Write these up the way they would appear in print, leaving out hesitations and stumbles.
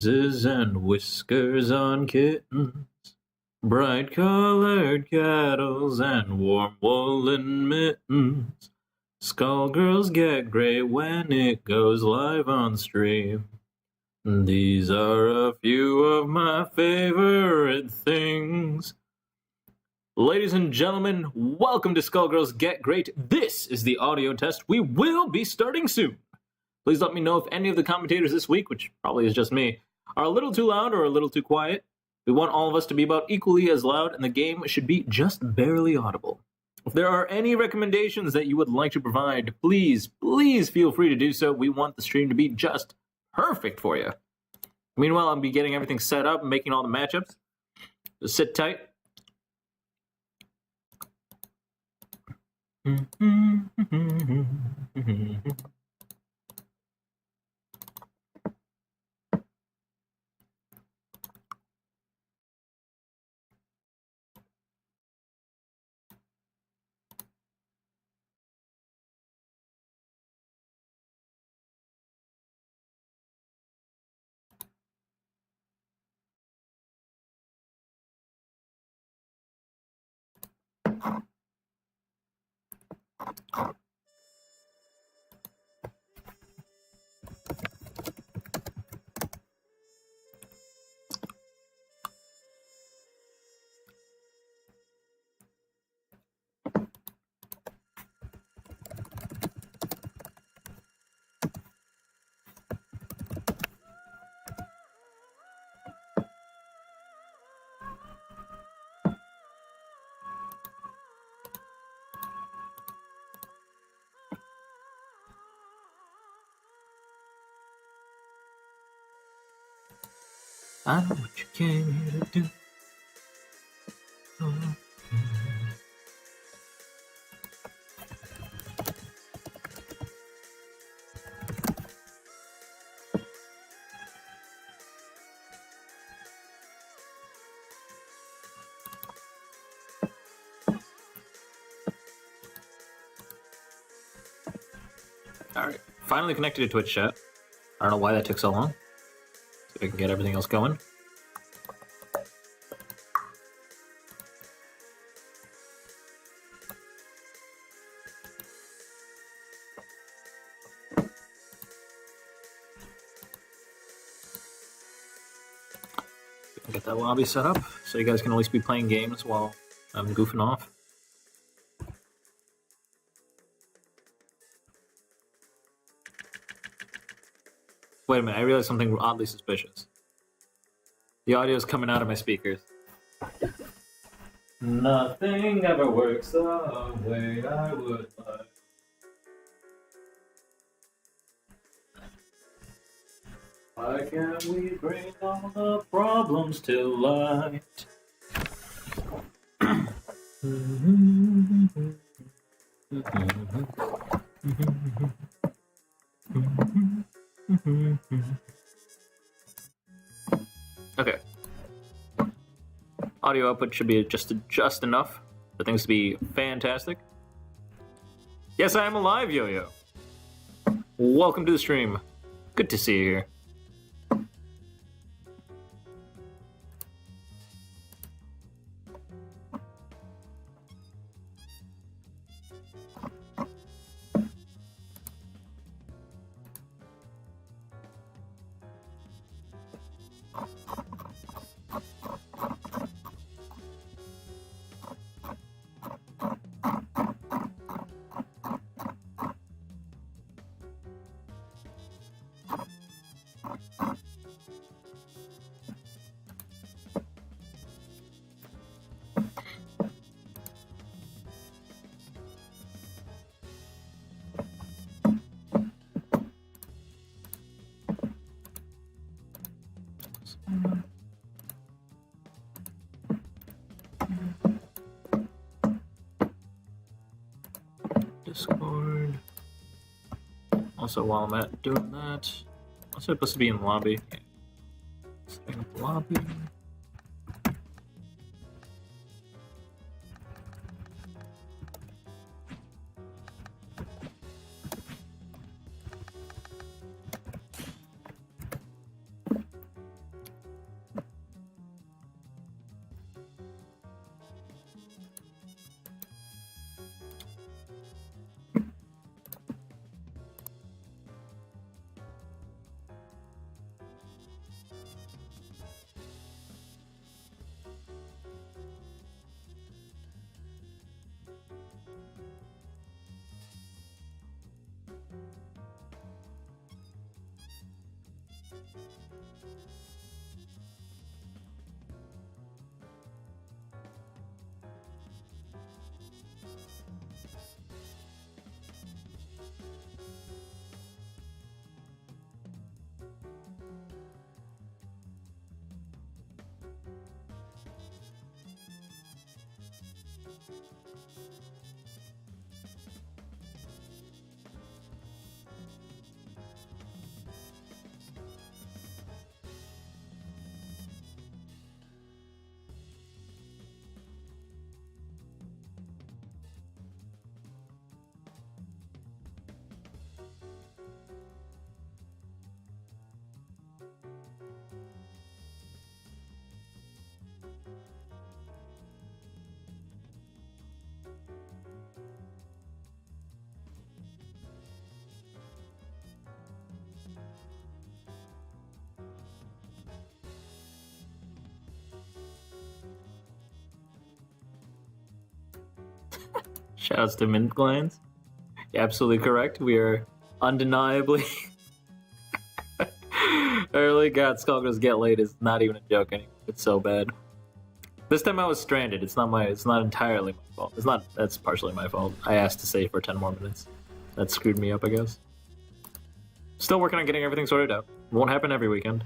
noses and whiskers on kittens, bright-colored kettles and warm woolen mittens. Skullgirls get great when it goes live on stream. These are a few of my favorite things. Ladies and gentlemen, welcome to Skullgirls Get Great. This is the audio test. We will be starting soon. Please let me know if any of the commentators this week, which probably is just me, are a little too loud or a little too quiet. We want all of us to be about equally as loud, and the game should be just barely audible. If there are any recommendations that you would like to provide, please feel free to do so. We want the stream to be just perfect for you. Meanwhile, I'll be getting everything set up and making all the matchups. So sit tight. I know what you came here to do. Alright, finally connected to Twitch chat. I don't know why that took so long. So we can get everything else going. Get that lobby set up so you guys can at least be playing games while I'm goofing off. Wait a minute, I realized something oddly suspicious. The audio is coming out of my speakers. Nothing ever works the way I would like. Why can't we bring all the problems to light? Okay. Audio output should be just enough for things to be fantastic. Yes, I am alive, Yo-Yo. Welcome to the stream. Good to see you here. Discord. Also, while I'm at doing that, I'm supposed to be in the lobby. Setting up the lobby. Shouts to mint glands. You're absolutely correct. We are undeniably early. God, Skullgirls Get Late is not even a joke anymore. It's so bad. This time I was stranded. It's not entirely my fault. That's partially my fault. I asked to save for 10 more minutes. That screwed me up, I guess. Still working on getting everything sorted out. Won't happen every weekend.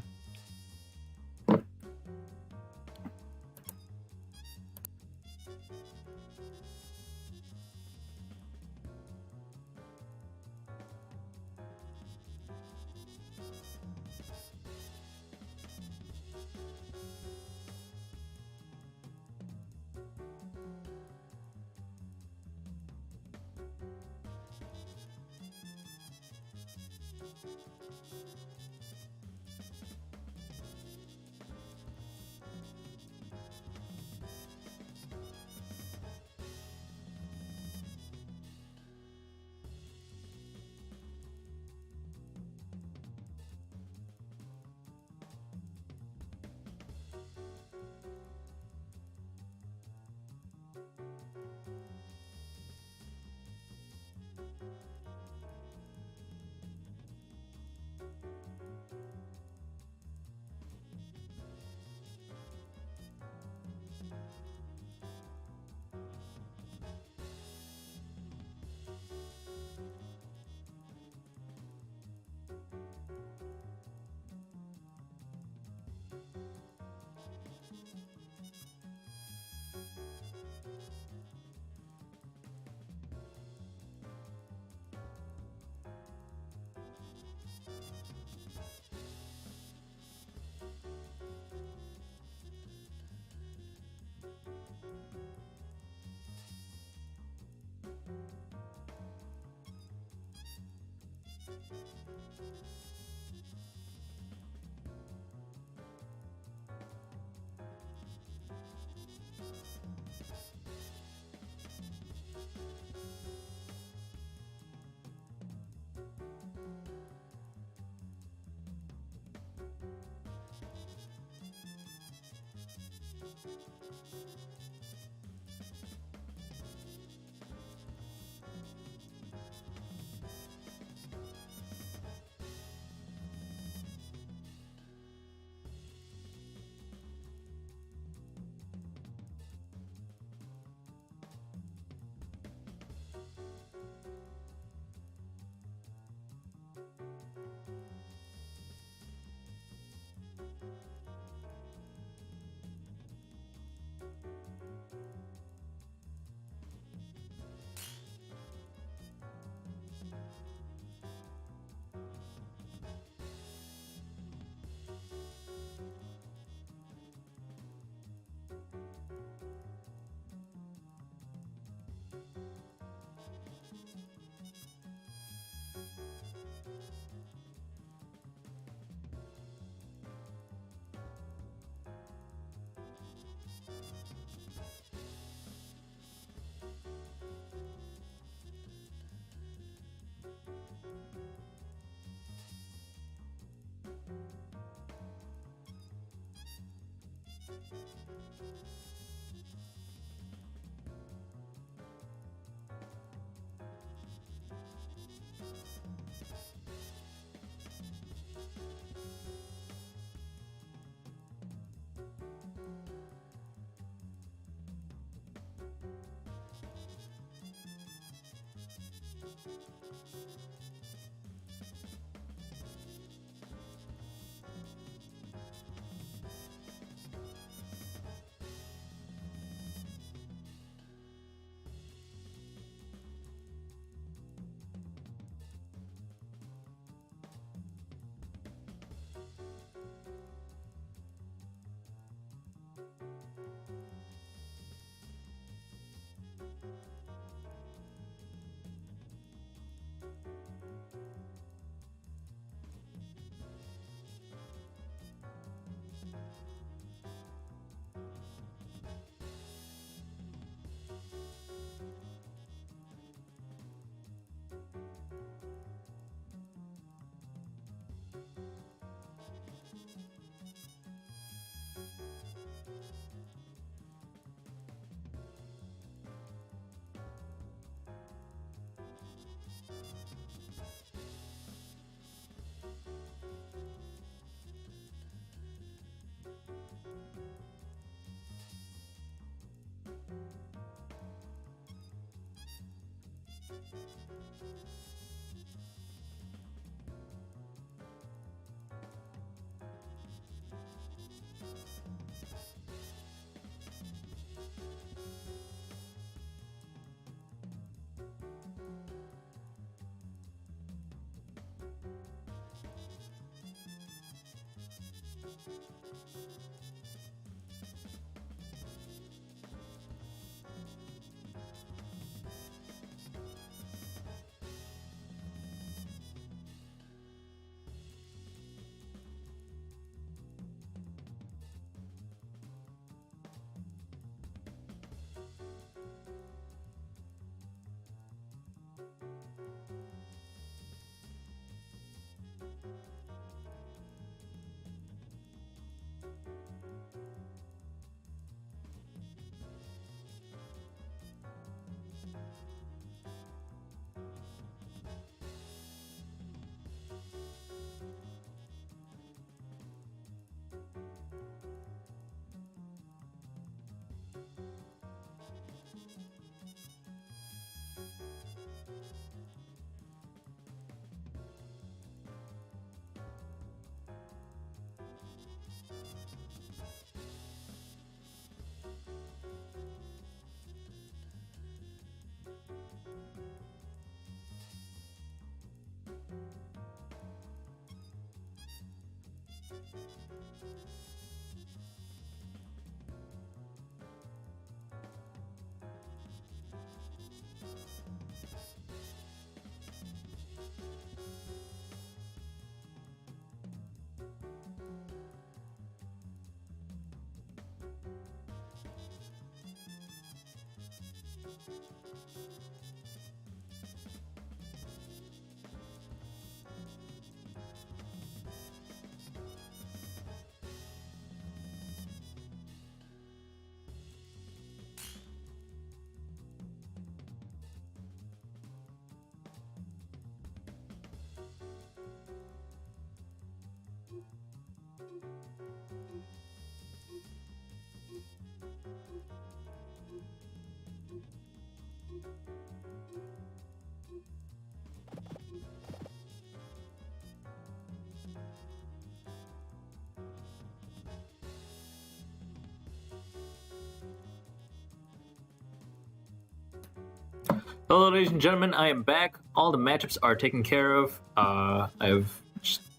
Hello, ladies and gentlemen. I am back. All the matchups are taken care of. I've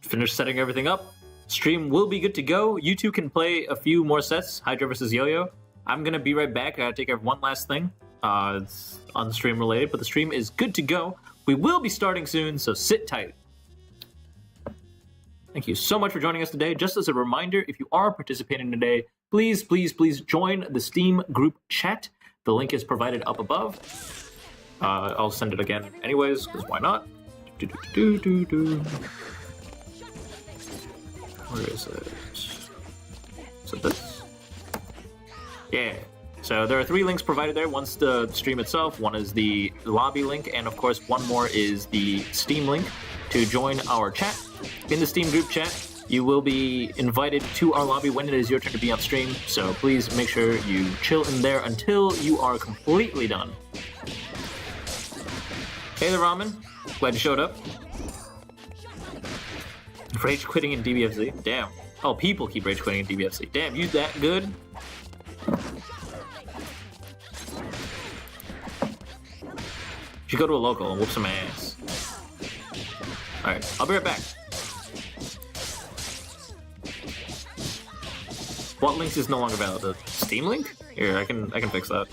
finished setting everything up. Stream will be good to go. You two can play a few more sets, Hydra versus Yo-Yo. I'm going to be right back. I gotta take care of one last thing. It's on the stream related, but the stream is good to go. We will be starting soon, so sit tight. Thank you so much for joining us today. Just as a reminder, if you are participating today, please join the Steam group chat. The link is provided up above. I'll send it again anyways, because why not? Where is it? Is it this? Yeah. So there are 3 links provided there. One's the stream itself, one is the lobby link, and of course one more is the Steam link to join our chat. In the Steam group chat, you will be invited to our lobby when it is your turn to be on stream, so please make sure you chill in there until you are completely done. Hey there, Ramen. Glad you showed up. Rage quitting in DBFZ? Damn. Oh, people keep rage quitting in DBFZ. Damn, you that good? Should go to a local and whoop some ass. Alright, I'll be right back. What links is no longer valid? The Steam link? Here, I can fix that.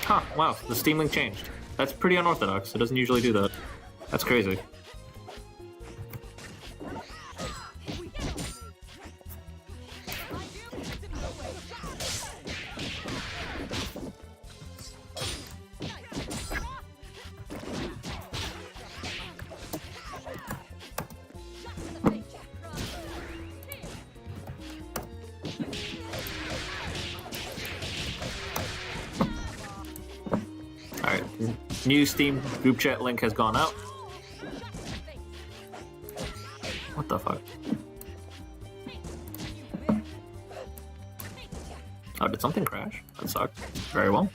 Huh, wow, the Steam link changed. That's pretty unorthodox. It doesn't usually do that. That's crazy. Alright, new Steam group chat link has gone out. What the fuck? Oh, did something crash? That sucked. Very well.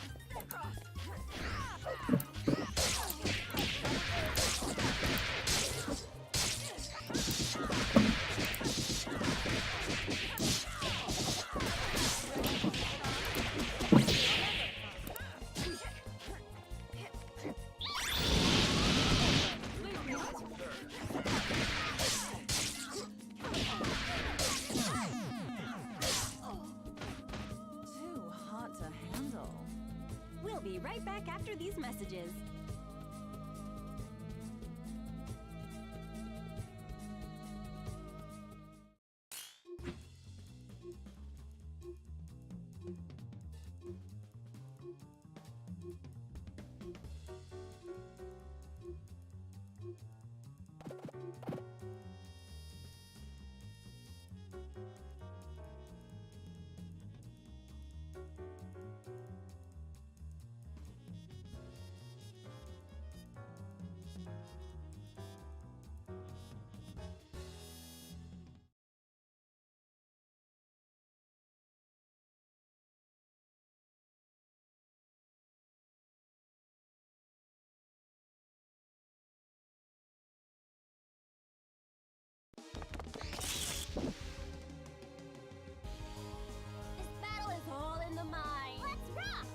We'll be right back after these messages. This battle is all in the mind. Let's rock!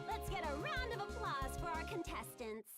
Let's get a round of applause for our contestants.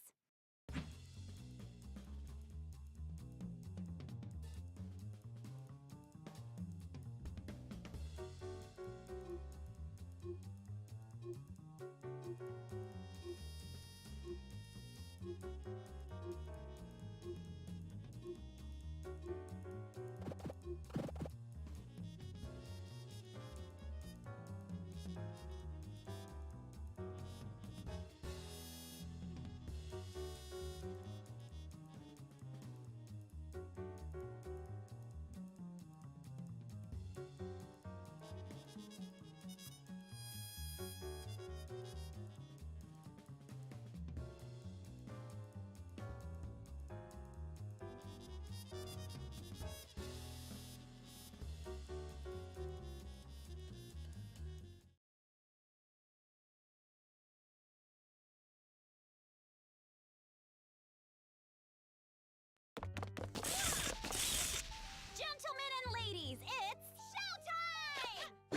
Gentlemen and ladies, it's showtime!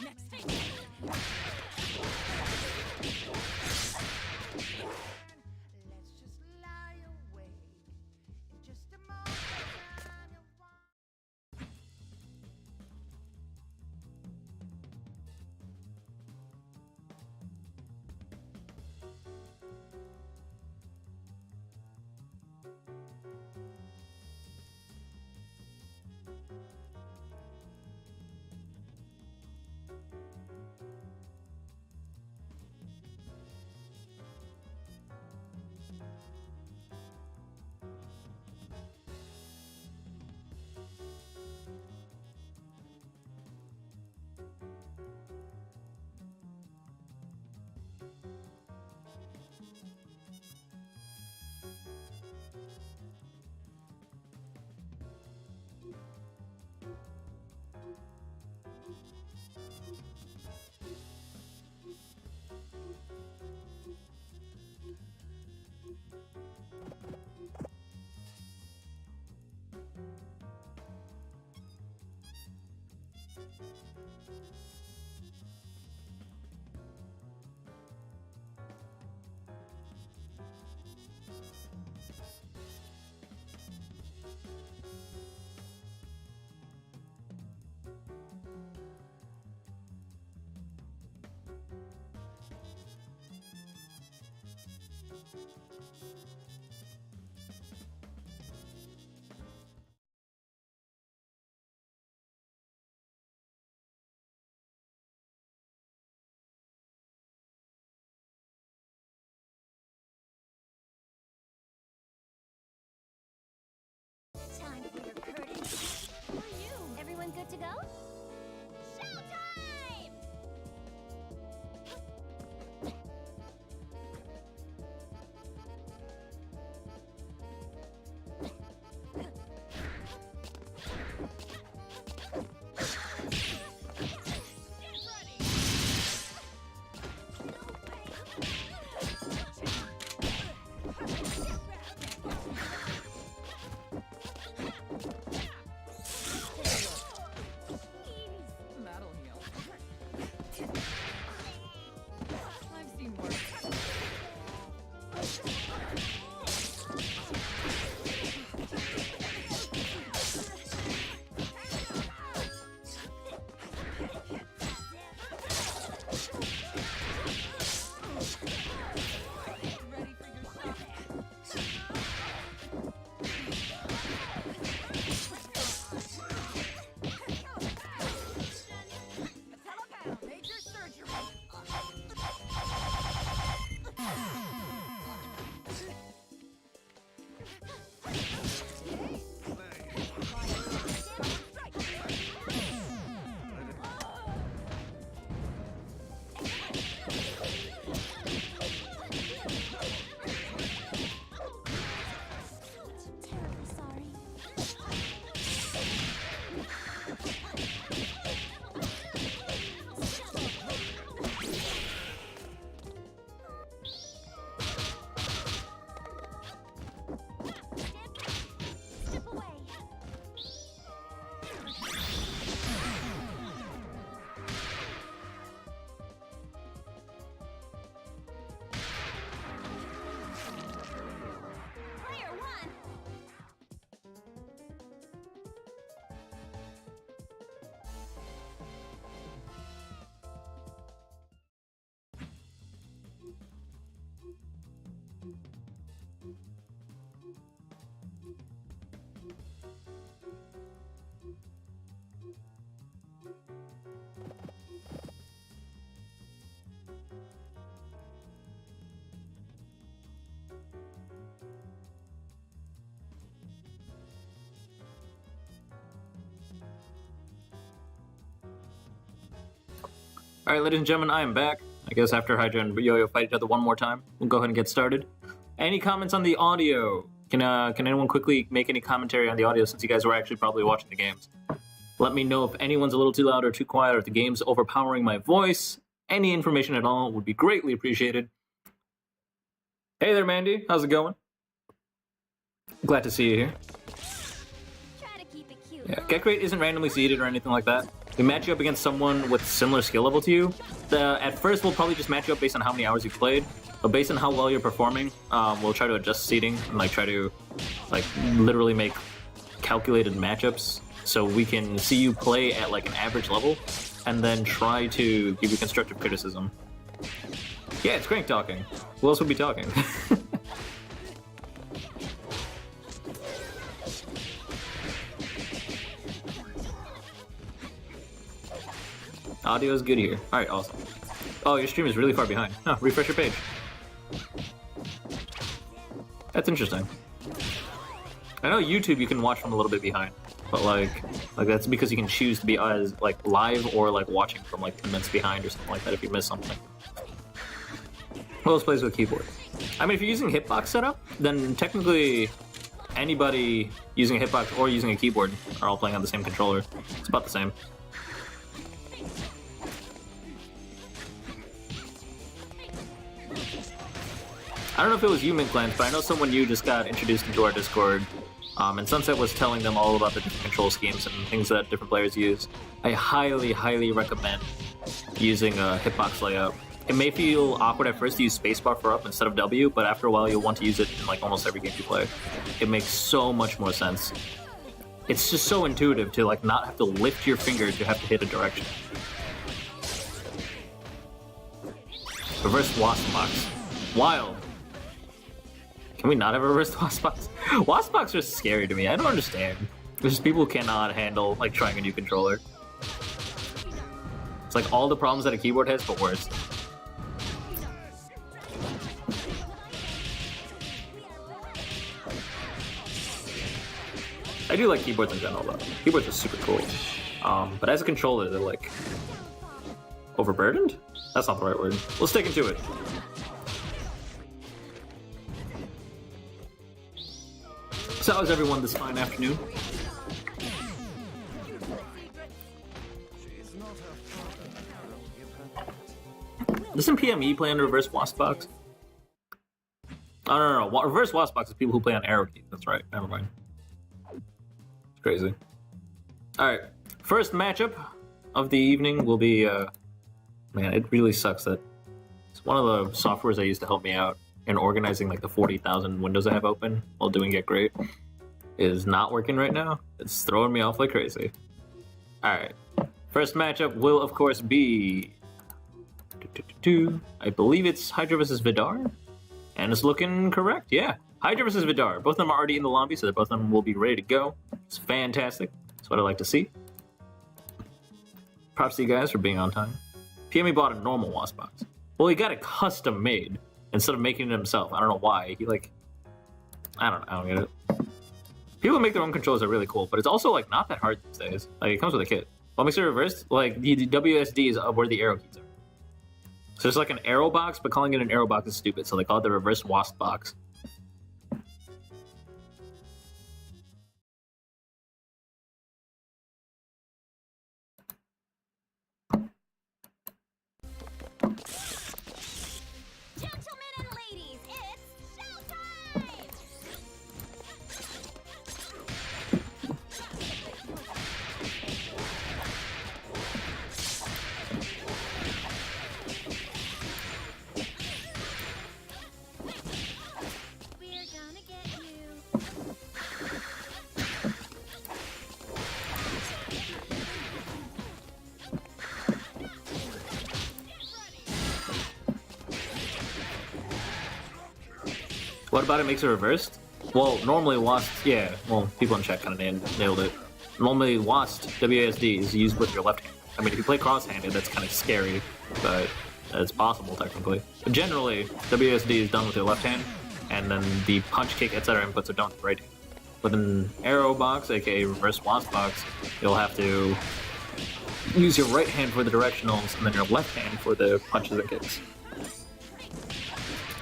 Next thing. Let's just lie awake in just a moment. Time for your curtain. Who are you? Everyone good to go? Showtime! Alright, ladies and gentlemen, I am back. I guess after Hydra and Yo-Yo fight each other one more time, we'll go ahead and get started. Any comments on the audio? Can anyone quickly make any commentary on the audio since you guys were actually probably watching the games? Let me know if anyone's a little too loud or too quiet, or if the game's overpowering my voice. Any information at all would be greatly appreciated. Hey there, Mandy. How's it going? Glad to see you here. Try to keep it cute. Yeah, Get Gr8 isn't randomly seeded or anything like that. We match you up against someone with similar skill level to you. At first, we'll probably just match you up based on how many hours you played, but based on how well you're performing, we'll try to adjust seeding and try to literally make calculated matchups so we can see you play at an average level, and then try to give you constructive criticism. Yeah, it's Crank talking. Who else would be talking? Audio is good here. Alright, awesome. Oh, your stream is really far behind. Huh, refresh your page. That's interesting. I know YouTube you can watch from a little bit behind, but that's because you can choose to be as live or watching from 10 minutes behind or something like that if you miss something. Who else plays with keyboard? I mean, if you're using hitbox setup, then technically anybody using a hitbox or using a keyboard are all playing on the same controller. It's about the same. I don't know if it was you, Mint-Clans, but I know someone new just got introduced into our Discord, and Sunset was telling them all about the different control schemes and things that different players use. I highly, highly recommend using a hitbox layout. It may feel awkward at first to use spacebar for up instead of W, but after a while you'll want to use it in almost every game you play. It makes so much more sense. It's just so intuitive to not have to lift your finger to have to hit a direction. Reverse wasp box. Wild. Can we not have a reverse wasp box? Wasp box are scary to me. I don't understand. There's just people who cannot handle trying a new controller. It's all the problems that a keyboard has, but worse. I do like keyboards in general, though. Keyboards are super cool. But as a controller, they're overburdened? That's not the right word. Let's take into it. So how's everyone this fine afternoon? Doesn't PME play on reverse wasp box? Oh, no. Reverse wasp box is people who play on arrow keys. That's right. Never mind. It's crazy. Alright. First matchup of the evening will be, man, it really sucks that it's one of the softwares that used to help me out in organizing the 40,000 windows I have open while doing Get Gr8 is not working right now. It's throwing me off like crazy. Alright. First matchup will, of course, be... I believe it's Hydra vs. Vidar. And it's looking correct, yeah. Hydra vs. Vidar. Both of them are already in the lobby, so that both of them will be ready to go. It's fantastic. That's what I like to see. Props to you guys for being on time. PME bought a normal wasp box. Well, he got it custom made instead of making it himself. I don't know why. He I don't get it. People who make their own controllers are really cool, but it's also not that hard these days. It comes with a kit. What makes it reversed? The WSD is where the arrow keys are. So it's an arrow box, but calling it an arrow box is stupid, so they call it the reverse wasp box. Gentlemen and ladies, it's showtime! We're gonna get you. What about it makes it reversed? Well, normally WASD, yeah, well, people in chat kind of nailed it. Normally WASD, WASD, is used with your left hand. I mean, if you play cross-handed, that's kind of scary, but it's possible, technically. But generally, WASD is done with your left hand, and then the punch, kick, etc. inputs are done with the right hand. With an arrow box, aka reverse WASD box, you'll have to use your right hand for the directionals and then your left hand for the punches and kicks.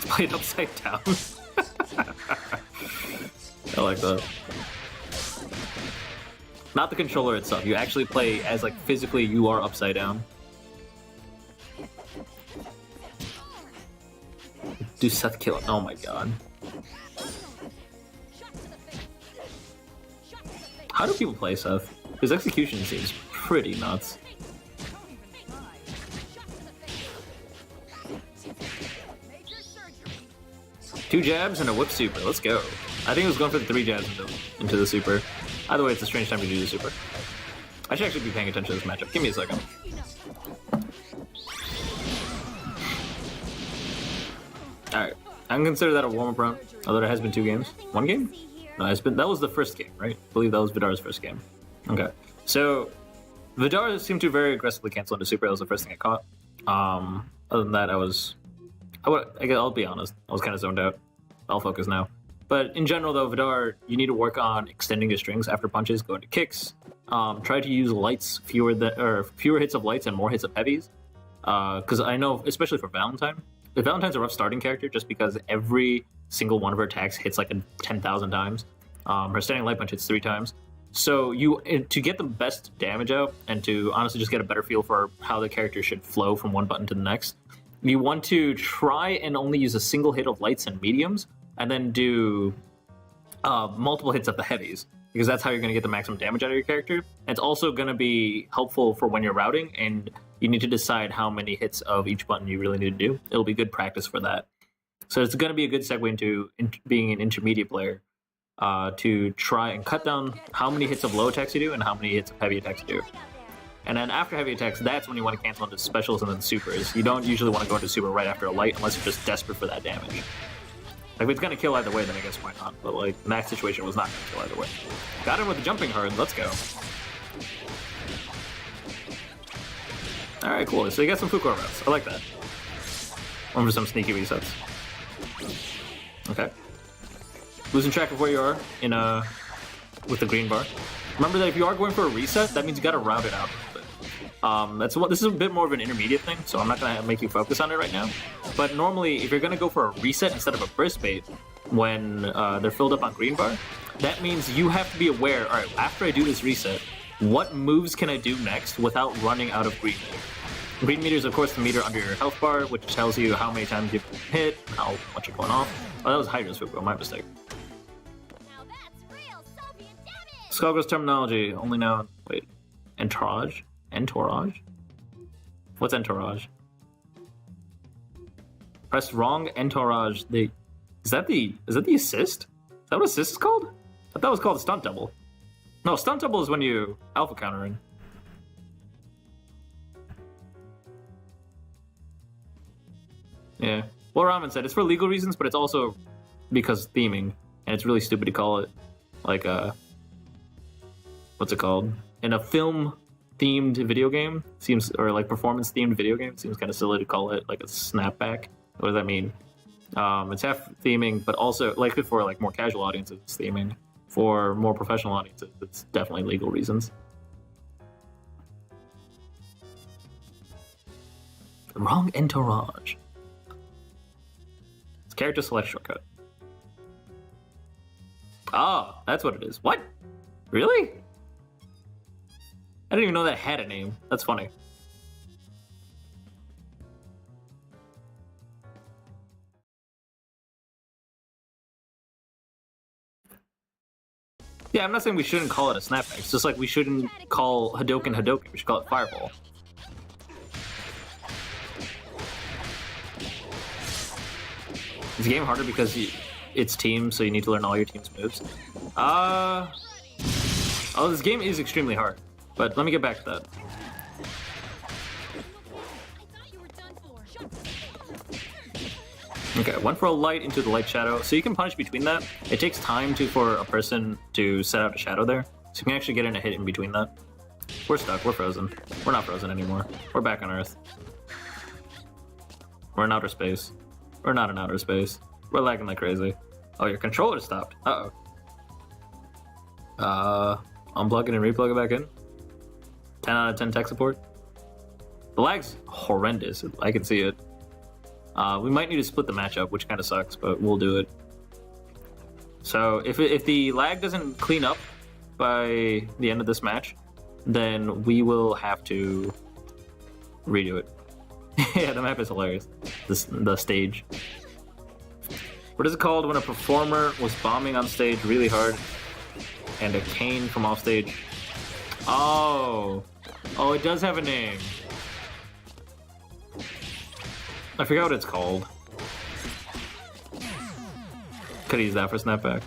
Play it upside down. I like that. Not the controller itself. You actually play as like physically you are upside down. Do Seth kill it? Oh my god. How do people play Seth? His execution seems pretty nuts. Two jabs and a whip super. Let's go. I think it was going for the 3 jabs into the super. Either way, it's a strange time to do the super. I should actually be paying attention to this matchup. Give me a second. Alright. I can consider that a warm-up round, although it has been 2 games. 1 game? No, it's been, that was the first game, right? I believe that was Vidar's first game. Okay. So, Vidar seemed to very aggressively cancel into super. That was the first thing I caught. Other than that, I'll be honest. I was kind of zoned out. I'll focus now. But in general, though, Vidar, you need to work on extending your strings after punches, go into kicks. Try to use lights, fewer hits of lights and more hits of heavies. Because I know, especially for Valentine, Valentine's a rough starting character just because every single one of her attacks hits like 10,000 times. Her standing light punch hits 3 times. So to get the best damage out and to honestly just get a better feel for how the character should flow from one button to the next, you want to try and only use a single hit of lights and mediums, and then do multiple hits of the heavies, because that's how you're going to get the maximum damage out of your character. And it's also going to be helpful for when you're routing, and you need to decide how many hits of each button you really need to do. It'll be good practice for that. So it's going to be a good segue into being an intermediate player, to try and cut down how many hits of low attacks you do and how many hits of heavy attacks you do. And then after heavy attacks, that's when you want to cancel into specials and then supers. You don't usually want to go into super right after a light unless you're just desperate for that damage. Like, if it's going to kill either way, then I guess why not? But, like, in that situation, it was not going to kill either way. Got him with the jumping hard. Let's go. Alright, cool. So you got some Fukor routes. I like that. One for some sneaky resets. Okay. Losing track of where you are in with the green bar. Remember that if you are going for a reset, that means you got to route it out. This is a bit more of an intermediate thing, so I'm not going to make you focus on it right now. But normally, if you're going to go for a reset instead of a burst bait when they're filled up on green bar, that means you have to be aware, alright, after I do this reset, what moves can I do next without running out of green meter? Green meter is, of course, the meter under your health bar, which tells you how many times you've hit, how much you're going off. Oh, that was Hydra's Fukor, my mistake. Now that's real Soviet damage! Skullgirls terminology, only known... Wait. Entourage? Entourage? What's entourage? Press wrong entourage. Is that the assist? Is that what assist is called? I thought that was called a stunt double. No, stunt double is when you alpha counter in. Yeah. Well, Ramen said it's for legal reasons, but it's also because theming, and it's really stupid to call it like what's it called? In a film-themed video game, or like performance-themed video game, it seems kind of silly to call it like a snapback. What does that mean? It's half theming, but also like for like more casual audiences, it's theming. For more professional audiences, it's definitely legal reasons. Wrong entourage. It's character select shortcut. Ah, that's what it is. What? Really? I didn't even know that had a name. That's funny. Yeah, I'm not saying we shouldn't call it a snapback. It's just like we shouldn't call Hadoken Hadoken. We should call it Fireball. Is the game harder because it's team, so you need to learn all your team's moves? Oh, this game is extremely hard. But let me get back to that. Okay, went for a light into the light shadow. So you can punish between that. It takes time for a person to set out a shadow there. So you can actually get in a hit in between that. We're stuck. We're frozen. We're not frozen anymore. We're back on Earth. We're in outer space. We're not in outer space. We're lagging like crazy. Oh, your controller stopped. Uh-oh. Unplug it and replug it back in. 10 out of 10 tech support. The lag's horrendous. I can see it. We might need to split the matchup, which kind of sucks, but we'll do it. So if the lag doesn't clean up by the end of this match, then we will have to redo it. Yeah, the map is hilarious. The stage. What is it called when a performer was bombing on stage really hard and a cane from off stage? Oh, it does have a name. I forgot what it's called. Could use that for snapback.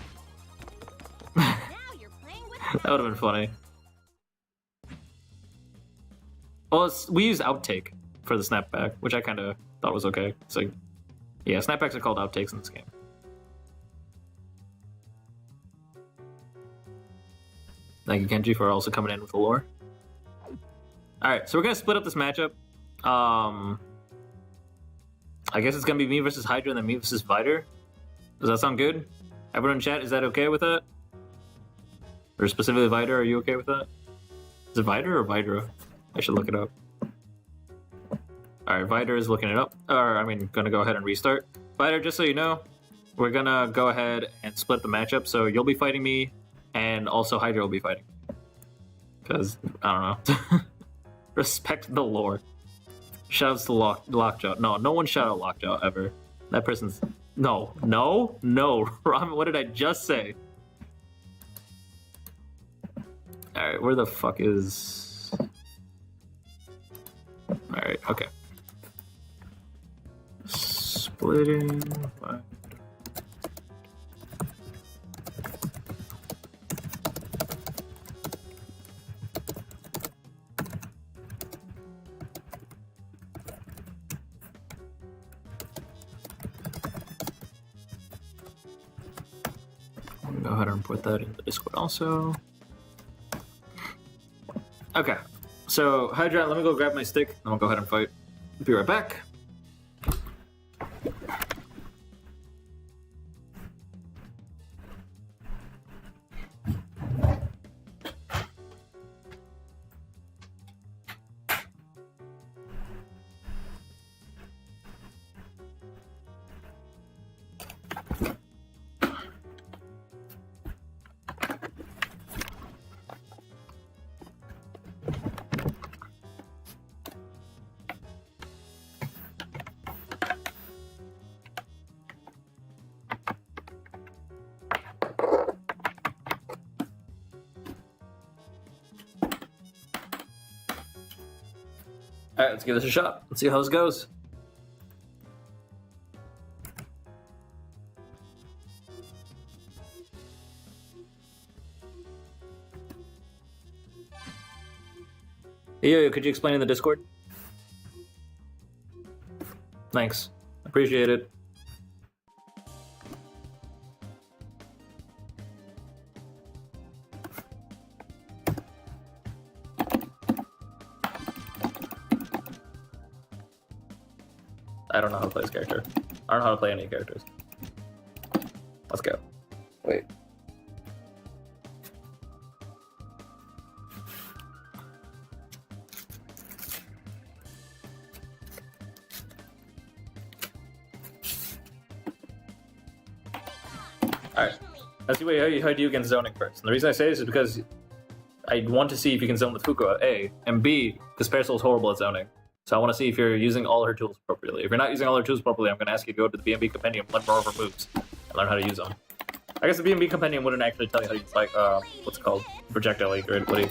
Now you're playing with That would have been funny. Well, we use outtake for the snapback, which I kind of thought was okay. So, yeah, snapbacks are called outtakes in this game. Thank you, Kenji, for also coming in with the lore. Alright, so we're going to split up this matchup. I guess it's going to be me versus Hydra and then me versus Vider. Does that sound good? Everyone in chat, is that okay with that? Or specifically Vider, are you okay with that? Is it Vider or Vidra? I should look it up. Alright, Vider is looking it up. Or, I mean, gonna go ahead and restart. Vider, just so you know, we're gonna go ahead and split the matchup. So you'll be fighting me, and also Hydra will be fighting. Because, I don't know. Respect the lore. Shouts to Lockjaw. No one shout out Lockjaw ever. That person's... No. Ramen, what did I just say? Alright, where the fuck is... Alright, okay. Splitting... Go ahead and put that in the Discord also. Okay, so Hydra, let me go grab my stick, and I'll go ahead and fight. Be right back. Alright, let's give this a shot. Let's see how this goes. Hey, yo, could you explain in the Discord? Thanks. Appreciate it. I don't know how to play this character. I don't know how to play any characters. Let's go. Wait. Alright. Let's see how you do against zoning first. And the reason I say this is because I want to see if you can zone with Fuko, A, and B, because Parasol is horrible at zoning. So I want to see if you're using all her tools appropriately. If you're not using all her tools appropriately, I'm going to ask you to go to the B&B Compendium, learn more of her moves, and learn how to use them. I guess the B&B Compendium wouldn't actually tell you how to use, like, what's it called? Projectile League, right? What do you...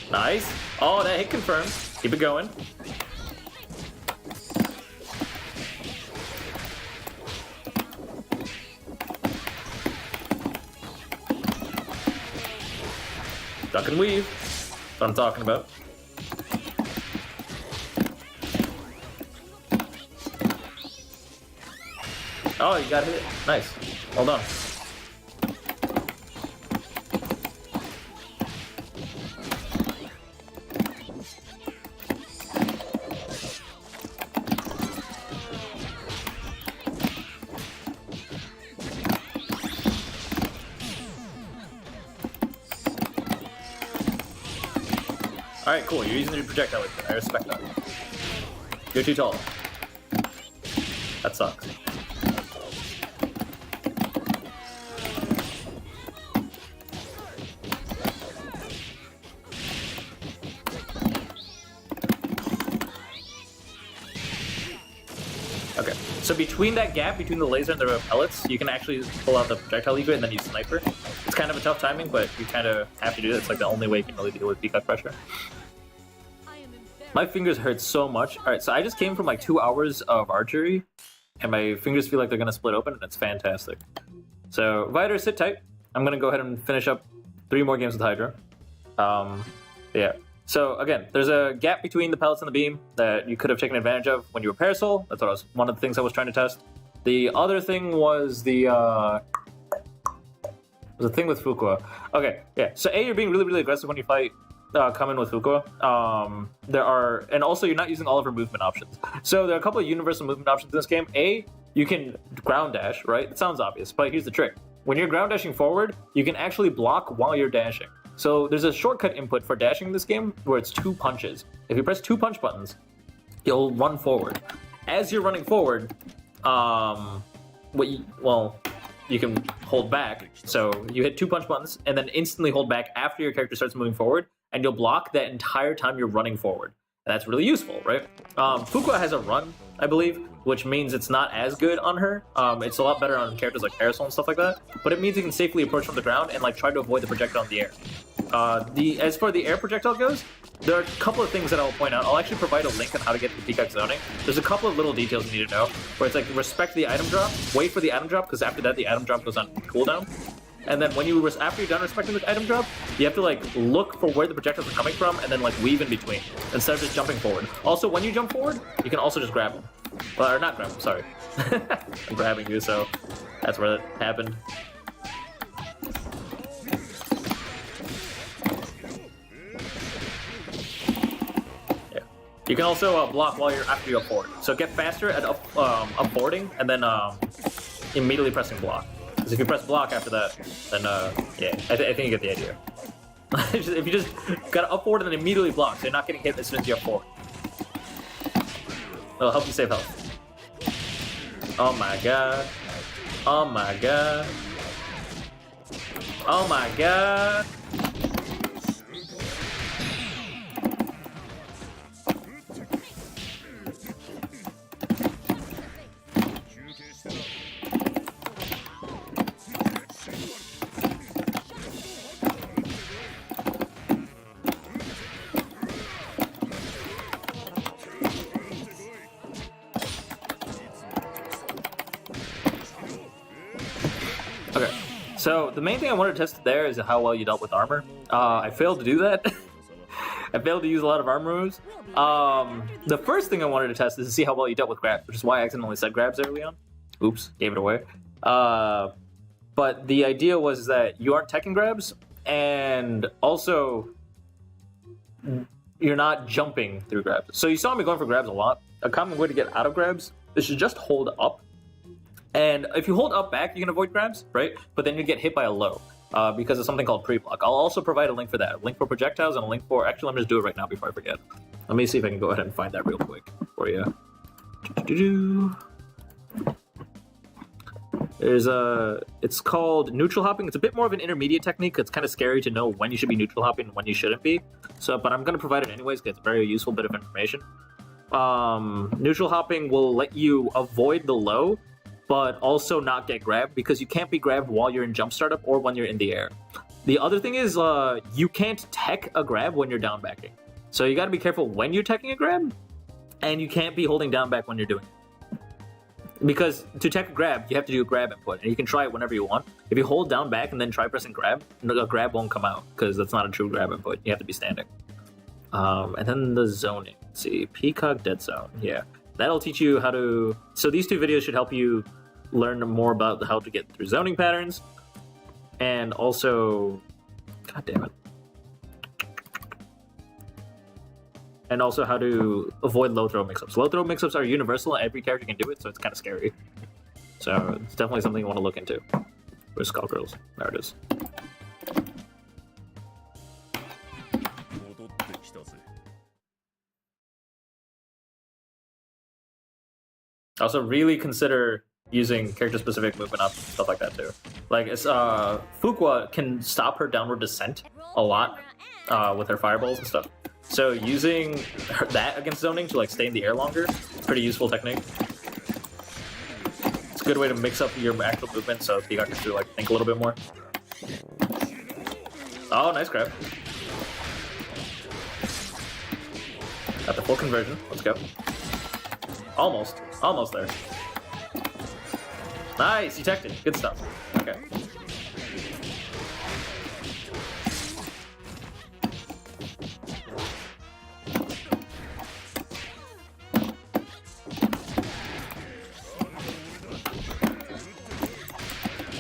Nice. Oh, that hit confirmed. Keep it going. Duck and weave. That's what I'm talking about. Oh, you got hit. Nice. Well done. Alright, cool. You're using your projectile with it. I respect that. You're too tall. That sucks. Okay, so between that gap between the laser and the pellets, you can actually pull out the projectile lever and then use sniper. It's kind of a tough timing, but you kind of have to do it. It's like the only way you can really deal with peacock pressure. My fingers hurt so much. Alright, so I just came from like 2 hours of archery, and my fingers feel like they're gonna split open, and it's fantastic. So, Vider, sit tight. I'm gonna go ahead and finish up 3 more games with Hydra. Yeah. So again, there's a gap between the pellets and the beam that you could have taken advantage of when you were Parasol. That's what one of the things I was trying to test. The other thing was the thing with Fuqua. Okay, yeah. So A, you're being really, really aggressive when you fight come in with Fuqua. And also you're not using all of her movement options. So there are a couple of universal movement options in this game. A, you can ground dash, right? It sounds obvious, but here's the trick. When you're ground dashing forward, you can actually block while you're dashing. So there's a shortcut input for dashing in this game where it's 2 punches. If you press 2 punch buttons, you'll run forward. As you're running forward, you can hold back. So you hit 2 punch buttons and then instantly hold back after your character starts moving forward, and you'll block that entire time you're running forward. And that's really useful, right? Fuqua has a run, I believe, which means it's not as good on her. It's a lot better on characters like Parasol and stuff like that. But it means you can safely approach from the ground and like try to avoid the projectile in the air. As far as the air projectile goes, there are a couple of things that I'll point out. I'll actually provide a link on how to get the peacock zoning. There's a couple of little details you need to know, where it's like respect the item drop, wait for the item drop, because after that the item drop goes on cooldown. And then after you're done respecting the item drop, you have to like look for where the projectiles are coming from and then like weave in between instead of just jumping forward. Also, when you jump forward, you can also just grab them. Well, or not grab them, sorry. I'm grabbing you, so that's where it happened. Yeah. You can also block after you up forward. So get faster at up forwarding and then immediately pressing block. Because if you press block after that, then yeah, I think you get the idea. If you just gotta up forward and then immediately block, so you're not getting hit as soon as you up forward. It'll help you save health. Oh my god. Oh my god. Oh my god. Okay, so the main thing I wanted to test there is how well you dealt with armor. I failed to do that. I failed to use a lot of armor moves. The first thing I wanted to test is to see how well you dealt with grabs, which is why I accidentally said grabs early on. Oops, gave it away. But the idea was that you aren't teching grabs, and also you're not jumping through grabs. So you saw me going for grabs a lot. A common way to get out of grabs is to just hold up. And if you hold up back, you can avoid grabs, right? But then you get hit by a low because of something called pre-block. I'll also provide a link for that. A link for projectiles and a link for... Actually, let me just do it right now before I forget. Let me see if I can go ahead and find that real quick for you. It's called neutral hopping. It's a bit more of an intermediate technique. It's kind of scary to know when you should be neutral hopping and when you shouldn't be. But I'm going to provide it anyways because it's a very useful bit of information. Neutral hopping will let you avoid the low, but also not get grabbed, because you can't be grabbed while you're in jump startup or when you're in the air. The other thing is you can't tech a grab when you're down backing. So you gotta be careful when you're teching a grab, and you can't be holding down back when you're doing it. Because to tech a grab, you have to do a grab input, and you can try it whenever you want. If you hold down back and then try pressing grab, the grab won't come out, because that's not a true grab input. You have to be standing. And then the zoning. Let's see, Peacock Dead Zone, yeah. That'll teach you how to... So these 2 videos should help you learn more about how to get through zoning patterns, and also, god damn it, and also how to avoid low throw mix-ups. Low throw mix-ups are universal, and every character can do it, so it's kind of scary. So it's definitely something you want to look into. Where's Skullgirls? There it is. Also, really consider using character-specific movement up, stuff like that too. Like, it's Fuqua can stop her downward descent a lot with her fireballs and stuff. So using that against zoning to like stay in the air longer, pretty useful technique. It's a good way to mix up your actual movement so you got to like think a little bit more. Oh, nice grab. Got the full conversion. Let's go. Almost. Almost there. Nice, detected. Good stuff. Okay.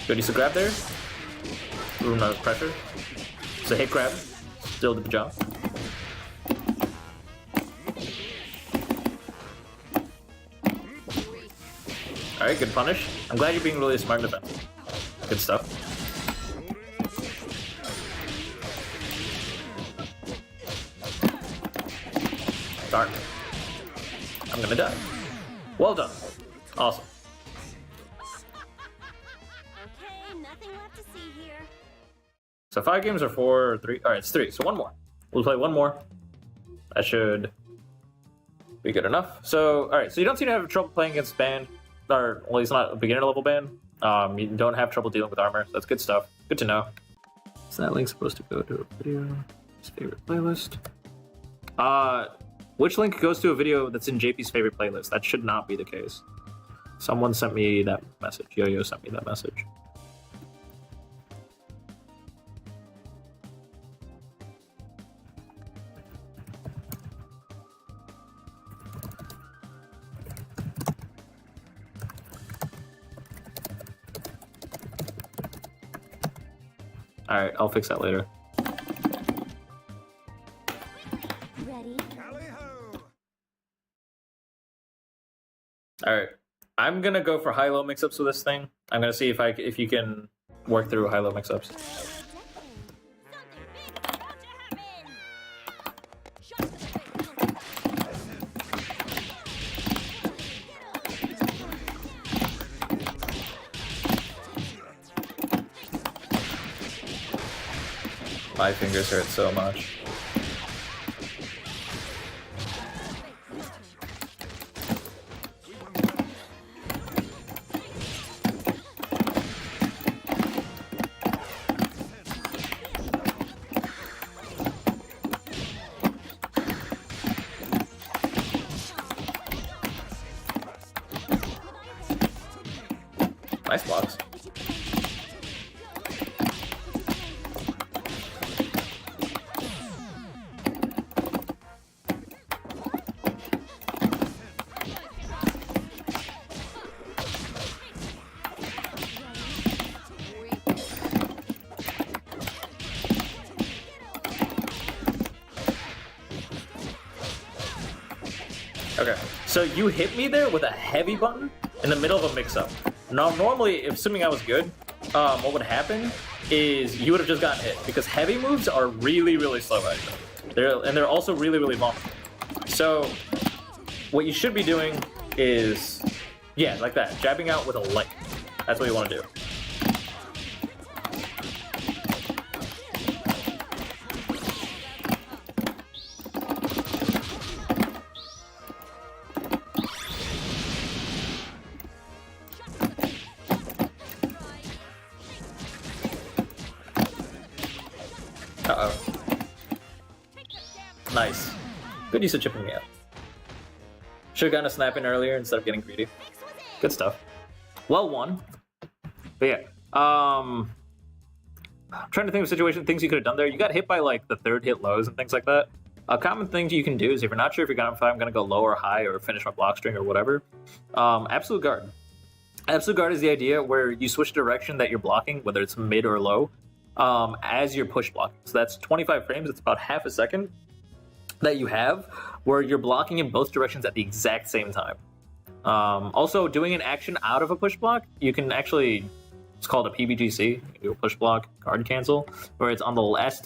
Good use of grab there. Room of pressure. It's a hit grab. Still did the job. Alright, good punish. I'm glad you're being really smart in defense. Good stuff. Darn. I'm gonna die. Well done. Awesome. Okay, nothing left to see here. So 5 games or 4 or 3? Alright, it's 3, so 1 more. We'll play 1 more. That should be good enough. So, alright, so you don't seem to have trouble playing against band. Or, well, he's not a beginner level band. You don't have trouble dealing with armor. So that's good stuff. Good to know. Is that link supposed to go to a video? His favorite playlist? Which link goes to a video that's in JP's favorite playlist? That should not be the case. Someone sent me that message. Yo-Yo sent me that message. Alright, I'll fix that later. Ready? Alright. I'm gonna go for high-low mix-ups with this thing. I'm gonna see if you can work through high-low mix-ups. My fingers hurt so much. Nice blocks. Okay, so you hit me there with a heavy button in the middle of a mix-up. Now, normally, assuming I was good, what would happen is you would have just gotten hit, because heavy moves are really, really slow right now. They're also really, really vulnerable. So, what you should be doing is, yeah, like that, jabbing out with a light. That's what you want to do. Uh-oh. Nice. Good use of chipping me out. Should've gotten a snap in earlier instead of getting greedy. Good stuff. Well won. But yeah. I'm trying to think of a situation, things you could have done there. You got hit by like the 3rd hit lows and things like that. A common thing you can do is if you're not sure if you're gonna go low or high or finish my block string or whatever, absolute guard. Absolute guard is the idea where you switch direction that you're blocking, whether it's mid or low, as you're push blocking. So that's 25 frames. It's about half a second that you have where you're blocking in both directions at the exact same time. Also, doing an action out of a push block, you can actually, it's called a PBGC, you push block guard cancel, where it's on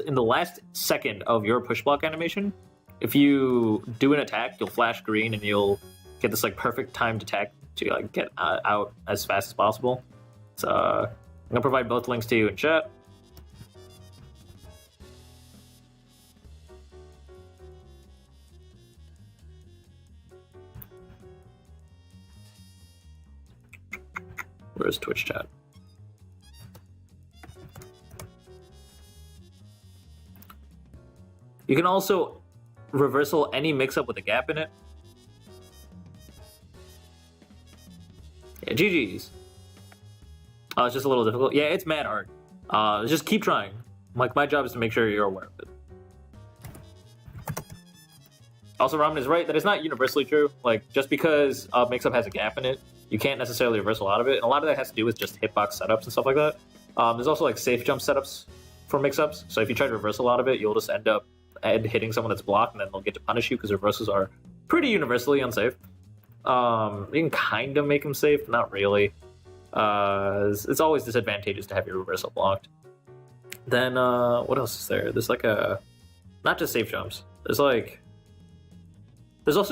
in the last second of your push block animation. If you do an attack, you'll flash green and you'll get this like perfect timed attack to like get out as fast as possible. So I'm gonna provide both links to you in chat. Where's Twitch chat? You can also reversal any mix-up with a gap in it. Yeah, GG's. It's just a little difficult. Yeah, it's mad hard. Just keep trying. Like, my job is to make sure you're aware of it. Also, Ramen is right that it's not universally true. Like, just because a mix-up has a gap in it, you can't necessarily reversal out of it. And a lot of that has to do with just hitbox setups and stuff like that. There's also like safe jump setups for mix-ups. So if you try to reversal out of it, you'll just end up hitting someone that's blocked, and then they'll get to punish you because reversals are pretty universally unsafe. You can kind of make them safe, but not really. It's always disadvantageous to have your reversal blocked. Then what else is there? There's like not just safe jumps. There's also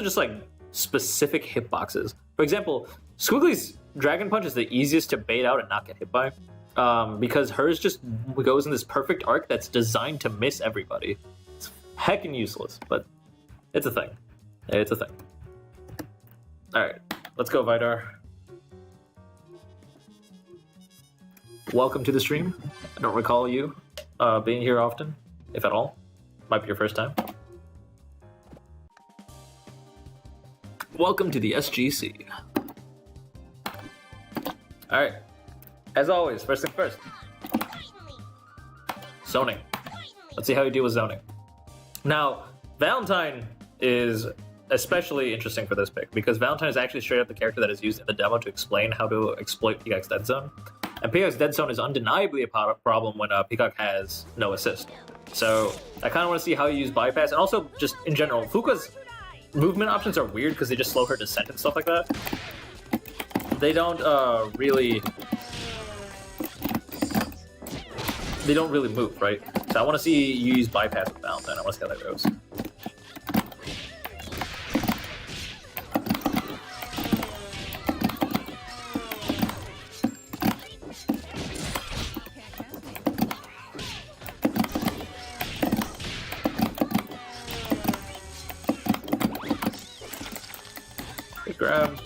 just like specific hitboxes. For example, Squiggly's Dragon Punch is the easiest to bait out and not get hit by, because hers just goes in this perfect arc that's designed to miss everybody. It's heckin' useless, but it's a thing. It's a thing. Alright, let's go, Vidar. Welcome to the stream. I don't recall you being here often, if at all. Might be your first time. Welcome to the SGC. Alright, as always, first thing first. Zoning. Let's see how you deal with zoning. Now, Valentine is especially interesting for this pick, because Valentine is actually straight up the character that is used in the demo to explain how to exploit Peacock's Dead Zone. And Peacock's Dead Zone is undeniably a problem when Peacock has no assist. So, I kind of want to see how you use Bypass, and also, just in general, Fuka's movement options are weird because they just slow her descent and stuff like that. They don't really move, right? So I want to see you use Bypass with Valentine. I want to see how that goes. Good grab.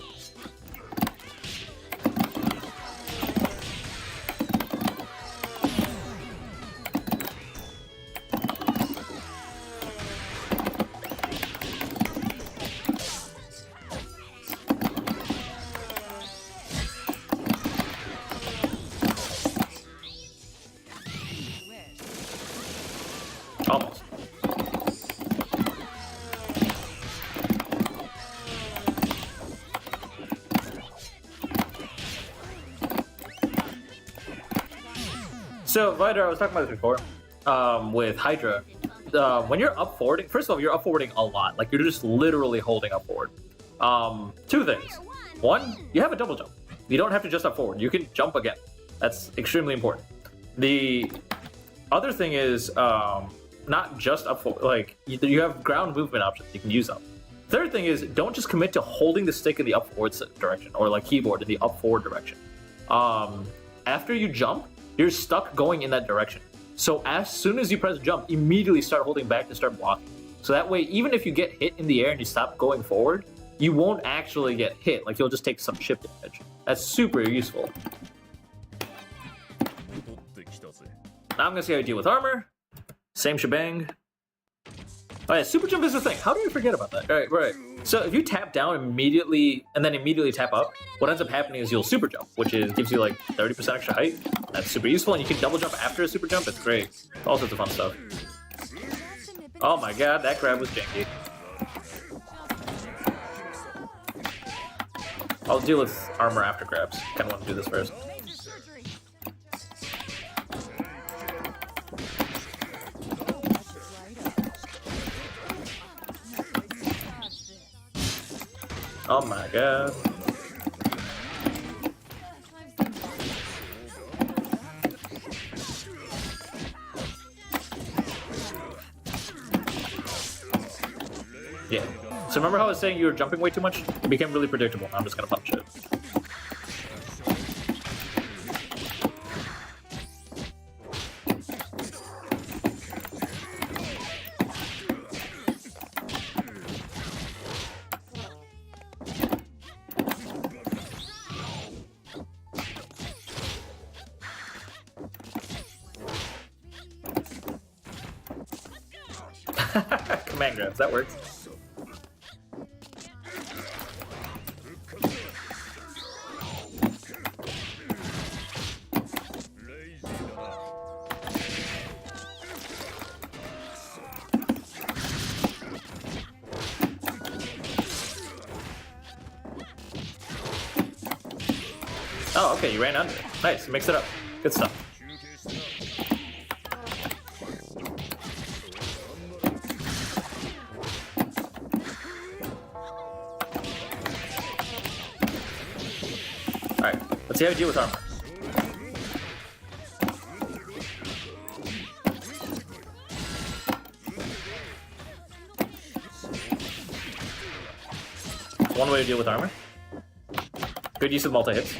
Almost. So, Vidar, I was talking about this before, with Hydra. When you're up forwarding, first of all, you're up forwarding a lot. Like, you're just literally holding up forward. Two things. One, you have a double jump. You don't have to just up forward. You can jump again. That's extremely important. The other thing is, not just up forward. Like, you have ground movement options you can use up. Third thing is, don't just commit to holding the stick in the up forward direction, or like keyboard in the up forward direction. After you jump, you're stuck going in that direction. So as soon as you press jump, immediately start holding back to start blocking. So that way, even if you get hit in the air and you stop going forward, you won't actually get hit. Like, you'll just take some chip damage. That's super useful. Now I'm gonna see how you deal with armor. Same shebang. Oh yeah, super jump is a thing. How do you forget about that? Right. So if you tap down immediately and then immediately tap up, what ends up happening is you'll super jump, which gives you like 30% extra height. That's super useful, and you can double jump after a super jump. It's great. All sorts of fun stuff. Oh my god, that grab was janky. I'll deal with armor after grabs. Kind of want to do this first. Oh my god. Yeah. So remember how I was saying you were jumping way too much? It became really predictable. Now I'm just gonna punch it. Command grabs, that works. Oh, okay, you ran under. Nice, mix it up. Good stuff. Alright, let's see how we deal with armor. One way to deal with armor. Good use of multi-hits.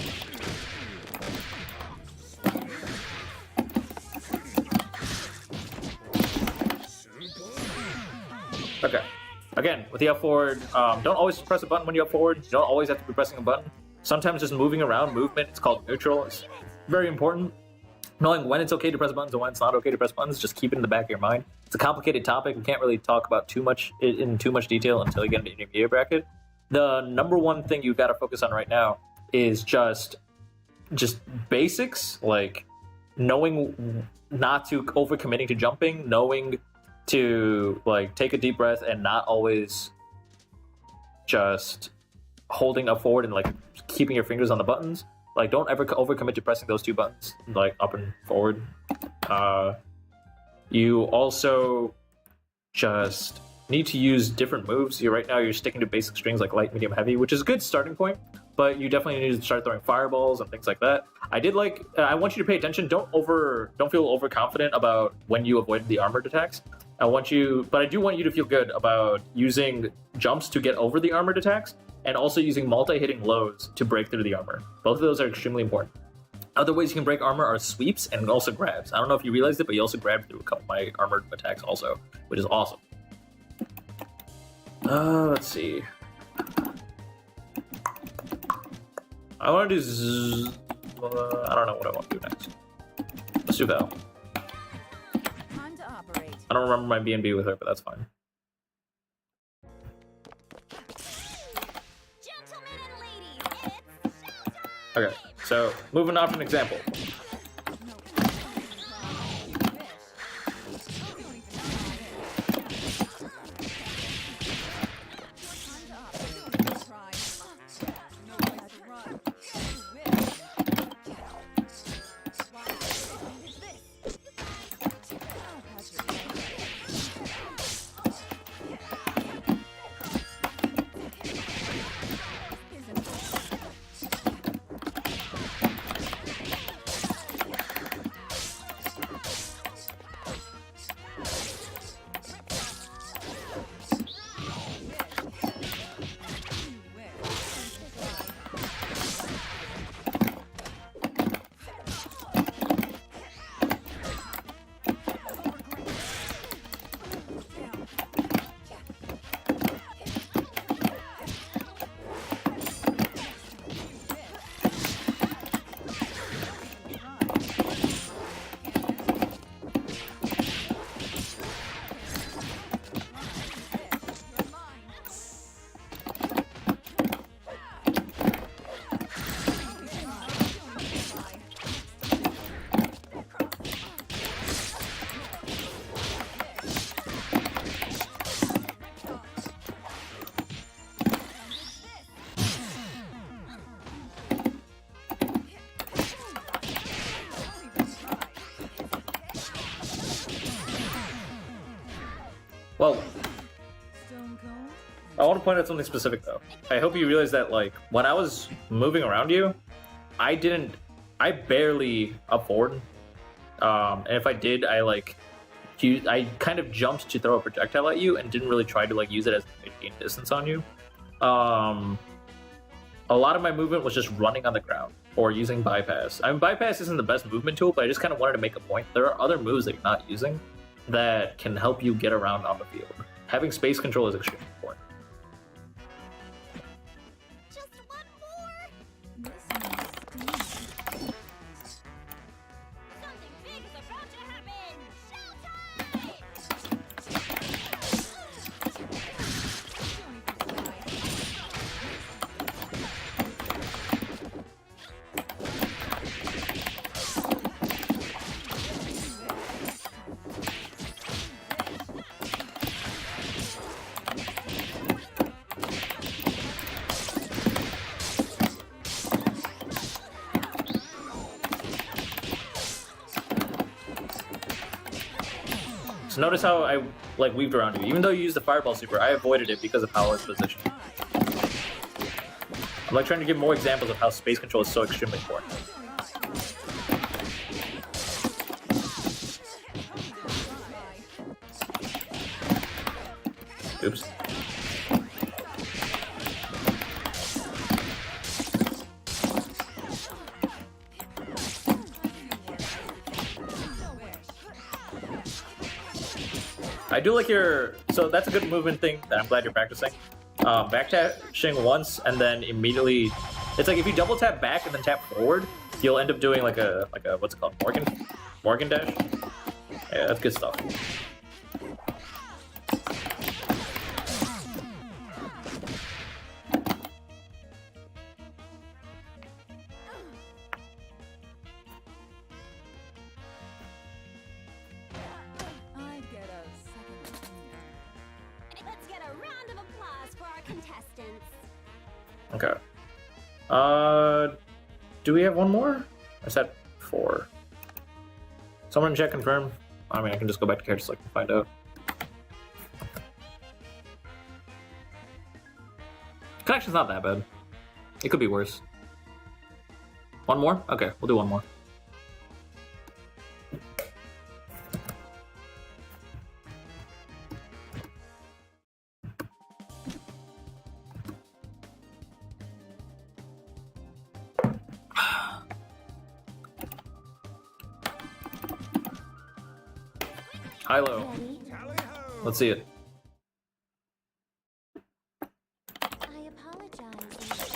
Okay. Again, with the up forward, don't always press a button when you up forward. You don't always have to be pressing a button. Sometimes just moving around, movement, it's called neutral. It's very important. Knowing when it's okay to press buttons and when it's not okay to press buttons, just keep it in the back of your mind. It's a complicated topic. We can't really talk about too much in too much detail until you get into your intermediate bracket. The number one thing you've got to focus on right now is just basics, like knowing not to overcommitting to jumping, knowing to like take a deep breath and not always just holding up forward and like keeping your fingers on the buttons. Like don't ever overcommit to pressing those two buttons, like up and forward. You also just need to use different moves. Right now you're sticking to basic strings like light, medium, heavy, which is a good starting point, but you definitely need to start throwing fireballs and things like that. I want you to pay attention. Don't feel overconfident about when you avoid the armored attacks. But I do want you to feel good about using jumps to get over the armored attacks and also using multi-hitting lows to break through the armor. Both of those are extremely important. Other ways you can break armor are sweeps and also grabs. I don't know if you realized it, but you also grabbed through a couple of my armored attacks also, which is awesome. Let's see. I want to do I don't know what I want to do next. Let's do Val. Time to operate. I don't remember my B&B with her, but that's fine. Gentlemen and ladies, it's showtime! Okay, so moving on to an example. want to point out something specific though. I hope you realize that like when I was moving around you, I barely up forward. And if I did, I kind of jumped to throw a projectile at you and didn't really try to like use it as a gain distance on you. A lot of my movement was just running on the ground or using bypass. I mean, bypass isn't the best movement tool, but I just kind of wanted to make a point. There are other moves that you're not using that can help you get around on the field. Having space control is extremely important. Just one more. Something big is about to happen. So notice how I like weaved around you. Even though you used the fireball super, I avoided it because of how it's positioned. I'm like trying to give more examples of how space control is so extremely important. Oops. I do like your... So that's a good movement thing that I'm glad you're practicing. Backdashing once and then immediately... It's like if you double tap back and then tap forward, you'll end up doing like a what's it called? Morgan dash? Yeah, that's good stuff. Let's get a round of applause for our contestants. Okay. Do we have one more? I said 4. Someone check confirm. I mean, I can just go back to character select and find out. Connection's not that bad. It could be worse. One more? Okay, we'll do one more. High low. Ready? Let's see it. I apologize.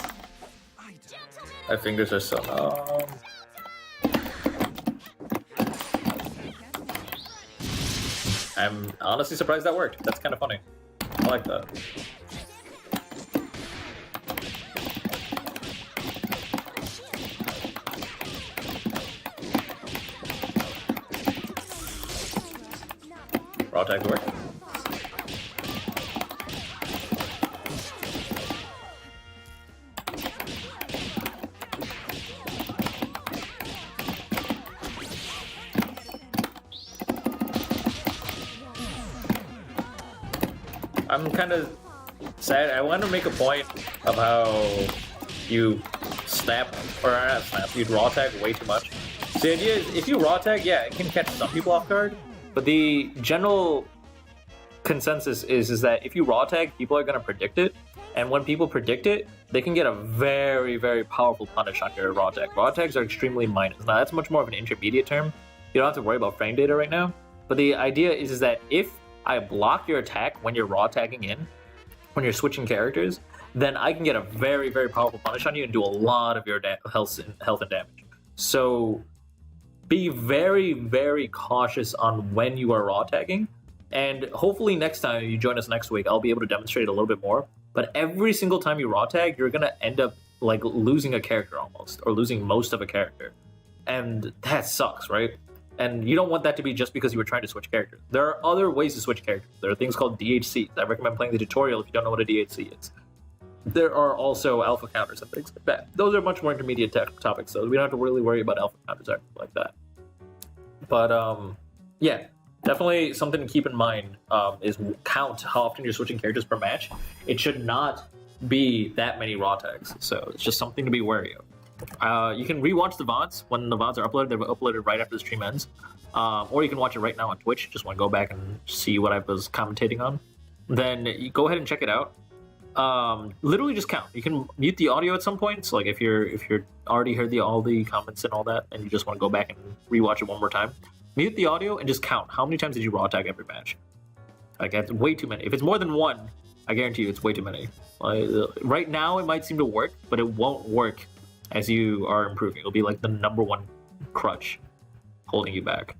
My fingers are so I'm honestly surprised that worked. That's kind of funny. I like that. Raw tag work. I'm kind of sad. I want to make a point of how you snap, or not snap, you'd raw tag way too much. So the idea is, if you raw tag, yeah, it can catch some people off guard, but the general consensus is that if you raw tag, people are going to predict it, and when people predict it, they can get a very, very powerful punish on your raw tag. Raw tags are extremely minus. Now, that's much more of an intermediate term. You don't have to worry about frame data right now, but the idea is that if I block your attack when you're raw tagging in, when you're switching characters, then I can get a very, very powerful punish on you and do a lot of your health and damage. So be very, very cautious on when you are raw tagging, and hopefully next time you join us next week, I'll be able to demonstrate it a little bit more. But every single time you raw tag, you're gonna end up like losing a character almost, or losing most of a character, and that sucks, right? And you don't want that to be just because you were trying to switch characters. There are other ways to switch characters. There are things called DHCs. I recommend playing the tutorial if you don't know what a DHC is. There are also alpha counters and things like that. Those are much more intermediate topics, so we don't have to really worry about alpha counters or anything like that. But yeah, Definitely something to keep in mind is count how often you're switching characters per match. It should not be that many raw tags, so it's just something to be wary of. You can rewatch the VODs when the VODs are uploaded. They're uploaded right after the stream ends. Or you can watch it right now on Twitch. Just want to go back and see what I was commentating on. Then you go ahead and check it out. Literally just count. You can mute the audio at some point. So like if you're already heard all the comments and all that, and you just want to go back and rewatch it one more time, mute the audio and just count. How many times did you raw tag every match? Like that's way too many. If it's more than one, I guarantee you it's way too many. Right now it might seem to work, but it won't work as you are improving. It'll be like the number one crutch holding you back.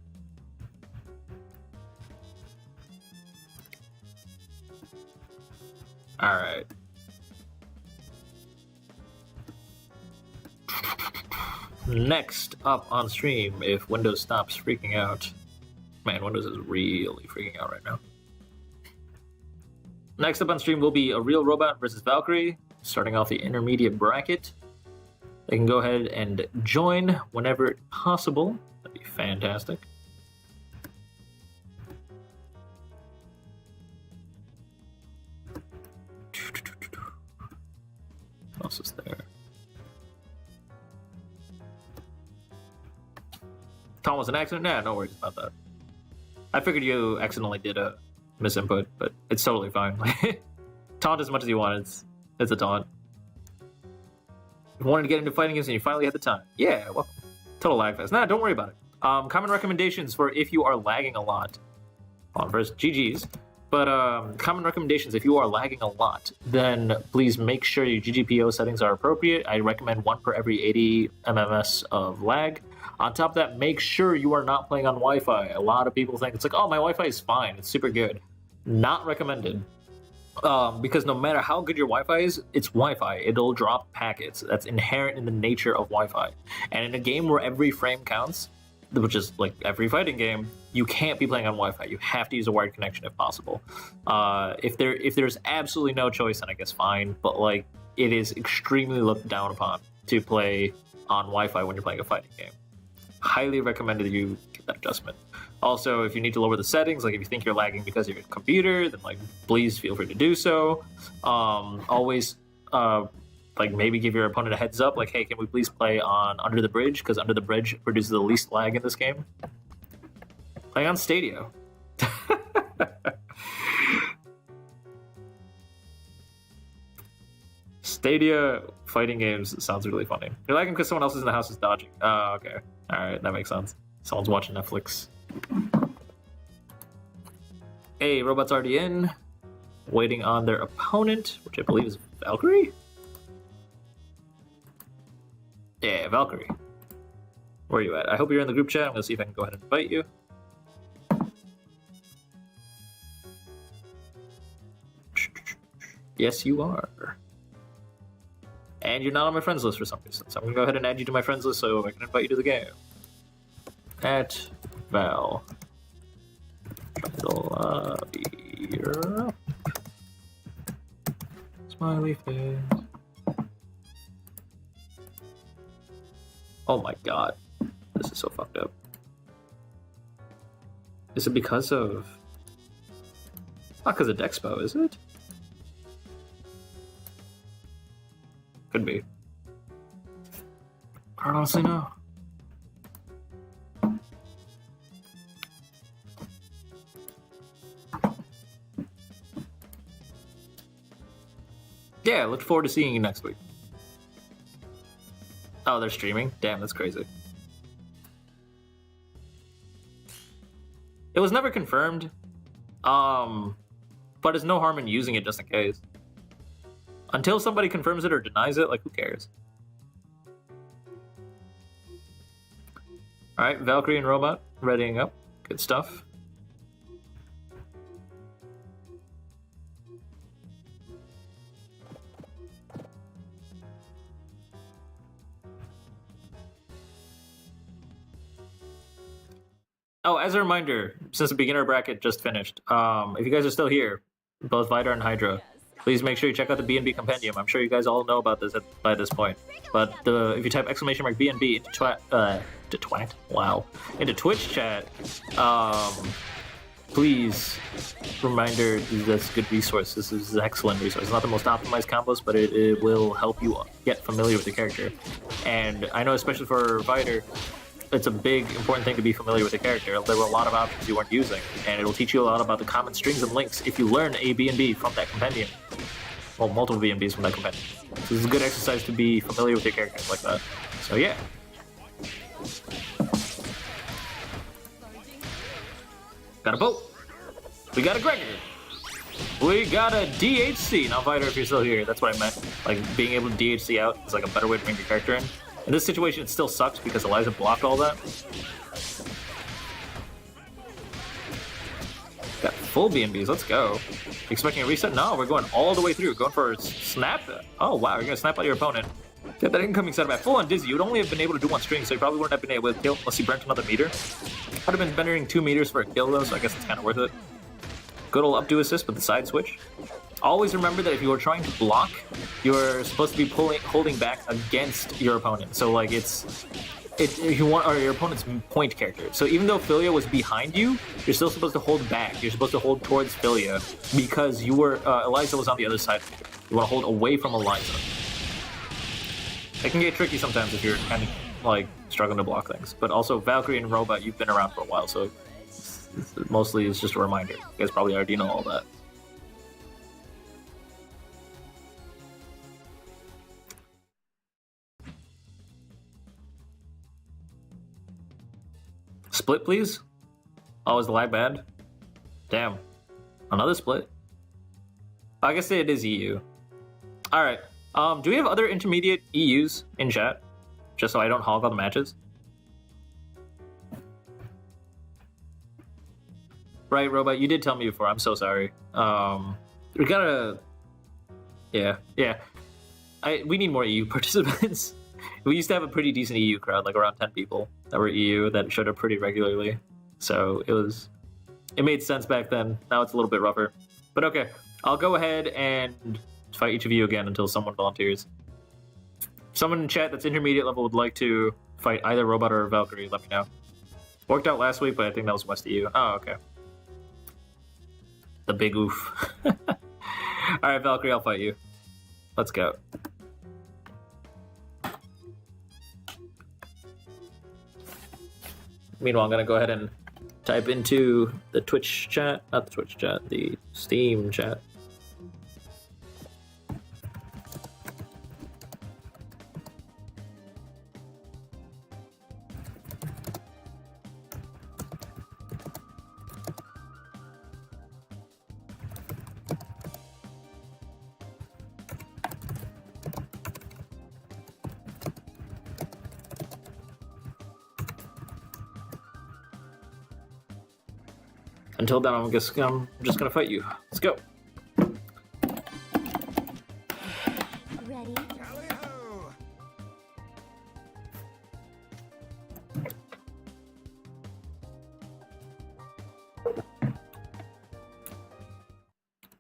All right. Next up on stream, if Windows stops freaking out. Man, Windows is really freaking out right now. Next up on stream will be a real robot versus Valkyrie, starting off the intermediate bracket. They can go ahead and join whenever possible. That'd be fantastic. What else is there? Tom was an accident? Nah, no worries about that. I figured you accidentally did a misinput, but it's totally fine. Taunt as much as you want. It's a taunt. You wanted to get into fighting games and you finally had the time. Yeah, well, total lag fest. Nah, don't worry about it. Common recommendations for if you are lagging a lot. Hold on first, GG's. But common recommendations, if you are lagging a lot, then please make sure your GGPO settings are appropriate. I recommend 1 per every 80 MMS of lag. On top of that, make sure you are not playing on Wi-Fi. A lot of people think it's like, oh, my Wi-Fi is fine. It's super good. Not recommended. Because no matter how good your Wi-Fi is, it's Wi-Fi. It'll drop packets. That's inherent in the nature of Wi-Fi. And in a game where every frame counts, which is like every fighting game, you can't be playing on Wi-Fi. You have to use a wired connection if possible. If there's absolutely no choice, then I guess fine. But like, it is extremely looked down upon to play on Wi-Fi when you're playing a fighting game. Highly recommended that you get that adjustment. Also, if you need to lower the settings, like if you think you're lagging because of your computer, then like please feel free to do so. Always like maybe give your opponent a heads up, like, hey, can we please play on Under the Bridge? Because Under the Bridge produces the least lag in this game. Play on Stadia. Stadia fighting games sounds really funny. You're lagging because someone else is in the house is dodging. Oh, okay. Alright, that makes sense. Someone's watching Netflix. Hey, robot's already in. Waiting on their opponent, which I believe is Valkyrie? Yeah, Valkyrie. Where are you at? I hope you're in the group chat. I'm going to see if I can go ahead and invite you. Yes, you are. And you're not on my friends list for some reason, so I'm going to go ahead and add you to my friends list so I can invite you to the game. At Val. The lobby. You're up. Smiley face. Oh my god. This is so fucked up. Is it because of... Not because of Dexpo, is it? Could be. I don't honestly know. Yeah, look forward to seeing you next week. Oh, they're streaming? Damn, that's crazy. It was never confirmed. But there's no harm in using it just in case. Until somebody confirms it or denies it, like, who cares? Alright, Valkyrie and Robot readying up. Good stuff. Oh, as a reminder, since the beginner bracket just finished, if you guys are still here, both Vidar and Hydra, please make sure you check out the B&B Compendium. I'm sure you guys all know about this by this point. But if you type !B&B into into Twitch chat, please, reminder, that's a good resource. This is an excellent resource. It's not the most optimized combos, but it will help you get familiar with the character. And I know, especially for fighter, it's a big, important thing to be familiar with the character. There were a lot of options you weren't using, and it'll teach you a lot about the common strings and links if you learn A, B, and B from that compendium. Well, multiple B and Bs from that compendium. So this is a good exercise to be familiar with your characters like that. So yeah. Got a boat. We got a Gregor. We got a DHC. Now, fighter, if you're still here, that's what I meant. Like, being able to DHC out is like a better way to bring your character in. In this situation, it still sucks because Eliza blocked all that. Got full BNBs, let's go. Expecting a reset? No, we're going all the way through. Going for a snap? Oh wow, you're gonna snap out your opponent. Get that incoming setup at full on Dizzy. You'd only have been able to do one string, so you probably wouldn't have been able to kill unless you burnt another meter. Would have been bendering 2 meters for a kill though, so I guess it's kind of worth it. Good old up to assist with the side switch. Always remember that if you are trying to block, you're supposed to be holding back against your opponent. So like if you want, or your opponent's point character. So even though Philia was behind you, you're still supposed to hold back. You're supposed to hold towards Philia because you were Eliza was on the other side. You want to hold away from Eliza. It can get tricky sometimes if you're kind of like struggling to block things. But also Valkyrie and Robot, you've been around for a while, so mostly it's just a reminder. You guys probably already know all that. Split, please. Oh, is the lag bad? Damn. Another split. I guess it is EU. Alright. Do we have other intermediate EUs in chat? Just so I don't hog all the matches? Right, Robot, you did tell me before. I'm so sorry. We gotta... Yeah. We need more EU participants. We used to have a pretty decent EU crowd, like around 10 people that were EU that showed up pretty regularly. So it made sense back then. Now it's a little bit rougher. But okay, I'll go ahead and fight each of you again until someone volunteers. Someone in chat that's intermediate level would like to fight either Robot or Valkyrie, let me know. Worked out last week, but I think that was West EU. Oh, okay. The big oof. Alright, Valkyrie, I'll fight you. Let's go. Meanwhile, I'm going to go ahead and type into the Twitch chat, not the Twitch chat, the Steam chat. Until then, I'm just gonna fight you. Let's go. Ready?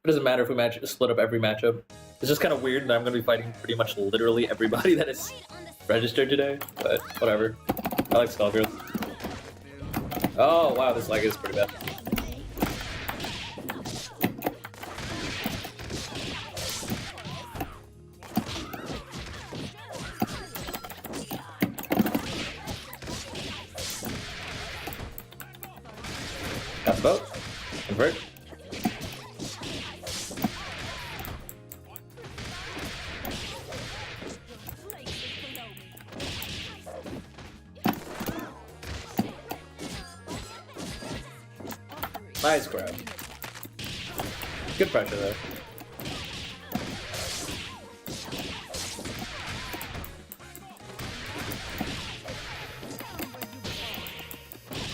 It doesn't matter if we split up every matchup. It's just kind of weird that I'm gonna be fighting pretty much literally everybody that is registered today, but whatever. I like Skullgirls. Oh wow, this lag is pretty bad. Got the boat. Convert. Nice grab. Good pressure there.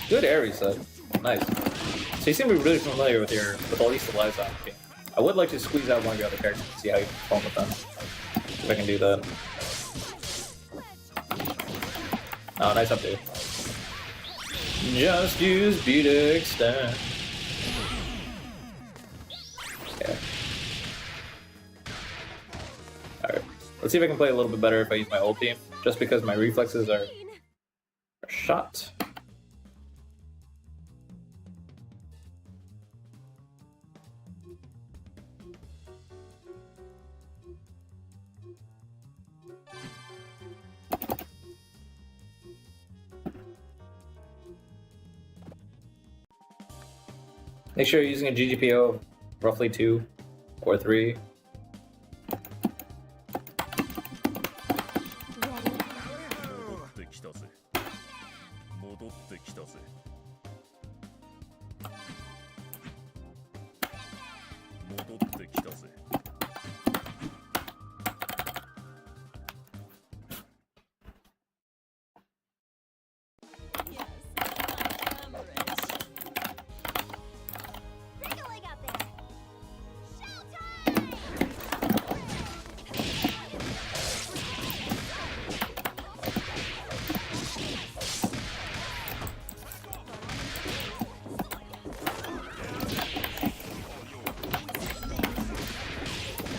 Good air reset. Nice. So you seem to be really familiar with at least the lives on the team. I would like to squeeze out one of your other characters and see how you perform with them. If I can do that. Oh, nice update. Just use B to extend. Okay. Alright. Let's see if I can play a little bit better if I use my old team. Just because my reflexes are shot. Make sure you're using a GGPO of roughly 2 or 3. Wriggling up there.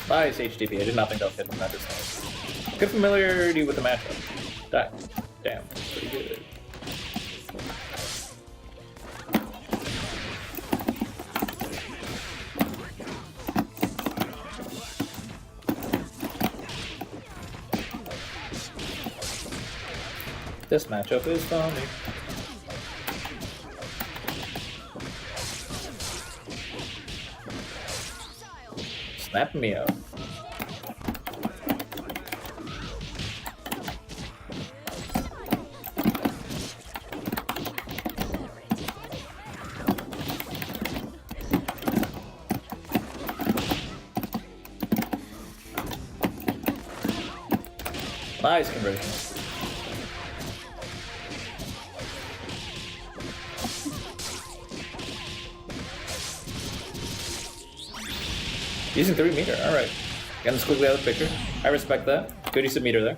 Nice HTP. I did not think that was good from that distance. Good familiarity with the matchup. Damn, pretty good. This matchup is funny. Snap me up. Nice conversion. Using 3 meter, alright. Getting squiggly out of the picture. I respect that. Good use of meter there.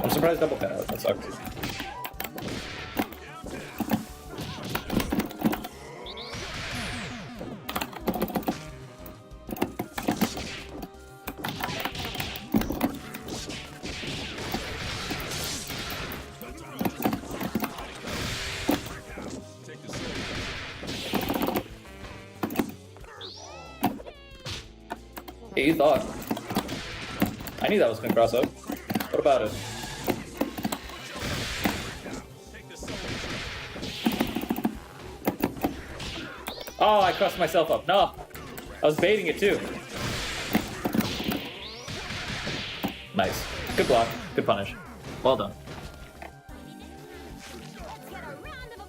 I'm surprised double cut out. That sucks. Hey, you thought. I knew that was gonna cross up. What about it? Oh, I crossed myself up. No! I was baiting it too. Nice. Good block. Good punish. Well done.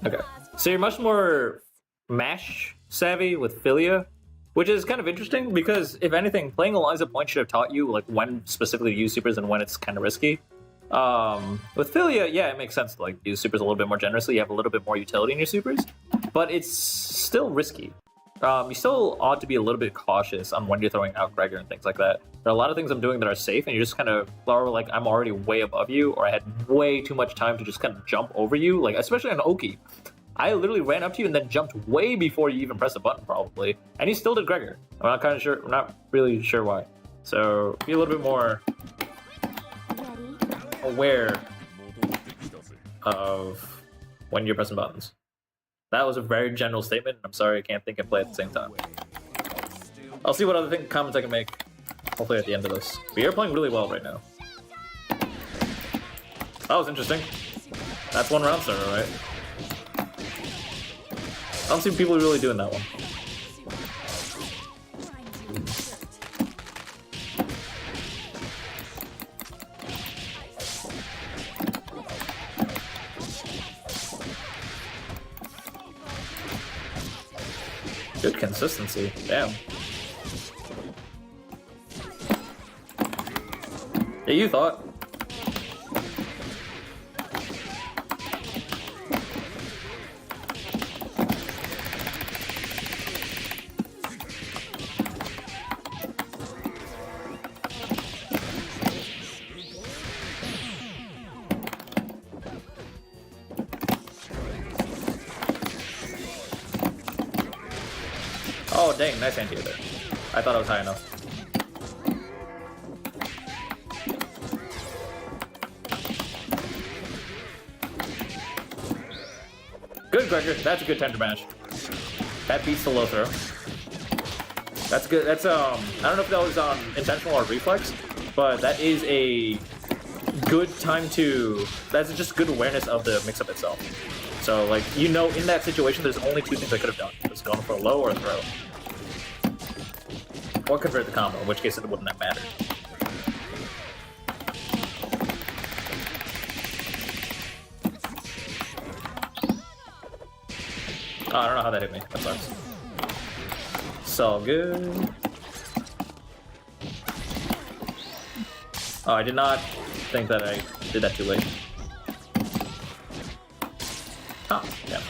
Okay. So you're much more mash savvy with Philia, which is kind of interesting because, if anything, playing Eliza Point should have taught you like when specifically to use supers and when it's kind of risky. With Philia, yeah, it makes sense to like use supers a little bit more generously. You have a little bit more utility in your supers, but it's still risky. You still ought to be a little bit cautious on when you're throwing out Gregor and things like that. There are a lot of things I'm doing that are safe, and you're just kind of, or like I'm already way above you, or I had way too much time to just kind of jump over you, like especially on Oki. I literally ran up to you and then jumped way before you even pressed the button, probably, and he still did Gregor. I'm not really sure why. So be a little bit more aware of when you're pressing buttons. That was a very general statement. I'm sorry I can't think and play at the same time. I'll see what other comments I can make, hopefully at the end of this. But you're playing really well right now. That was interesting. That's one round server, right? I don't see people really doing that one. Good consistency, damn. Yeah, you thought. Oh dang, nice anti there. I thought I was high enough. Gregor. That's a good tender mash. That beats the low throw. That's good. That's I don't know if that was intentional or reflex, but that is a good time to. That's just good awareness of the mix-up itself. So like you know, in that situation, there's only two things I could have done: just gone for a low or a throw, or convert the combo. In which case, it wouldn't have mattered. Oh, I don't know how that hit me. That sucks. So good. Oh, I did not think that I did that too late. Oh, yeah.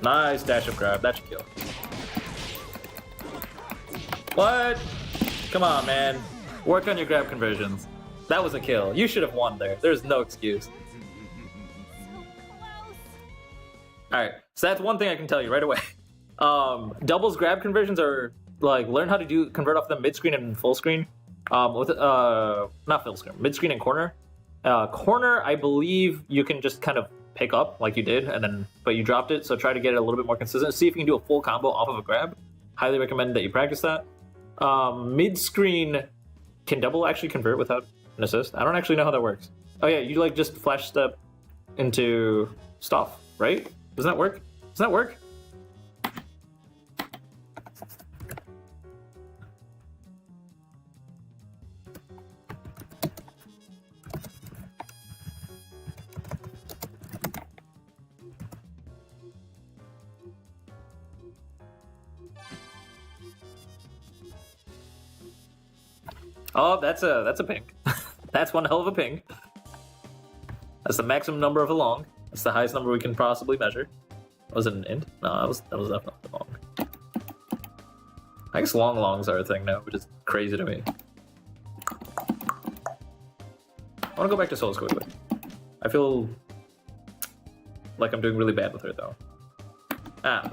Nice dash up grab. That should kill. What? Come on, man. Work on your grab conversions. That was a kill. You should have won there. There's no excuse. Alright, so that's one thing I can tell you right away. Doubles grab conversions are like learn how to convert off them mid screen and full screen. With not full screen, mid screen and corner. Corner, I believe you can just kind of pick up like you did, and then but you dropped it. So try to get it a little bit more consistent. See if you can do a full combo off of a grab. Highly recommend that you practice that. Mid screen can double actually convert without an assist. I don't actually know how that works. Oh yeah, you like just flash step into stuff, right? Doesn't that work? Doesn't that work? Oh, that's a ping. That's one hell of a ping. That's the maximum number of a long. That's the highest number we can possibly measure. Was it an int? No, that was definitely long. I guess longs are a thing now, which is crazy to me. I want to go back to Souls quickly. I feel like I'm doing really bad with her though. I don't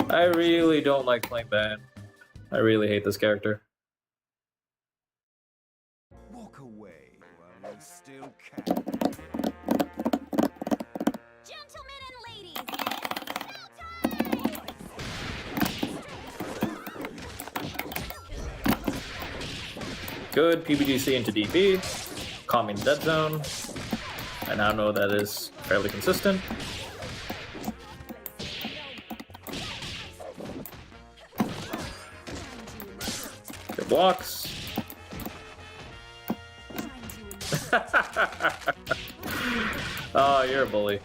know. I really don't like playing bad. I really hate this character. Walk away while you still can. Gentlemen and ladies, it's Good PBGC into DP. Calming dead zone. I now know that is fairly consistent. Good blocks. Oh, you're a bully.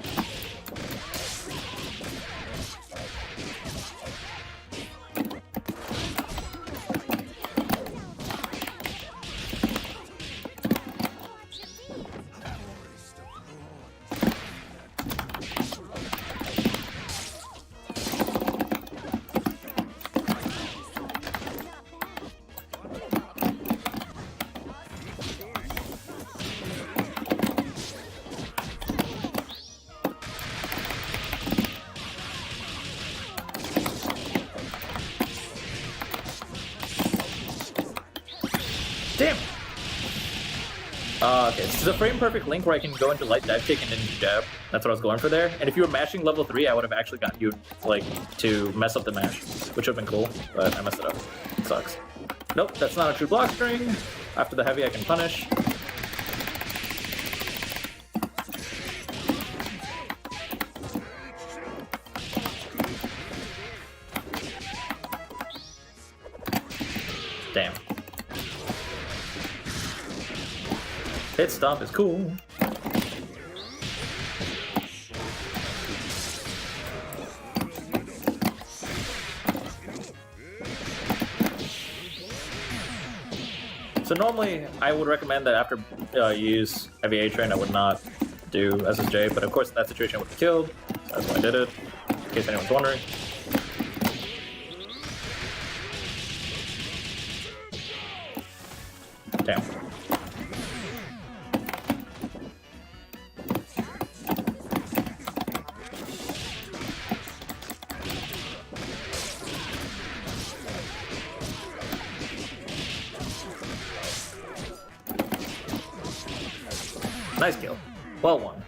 Damn! Okay, this is a frame perfect link where I can go into light dive kick and then jab. That's what I was going for there. And if you were mashing level 3, I would have actually gotten you, like, to mess up the mash, which would have been cool, but I messed it up. It sucks. Nope, that's not a true block string. After the heavy, I can punish. Damn. Hit stomp is cool. So normally I would recommend that after you use heavy A train I would not do SSJ, but of course in that situation I would have killed. So that's why I did it, in case anyone's wondering. Nice kill. Well won.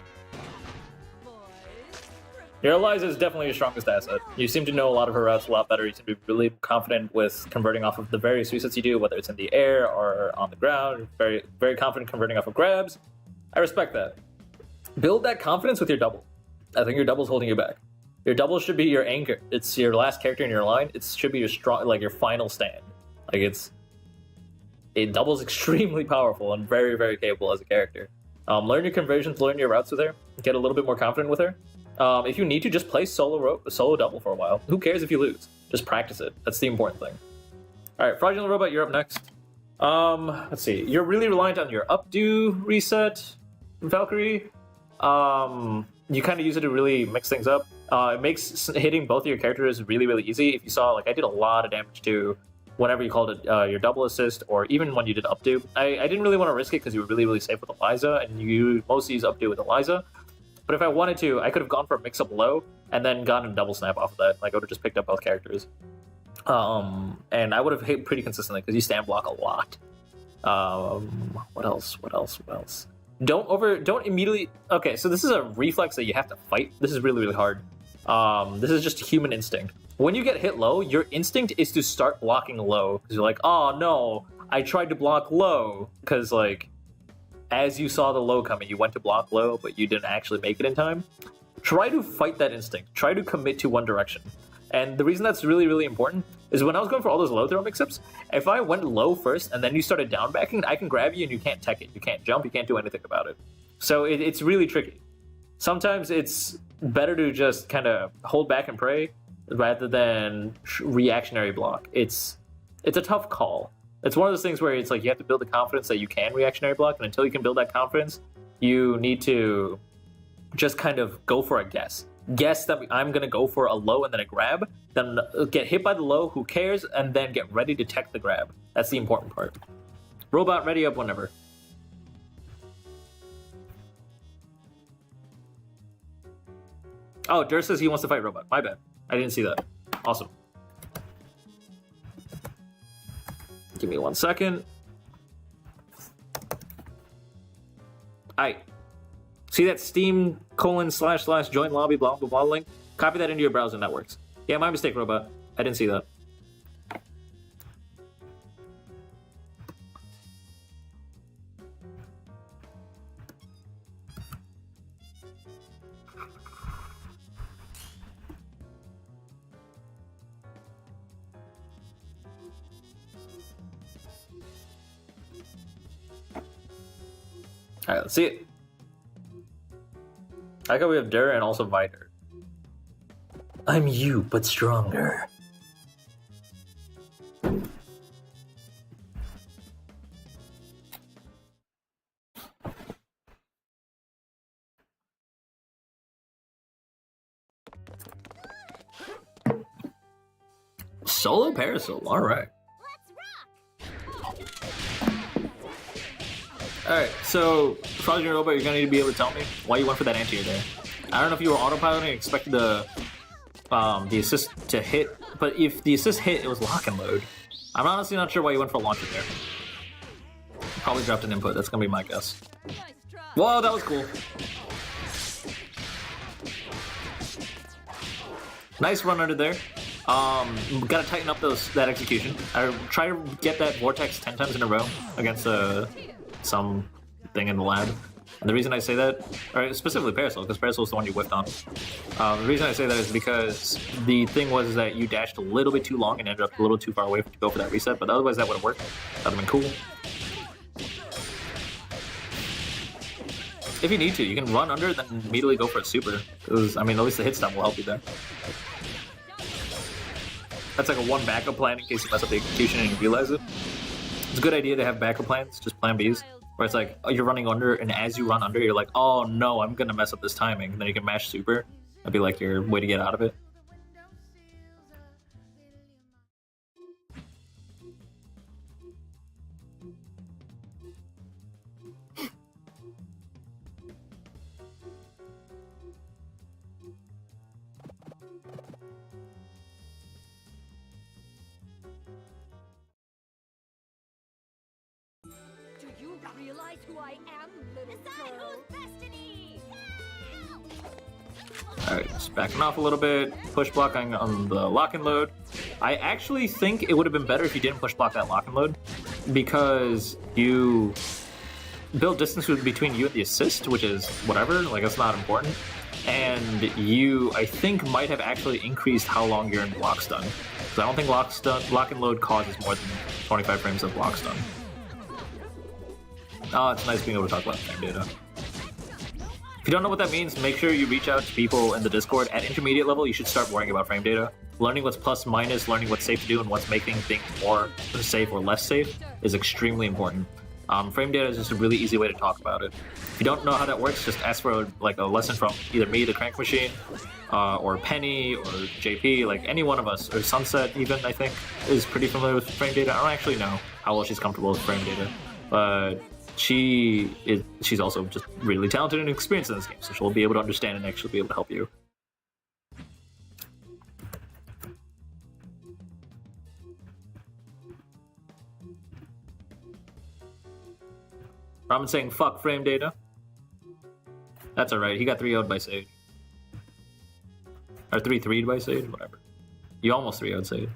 Your Eliza is definitely your strongest asset. You seem to know a lot of her routes a lot better. You seem to be really confident with converting off of the various resets you do, whether it's in the air or on the ground. Very, very confident converting off of grabs. I respect that. Build that confidence with your double. I think your double's holding you back. Your double should be your anchor. It's your last character in your line. It should be your strong, like your final stand. Like double's extremely powerful and very, very capable as a character. Learn your conversions, learn your routes with her. Get a little bit more confident with her. If you need to, just play solo double for a while. Who cares if you lose? Just practice it. That's the important thing. All right, Fraudulent Robot, you're up next. Let's see. You're really reliant on your updo reset, Valkyrie. You kind of use it to really mix things up. It makes hitting both of your characters really, really easy. If you saw, like, I did a lot of damage to whenever you called it your double assist, or even when you did updo. I didn't really want to risk it because you were really, really safe with Eliza, and you mostly use updo with Eliza. But if I wanted to, I could have gone for a mix-up low, and then gotten a double snap off of that. Like, I would have just picked up both characters. And I would have hit pretty consistently, because you stand block a lot. What else? Don't immediately... Okay, so this is a reflex that you have to fight. This is really, really hard. This is just human instinct. When you get hit low, your instinct is to start blocking low. Because you're like, oh no, I tried to block low. Because, like, as you saw the low coming, you went to block low, but you didn't actually make it in time. Try to fight that instinct. Try to commit to one direction. And the reason that's really, really important is when I was going for all those low throw mix-ups, if I went low first and then you started down backing, I can grab you and you can't tech it. You can't jump, you can't do anything about it. So it's really tricky. Sometimes it's better to just kind of hold back and pray rather than reactionary block. It's a tough call. It's one of those things where it's like you have to build the confidence that you can reactionary block, and until you can build that confidence, you need to just kind of go for a guess. Guess that I'm going to go for a low and then a grab, then get hit by the low, who cares, and then get ready to tech the grab. That's the important part. Robot, ready up whenever. Oh, Dur says he wants to fight Robot. My bad. I didn't see that. Awesome. Give me 1 second. Alright. See that Steam / join lobby blah blah blah link? Copy that into your browser and that works. Yeah, my mistake, Robot. I didn't see that. Alright, let's see it. I like how we have Dur and also Vider. I'm you, but stronger. Solo Parasol, alright. Alright, so, Fraudulent Robot, you're gonna need to be able to tell me why you went for that anti-air there. I don't know if you were autopiloting and expected the assist to hit, but if the assist hit, it was lock and load. I'm honestly not sure why you went for a launcher there. Probably dropped an input, that's gonna be my guess. Whoa, that was cool. Nice run under there. Gotta tighten up that execution. I try to get that vortex 10 times in a row against some thing in the lab. And the reason I say that, or specifically Parasol, because Parasol is the one you whiffed on. The reason I say that is because the thing was that you dashed a little bit too long and ended up a little too far away to go for that reset, but otherwise that would have worked. That would have been cool. If you need to, you can run under, then immediately go for a super. Because, I mean, at least the hit stun will help you there. That's like a one backup plan in case you mess up the execution and you realize it. It's a good idea to have backup plans, just plan Bs. Where it's like, oh, you're running under, and as you run under, you're like, oh no, I'm gonna mess up this timing. And then you can mash super. That'd be like your way to get out of it. realize who I am, little Decide girl? who's destiny. Alright, just backing off a little bit, push blocking on the lock and load. I actually think it would have been better if you didn't push block that lock and load, because you build distance between you and the assist, which is whatever, like that's not important. And you, I think, might have actually increased how long you're in block stun. Because I don't think lock and load causes more than 25 frames of block stun. Oh, it's nice being able to talk about frame data. If you don't know what that means, make sure you reach out to people in the Discord. At intermediate level, you should start worrying about frame data. Learning what's plus minus, learning what's safe to do, and what's making things more safe or less safe is extremely important. Frame data is just a really easy way to talk about it. If you don't know how that works, just ask for like a lesson from either me, the Crank Machine, or Penny, or JP, like any one of us, or Sunset even, I think, is pretty familiar with frame data. I don't actually know how well she's comfortable with frame data, but she's also just really talented and experienced in this game, so she'll be able to understand and actually be able to help you. Ramen saying fuck frame data. That's alright, he got 3-0'd by Sage. Or 3-3'd by Sage, whatever. You almost 3-0'd Sage.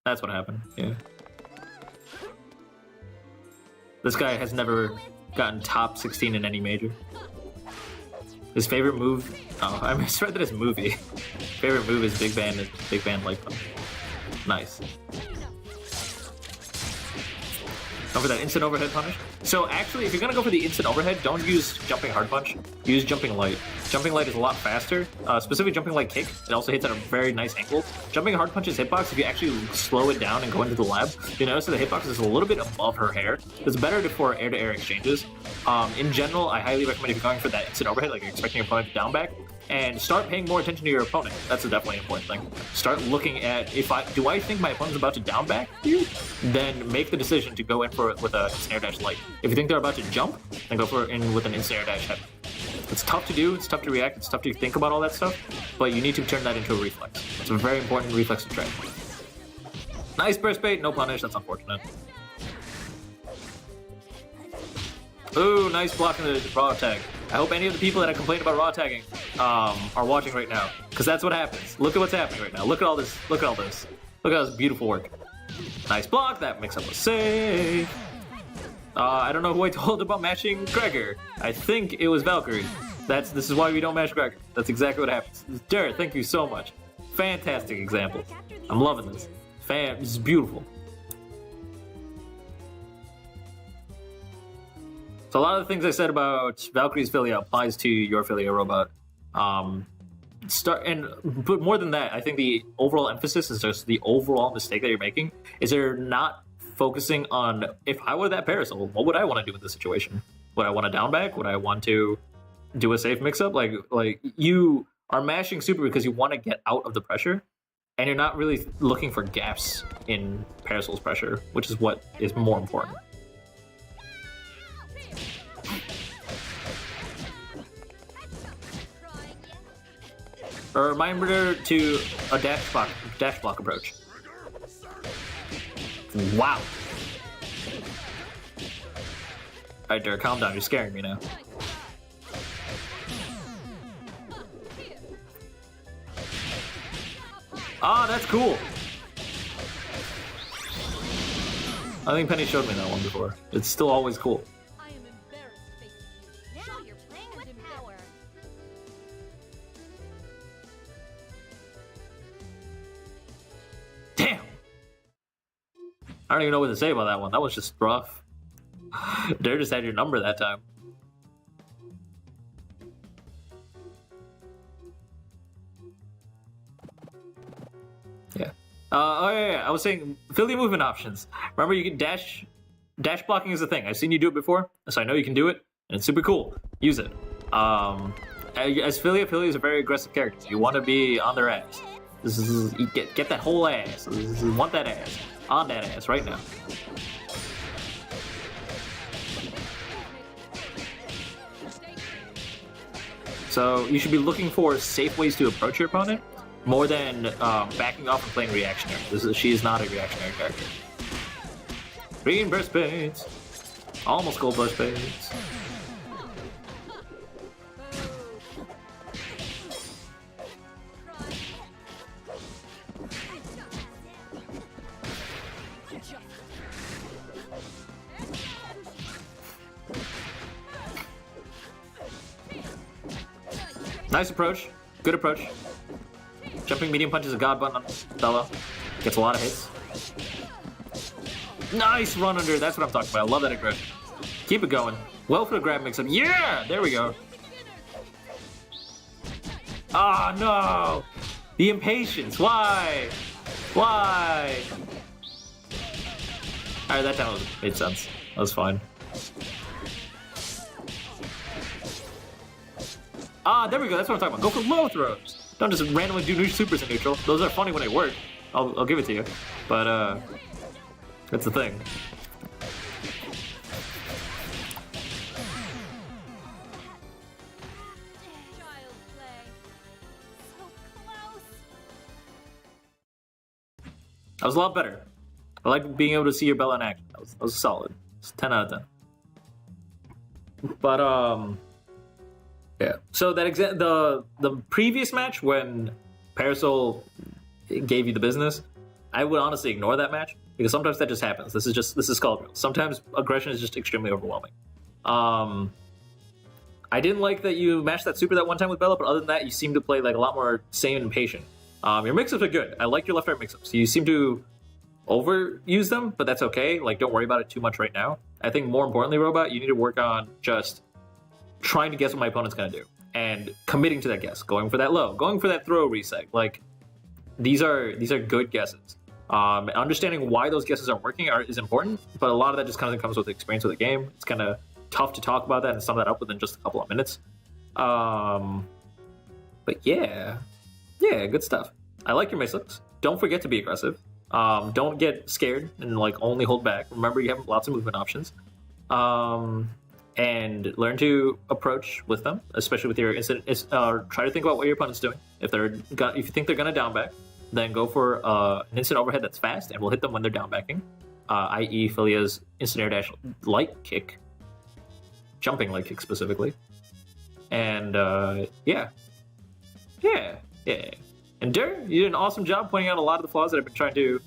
That's what happened, yeah. This guy has never gotten top 16 in any major. His favorite move... Oh, I misread that as movie. Favorite move is Big Band Light Pump. Nice. Go for that instant overhead punish. So actually, if you're gonna go for the instant overhead, don't use jumping hard punch. Use jumping light. Jumping light is a lot faster. Specifically, jumping light kick. It also hits at a very nice angle. Jumping hard punch's hitbox, if you actually slow it down and go into the lab, you notice that the hitbox is a little bit above her hair. It's better for air-to-air exchanges. In general, I highly recommend if you're going for that instant overhead, like you're expecting your opponent to down back, and start paying more attention to your opponent. That's a definitely important thing. Start looking at, do I think my opponent's about to down back you? Then make the decision to go in for it with a snare dash light. If you think they're about to jump, then go for it in with an snare dash heavy. It's tough to do, it's tough to react, it's tough to think about all that stuff, but you need to turn that into a reflex. It's a very important reflex to train. Nice burst bait, no punish, that's unfortunate. Ooh, nice blocking the raw tag. I hope any of the people that have complained about raw tagging are watching right now, because that's what happens. Look at what's happening right now. Look at all this. Look at all this. Look at all this beautiful work. Nice block. That mix-up was safe. I don't know who I told about matching Gregor. I think it was Valkyrie. This is why we don't match Gregor. That's exactly what happens. Jared, thank you so much. Fantastic example. I'm loving this. This is beautiful. So a lot of the things I said about Valkyrie's Philia applies to your Philia robot. But more than that, I think the overall emphasis is just the overall mistake that you're making is you're not focusing on, if I were that Parasol, what would I want to do in this situation? Would I want to down back? Would I want to do a safe mix-up? Like you are mashing super because you want to get out of the pressure, and you're not really looking for gaps in Parasol's pressure, which is what is more important. A reminder to a dash block approach. Wow. Alright, Derek, calm down. You're scaring me now. Ah, that's cool. I think Penny showed me that one before. It's still always cool. I am embarrassed facing you. Now you're playing with power. Damn! I don't even know what to say about that one. That was just rough. Dare just had your number that time. Yeah. Oh yeah, I was saying Philia movement options. Remember, you can dash blocking is a thing. I've seen you do it before, so I know you can do it, and it's super cool. Use it. As Philia is a very aggressive character. You want to be on their ass. This is get that whole ass. You want that ass on that ass right now. So you should be looking for safe ways to approach your opponent more than backing off and playing reactionary. She is not a reactionary character. Green burst baits. Almost gold bush base. Nice approach. Good approach. Jumping medium punch is a god button on Bella. Gets a lot of hits. Nice run under. That's what I'm talking about. I love that aggression. Keep it going. Well for the grab mix-up. Yeah! There we go. Ah, no! The impatience. Why? Why? Alright, that time made sense. That was fine. Ah, there we go. That's what I'm talking about. Go for low throws. Don't just randomly do new supers in neutral. Those are funny when they work. I'll give it to you. But, that's the thing. Child's play. So close. That was a lot better. I like being able to see your Bella in action. That was solid. It's 10 out of 10. But, yeah. So that the previous match when Parasol gave you the business, I would honestly ignore that match because sometimes that just happens. This is Skullgirls. Sometimes aggression is just extremely overwhelming. I didn't like that you matched that super that one time with Bella, but other than that, you seem to play like a lot more sane and patient. Your mix-ups are good. I like your left-right mix-ups. You seem to overuse them, but that's okay. Like, don't worry about it too much right now. I think more importantly, Robot, you need to work on just trying to guess what my opponent's gonna do and committing to that guess, going for that low, going for that throw reset. Like, these are good guesses. Understanding why those guesses aren't working is important, but a lot of that just kind of comes with experience with the game. It's kind of tough to talk about that and sum that up within just a couple of minutes. But yeah, good stuff. I like your mix-ups. Don't forget to be aggressive. Don't get scared and like only hold back. Remember, you have lots of movement options. And learn to approach with them, especially with your incident. Try to think about what your opponent's doing. If you think they're gonna down back, then go for an instant overhead that's fast, and we'll hit them when they're down backing. I.e., Philia's instant air dash light kick, jumping light kick specifically. And yeah. And Dur, you did an awesome job pointing out a lot of the flaws that I've been trying to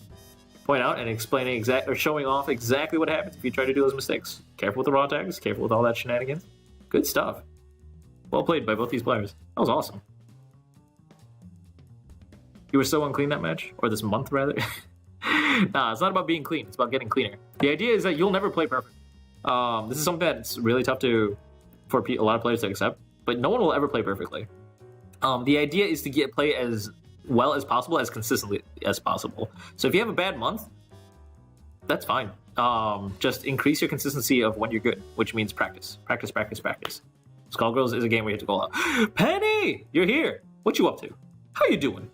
point out and explaining showing off exactly what happens if you try to do those mistakes. Careful with the raw tags, careful with all that shenanigans. Good stuff. Well played by both these players. That was awesome. You were so unclean that match? Or this month, rather? Nah, it's not about being clean. It's about getting cleaner. The idea is that you'll never play perfect. This is something that's really tough for a lot of players to accept, but no one will ever play perfectly. The idea is to play as well as possible, as consistently as possible. So if you have a bad month, that's fine. Just increase your consistency of when you're good, which means practice. Practice. Skullgirls is a game where you have to go out. Penny! You're here! What you up to? How you doing?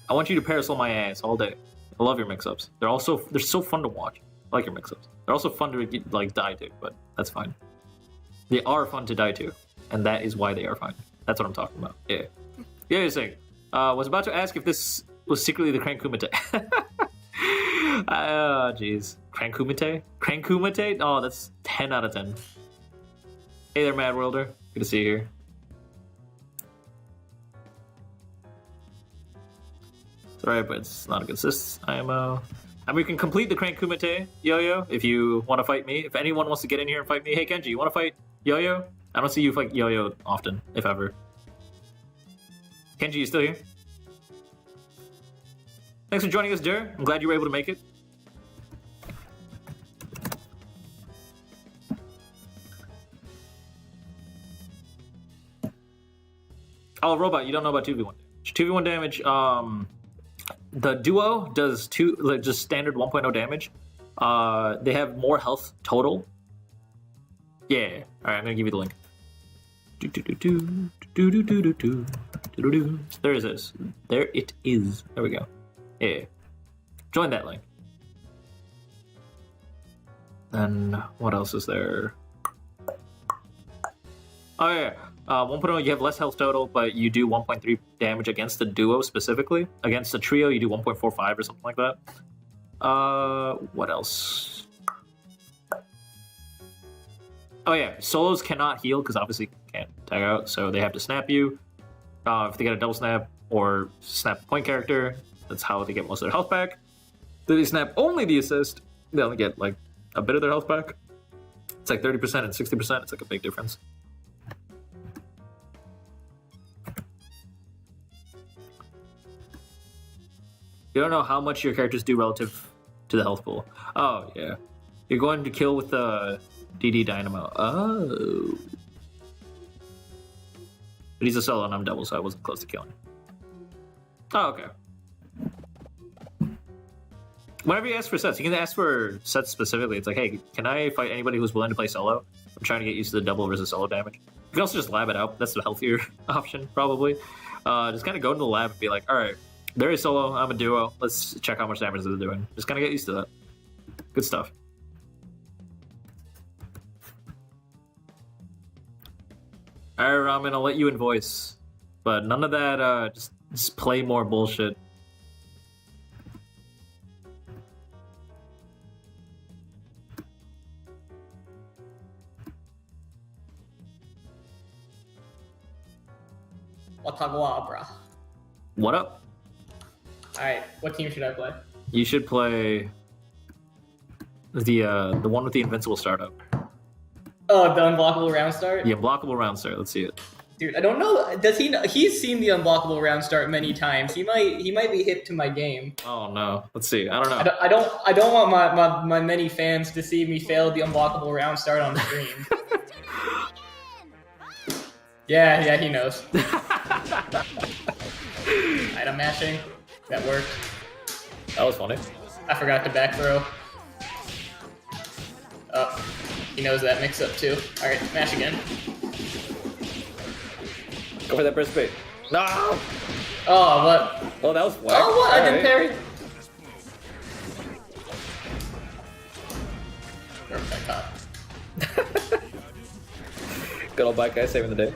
I want you to parasol my ass all day. I love your mix-ups. They're so fun to watch. I like your mix-ups. They're also fun to die to, but that's fine. They are fun to die to, and that is why they are fun. That's what I'm talking about. Yeah. Yeah, you're saying. Was about to ask if this was secretly the Crank Kumite. Oh, jeez. Crank Kumite? Crank Kumite? Oh, that's 10 out of 10. Hey there, Mad Worlder. Good to see you here. It's alright, but it's not a consist IMO. And we can complete the Crank Kumite, Yo-Yo, if you want to fight me. If anyone wants to get in here and fight me. Hey, Kenji, you want to fight Yo-Yo? I don't see you fight Yo-Yo often, if ever. Kenji, you still here? Thanks for joining us, Dur. I'm glad you were able to make it. Oh, Robot, you don't know about 2v1 damage. 2v1 damage, the duo does just standard 1.0 damage. They have more health total. Yeah. Alright, I'm gonna give you the link. There it is. There it is. There we go. Yeah. Join that link. Then what else is there? Oh yeah. 1.0, you have less health total, but you do 1.3 damage against the duo specifically. Against the trio, you do 1.45 or something like that. What else? Oh yeah, solos cannot heal because obviously can't tag out, so they have to snap you. If they get a double snap or snap the point character, that's how they get most of their health back. If they snap only the assist, they only get like a bit of their health back. It's like 30% and 60%. It's like a big difference. You don't know how much your characters do relative to the health pool. Oh, yeah. You're going to kill with the DD Dynamo. Oh. But he's a solo and I'm double, so I wasn't close to killing. Oh, okay. Whenever you ask for sets, you can ask for sets specifically. It's like, hey, can I fight anybody who's willing to play solo? I'm trying to get used to the double versus solo damage. You can also just lab it out. That's the healthier option, probably. Just kind of go into the lab and be like, all right, there is solo, I'm a duo. Let's check how much damage they're doing. Just kind of get used to that. Good stuff. All right, Ramen, I'll let you invoice. But none of that, just play more bullshit. Watagwabra. What up? Alright, what team should I play? You should play the one with the invincible startup. Oh, the unblockable round start? The unblockable round start. Let's see it. Dude, I don't know. Does he? He's seen the unblockable round start many times. He might be hip to my game. Oh no. Let's see. I don't know. I don't want my many fans to see me fail the unblockable round start on stream. Yeah, he knows. Alright, I'm mashing. That worked. That was funny. I forgot to back throw. Oh, he knows that mix up too. Alright, mash again. Go for that burst bait. No! Oh, what? Oh, that was whack. Oh, what? I didn't parry. Perfect caught. Good old black guy saving the day.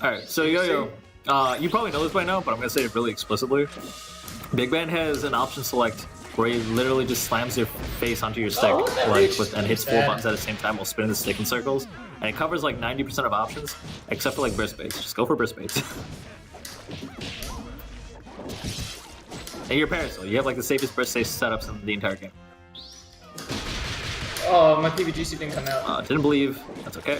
Alright, so Yo-Yo, you probably know this by now, but I'm going to say it really explicitly. Big Band has an option select where he literally just slams your face onto your stick and hits 4 buttons at the same time while spinning the stick in circles. And it covers like 90% of options, except for like burst baits. Just go for burst baits. And your Parasol, you have like the safest burst safe setups in the entire game. Oh, my PVGC didn't come out. Didn't believe. That's okay.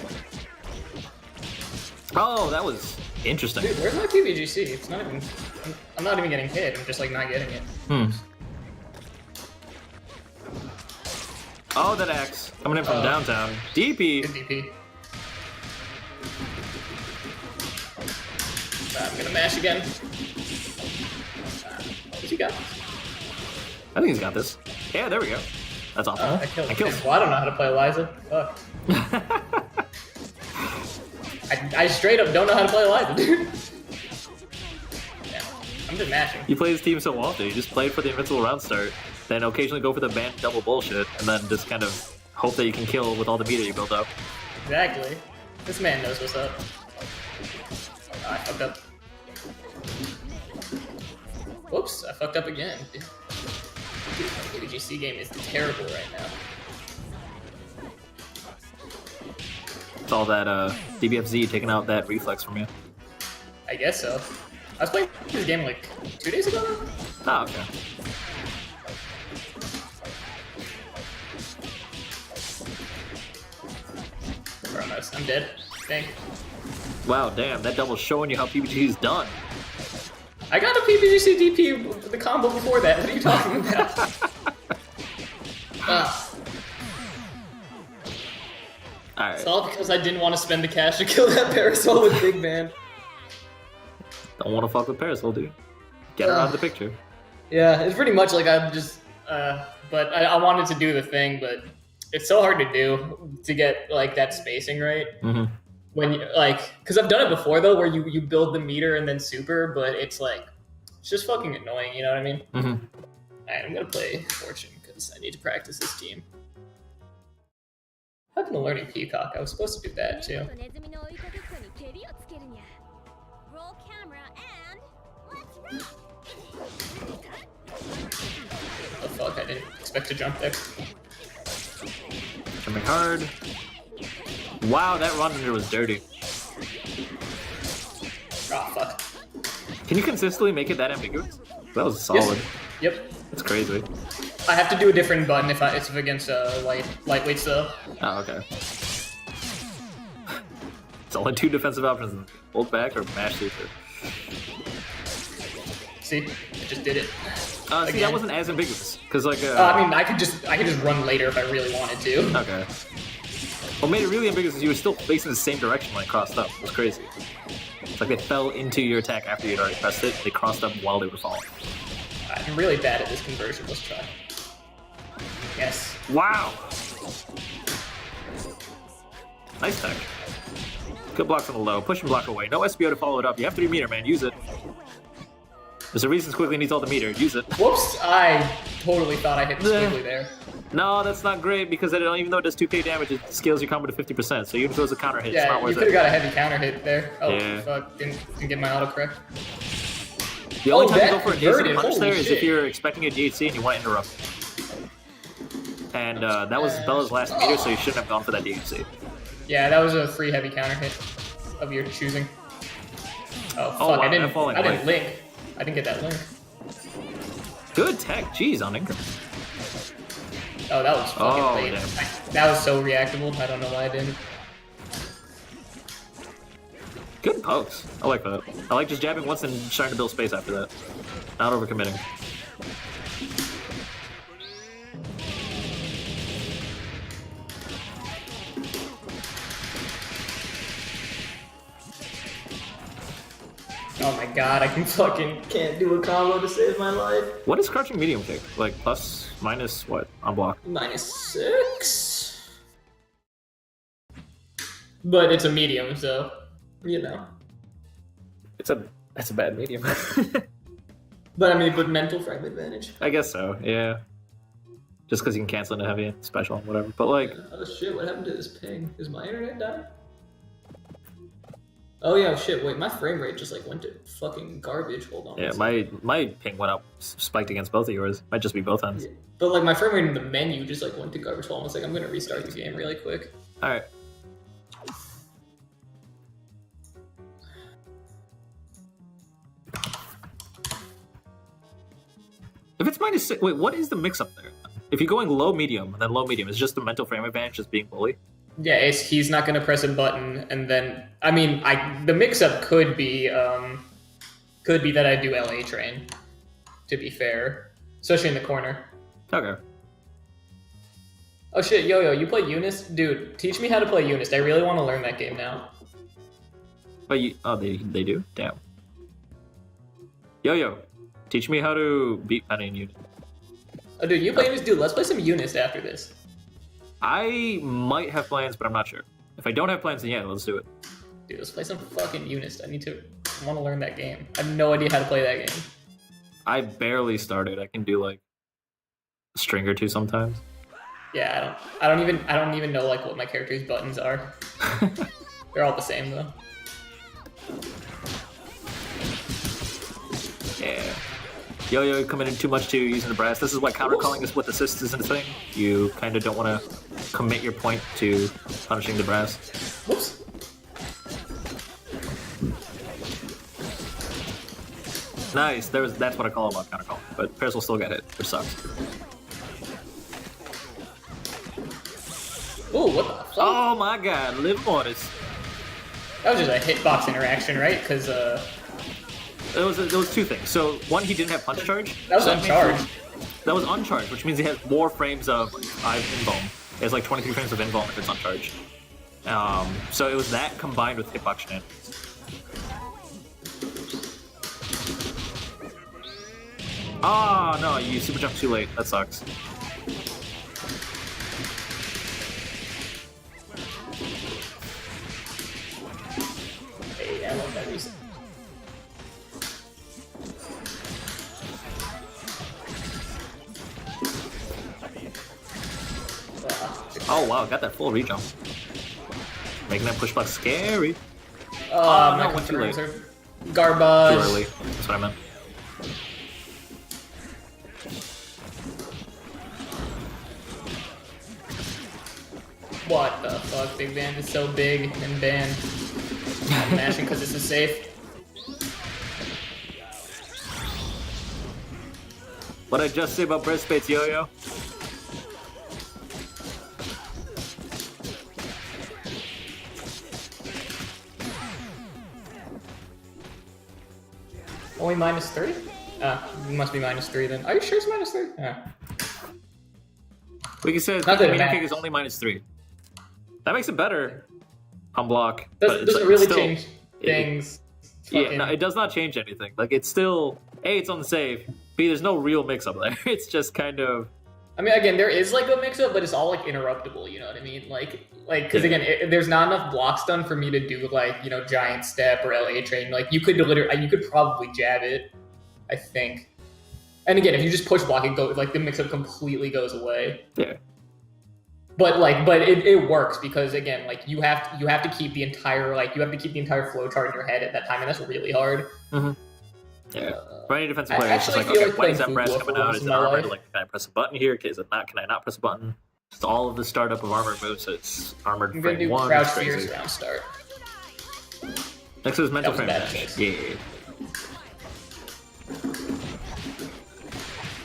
Oh, that was interesting. Dude, where's my PVGC? It's not even... I'm not even getting hit. I'm just like not getting it. Oh, that axe. Coming in from downtown. DP. Good DP. I'm gonna mash again. What's he got? I think he's got this. Yeah, there we go. That's awesome. I killed him. Well, I don't know how to play Eliza. Fuck. I straight up don't know how to play Eliza, dude. Yeah, I'm just mashing. You play this team so often. You just play for the invincible round start, then occasionally go for the band double bullshit, and then just kind of hope that you can kill with all the meter you build up. Exactly. This man knows what's up. Oh, I fucked up. Whoops, I fucked up again. Dude, my PVGC game is terrible right now. It's all that DBFZ taking out that reflex from you. I guess so. I was playing this game like 2 days ago now? Oh, okay. Almost. I'm dead. Dang. Wow, damn, that double's showing you how PBG is done. I got a PVGC DP with the combo before that. What are you talking about? Alright. It's all because I didn't want to spend the cash to kill that Parasol with Big Man. Don't want to fuck with Parasol, dude. Get her out of the picture. Yeah, it's pretty much like I'm just, but I wanted to do the thing, but it's so hard to do to get like that spacing right. Mm-hmm. When you because I've done it before though, where you build the meter and then super, but it's like it's just fucking annoying. You know what I mean? Mm-hmm. Alright, I'm gonna play Fortune because I need to practice this team. I've been learning Peacock. I was supposed to do that too. Roll camera and let's rock. Oh fuck, I didn't expect to jump there. Jumping hard. Wow, that run under was dirty. Oh fuck. Can you consistently make it that ambiguous? That was solid. Yes. Yep. That's crazy. I have to do a different button if it's against lightweights though. Oh, okay. It's only two defensive options: hold back or mash super. See, I just did it. See, that Again. wasn't as ambiguous because like. I mean, I could just run later if I really wanted to. Okay. What made it really ambiguous is you were still facing the same direction when it crossed up. It was crazy. It's like they fell into your attack after you'd already pressed it. They crossed up while they were falling. I'm really bad at this conversion. Let's try. Yes. Wow! Nice tech. Good block from the low. Push and block away. No SBO to follow it up. You have to do meter, man. Use it. Mr. Reasons quickly needs all the meter. Use it. Whoops! I totally thought I hit the squiggly there. No, that's not great because even though it does 2k damage, it scales your combo to 50%. So even if it was a counter hit, it's Yeah, not you worth could have it. got a heavy counter hit there. Oh, Yeah. fuck. Didn't get my autocorrect. The only Oh, time you that go for an converted, instant punish holy there is shit. if you're expecting a DHC and you want to interrupt. And that was Bella's last meter, so you shouldn't have gone for that DHC. Yeah, that was a free heavy counter hit of your choosing. Oh, fuck. wow, I that didn't falling away. link. I didn't get that link. Good tech. Jeez, on Ingram. Oh, that was fucking Oh, late. damn. That was so reactable. I don't know why I didn't. Good pokes. I like that. I like just jabbing once and trying to build space after that. Not overcommitting. Oh my god, I can't do a combo to save my life. What is crouching medium kick? Like plus, minus what on block? -6. But it's a medium, so you know. That's a bad medium. But I mean, but mental frame advantage. I guess so. Yeah. Just because you can cancel into heavy special and whatever. But like, Oh shit! What happened to this ping? Is my internet dying? Oh yeah, shit! Wait, my frame rate just like went to fucking garbage. Hold on. yeah, my ping went up, spiked against both of yours. Might just be both ends. Yeah. But like my frame rate in the menu just like went to garbage. Hold on, it's like I'm gonna restart the game really quick. All right. If it's -6, wait, what is the mix up there? If you're going low medium and then low medium, it's just the mental frame advantage, just being bully. Yeah, he's not gonna press a button, and then I mean, the mix-up could be that I do LA train. To be fair, especially in the corner. Okay. Oh shit, Yo-Yo, you play Eunice? Dude, teach me how to play Eunice. I really want to learn that game now. But they do? Damn. Yo, teach me how to beat Penny and Unit. Oh dude, you play Eunice? Dude, let's play some Eunice after this. I might have plans, but I'm not sure. If I don't have plans, then yeah, let's do it. Dude, let's play some fucking Eunice. I want to learn that game. I have no idea how to play that game. I barely started. I can do like a string or two sometimes. Yeah, I don't even know like what my character's buttons are. They're all the same though. Yeah. Yo coming in too much too, using the brass. This is why counter calling is with assists isn't a thing. You kind of don't want to commit your point to punishing the brass. Whoops. Nice. That's what I call about counter calling. But Paris will still get hit, which sucks. Ooh, what the fuck? Oh my god, Liv Mortis. That was just a hitbox interaction, right? Because There was two things. So one, he didn't have punch charge. that was So means uncharged. That was uncharged, which means he has more frames of invuln. He has like 23 frames of invuln if it's uncharged. So it was that combined with hitbox shenanigans. Oh no, you super jumped too late. That sucks. Hey, I love that reason. Oh wow, got that full rejump. Making that pushback scary. My no, went too late. confirms Too Garbage. early. That's what I meant. What the fuck? Big Band is so big and banned. I'm mashing because this is safe. What I just say about breastplates, yo-yo? Only -3? It must be -3 then. Are you sure it's -3? We can say Not that it medium kick matters. is only -3. That makes it better on block. Doesn't it's really still- change things. Yeah, Fucking- no, it does not change anything. Like, it's still... A, it's on the save. B, there's no real mix-up there. It's just kind of... I mean, again, there is like a mix-up, but it's all like interruptible. You know what I mean? Because again, there's not enough blocks done for me to do like giant step or LA train. Like you could probably jab it, I think. And again, if you just push block, the mix-up completely goes away. Yeah. But it works because again, like you have to keep the entire flow chart in your head at that time, and that's really hard. Mm-hmm. Yeah. For any defensive I player, it's just actually like, feel okay, like when is playing that press Football coming out? once Is in it my armored? life. Like, can I press a button here? Is it not? Can I not press a button? Just all of the startup of armored moves, so it's armored I'm gonna frame do 1. crouch It's fierce crazy. round start. Next is mental That was frame a bad dash. choice. Yeah.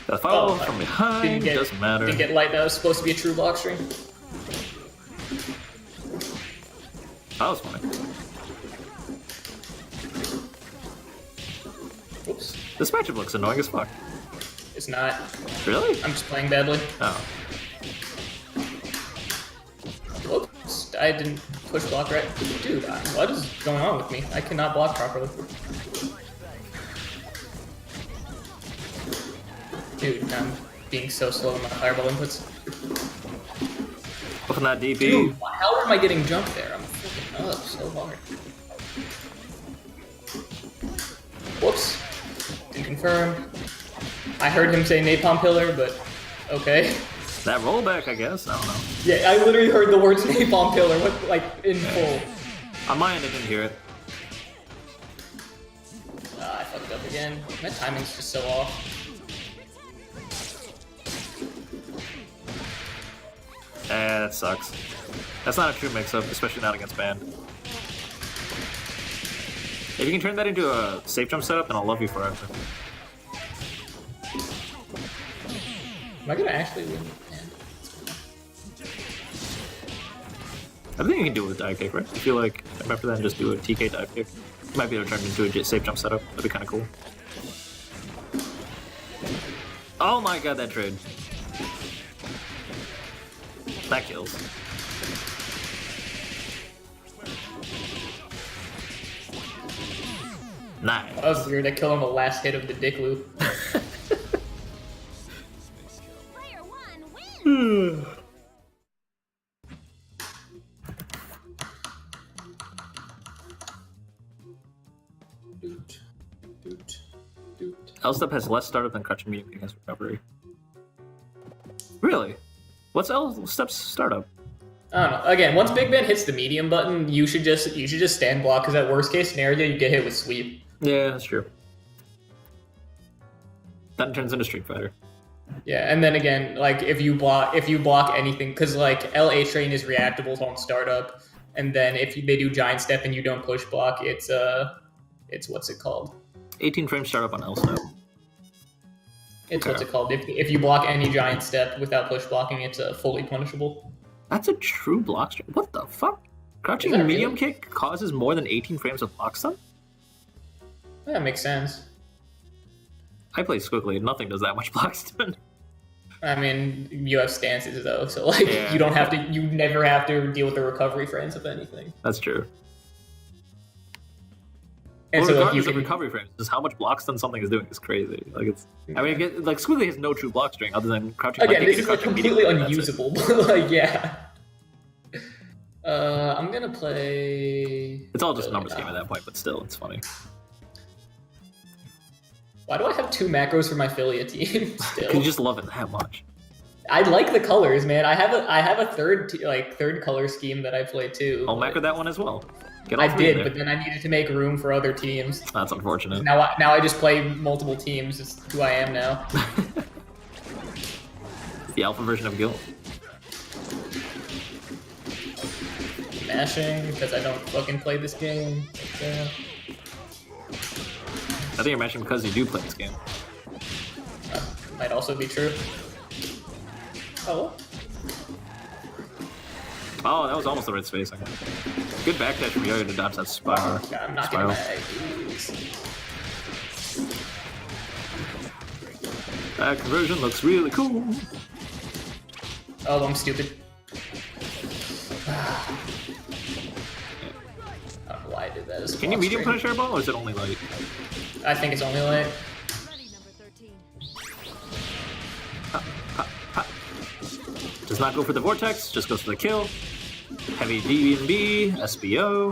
The follow Oh, from behind doesn't matter. Didn't get light. That was supposed to be a true block string. That was funny. Oops, This matchup looks annoying as fuck. it's not. Really? I'm just playing badly. Oh. Whoops, I didn't push block right. Dude, what is going on with me? I cannot block properly. Dude, I'm being so slow in my fireball inputs. Open that DP. Dude, how am I getting jumped there? I'm fucking up so hard. Whoops. Didn't confirm. I heard him say napalm pillar, but okay. That rollback, I guess. I don't know. Yeah, I literally heard the words napalm pillar, in full. On my end, I didn't hear it. I fucked up again. My timing's just so off. That sucks. That's not a true mix-up, especially not against band. If you can turn that into a safe jump setup, then I'll love you forever. Am I gonna actually win? Yeah. I think you can do it with dive kick, right? I feel like after that, just do a TK dive kick. You might be able to turn it into a safe jump setup. That'd be kind of cool. Oh my god, that trade. That kills. Nice. That was weird. I killed on the last hit of the dick loop. Player 1 wins! Doot, doot, doot. L-Step has less startup than crouching medium kick has recovery. Really? What's L-Step's startup? I don't know. Again, once Big Ben hits the medium button, you should just stand block because at worst case scenario you get hit with sweep. Yeah, that's true. That turns into Street Fighter. Yeah, and then again, like if you block anything, because like LA train is reactable on startup, and then if they do giant step and you don't push block, it's what's it called? 18 frame startup on L-Step. It's Okay. what's it called? If you block any giant step without push blocking, it's fully punishable. That's a true block string. What the fuck? Crouching Is that medium really? kick causes more than 18 frames of block stun? That makes sense. I play Squiggly, nothing does that much block stun. I mean, you have stances though, so like Yeah. you never have to deal with the recovery frames of anything. That's true. And Well, so like, you regardless of can, recovery frames, just how much block stun something is doing is crazy. Like it's, I mean, like Squiggly has no true block string other than crouching. again, like, this is like crouching completely medium, that's it. unusable, but like yeah. I'm gonna play. It's all just a numbers game at that point, but still, it's funny. Why do I have 2 macros for my affiliate team? Because Still, you just love it that much. I like the colors, man. I have a third color scheme that I play too. I'll but- macro that one as well. Get all I three did, there. but then I needed to make room for other teams. That's unfortunate. Now I just play multiple teams. It's who I am now. The alpha version of Guild. Mashing because I don't fucking play this game. Yeah. I think you're mashing because you do play this game. Might also be true. Oh. Oh, that was almost the right spacing. Good backdash from Yo-Yo to dodge that spiral. God, I'm not getting my IDs. That conversion looks really cool. Oh, I'm stupid. I don't know why I did that. As a Can you block medium string. punish airball or is it only light? I think it's only light. Ready, number 13. Does not go for the vortex, just goes for the kill. Heavy D&B, SBO.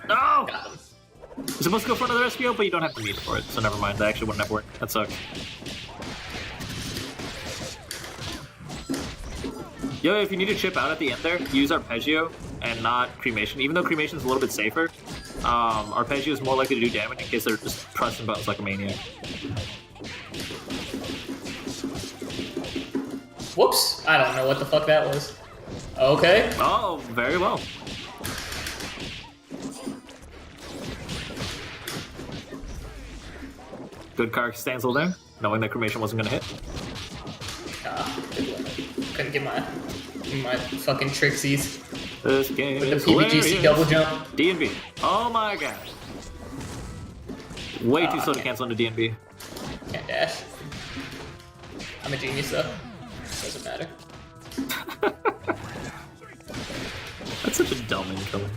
No! Got him. You're supposed to go for another SBO, but you don't have to meet for it, so never mind. That actually wouldn't have worked. That sucks. Yo, if you need to chip out at the end there, use Arpeggio and not Cremation. Even though Cremation is a little bit safer, Arpeggio is more likely to do damage in case they're just pressing buttons like a maniac. Whoops! I don't know what the fuck that was. Okay. Oh, very well. Good card stands there, knowing that Cremation wasn't going to hit. Couldn't get my fucking tricksies This game with the is PBGC hilarious. double jump. D&B. Oh my god. Way too I slow to can't- cancel into D&B. Can't dash. I'm a genius though. Doesn't matter. That's such a dumb incoming.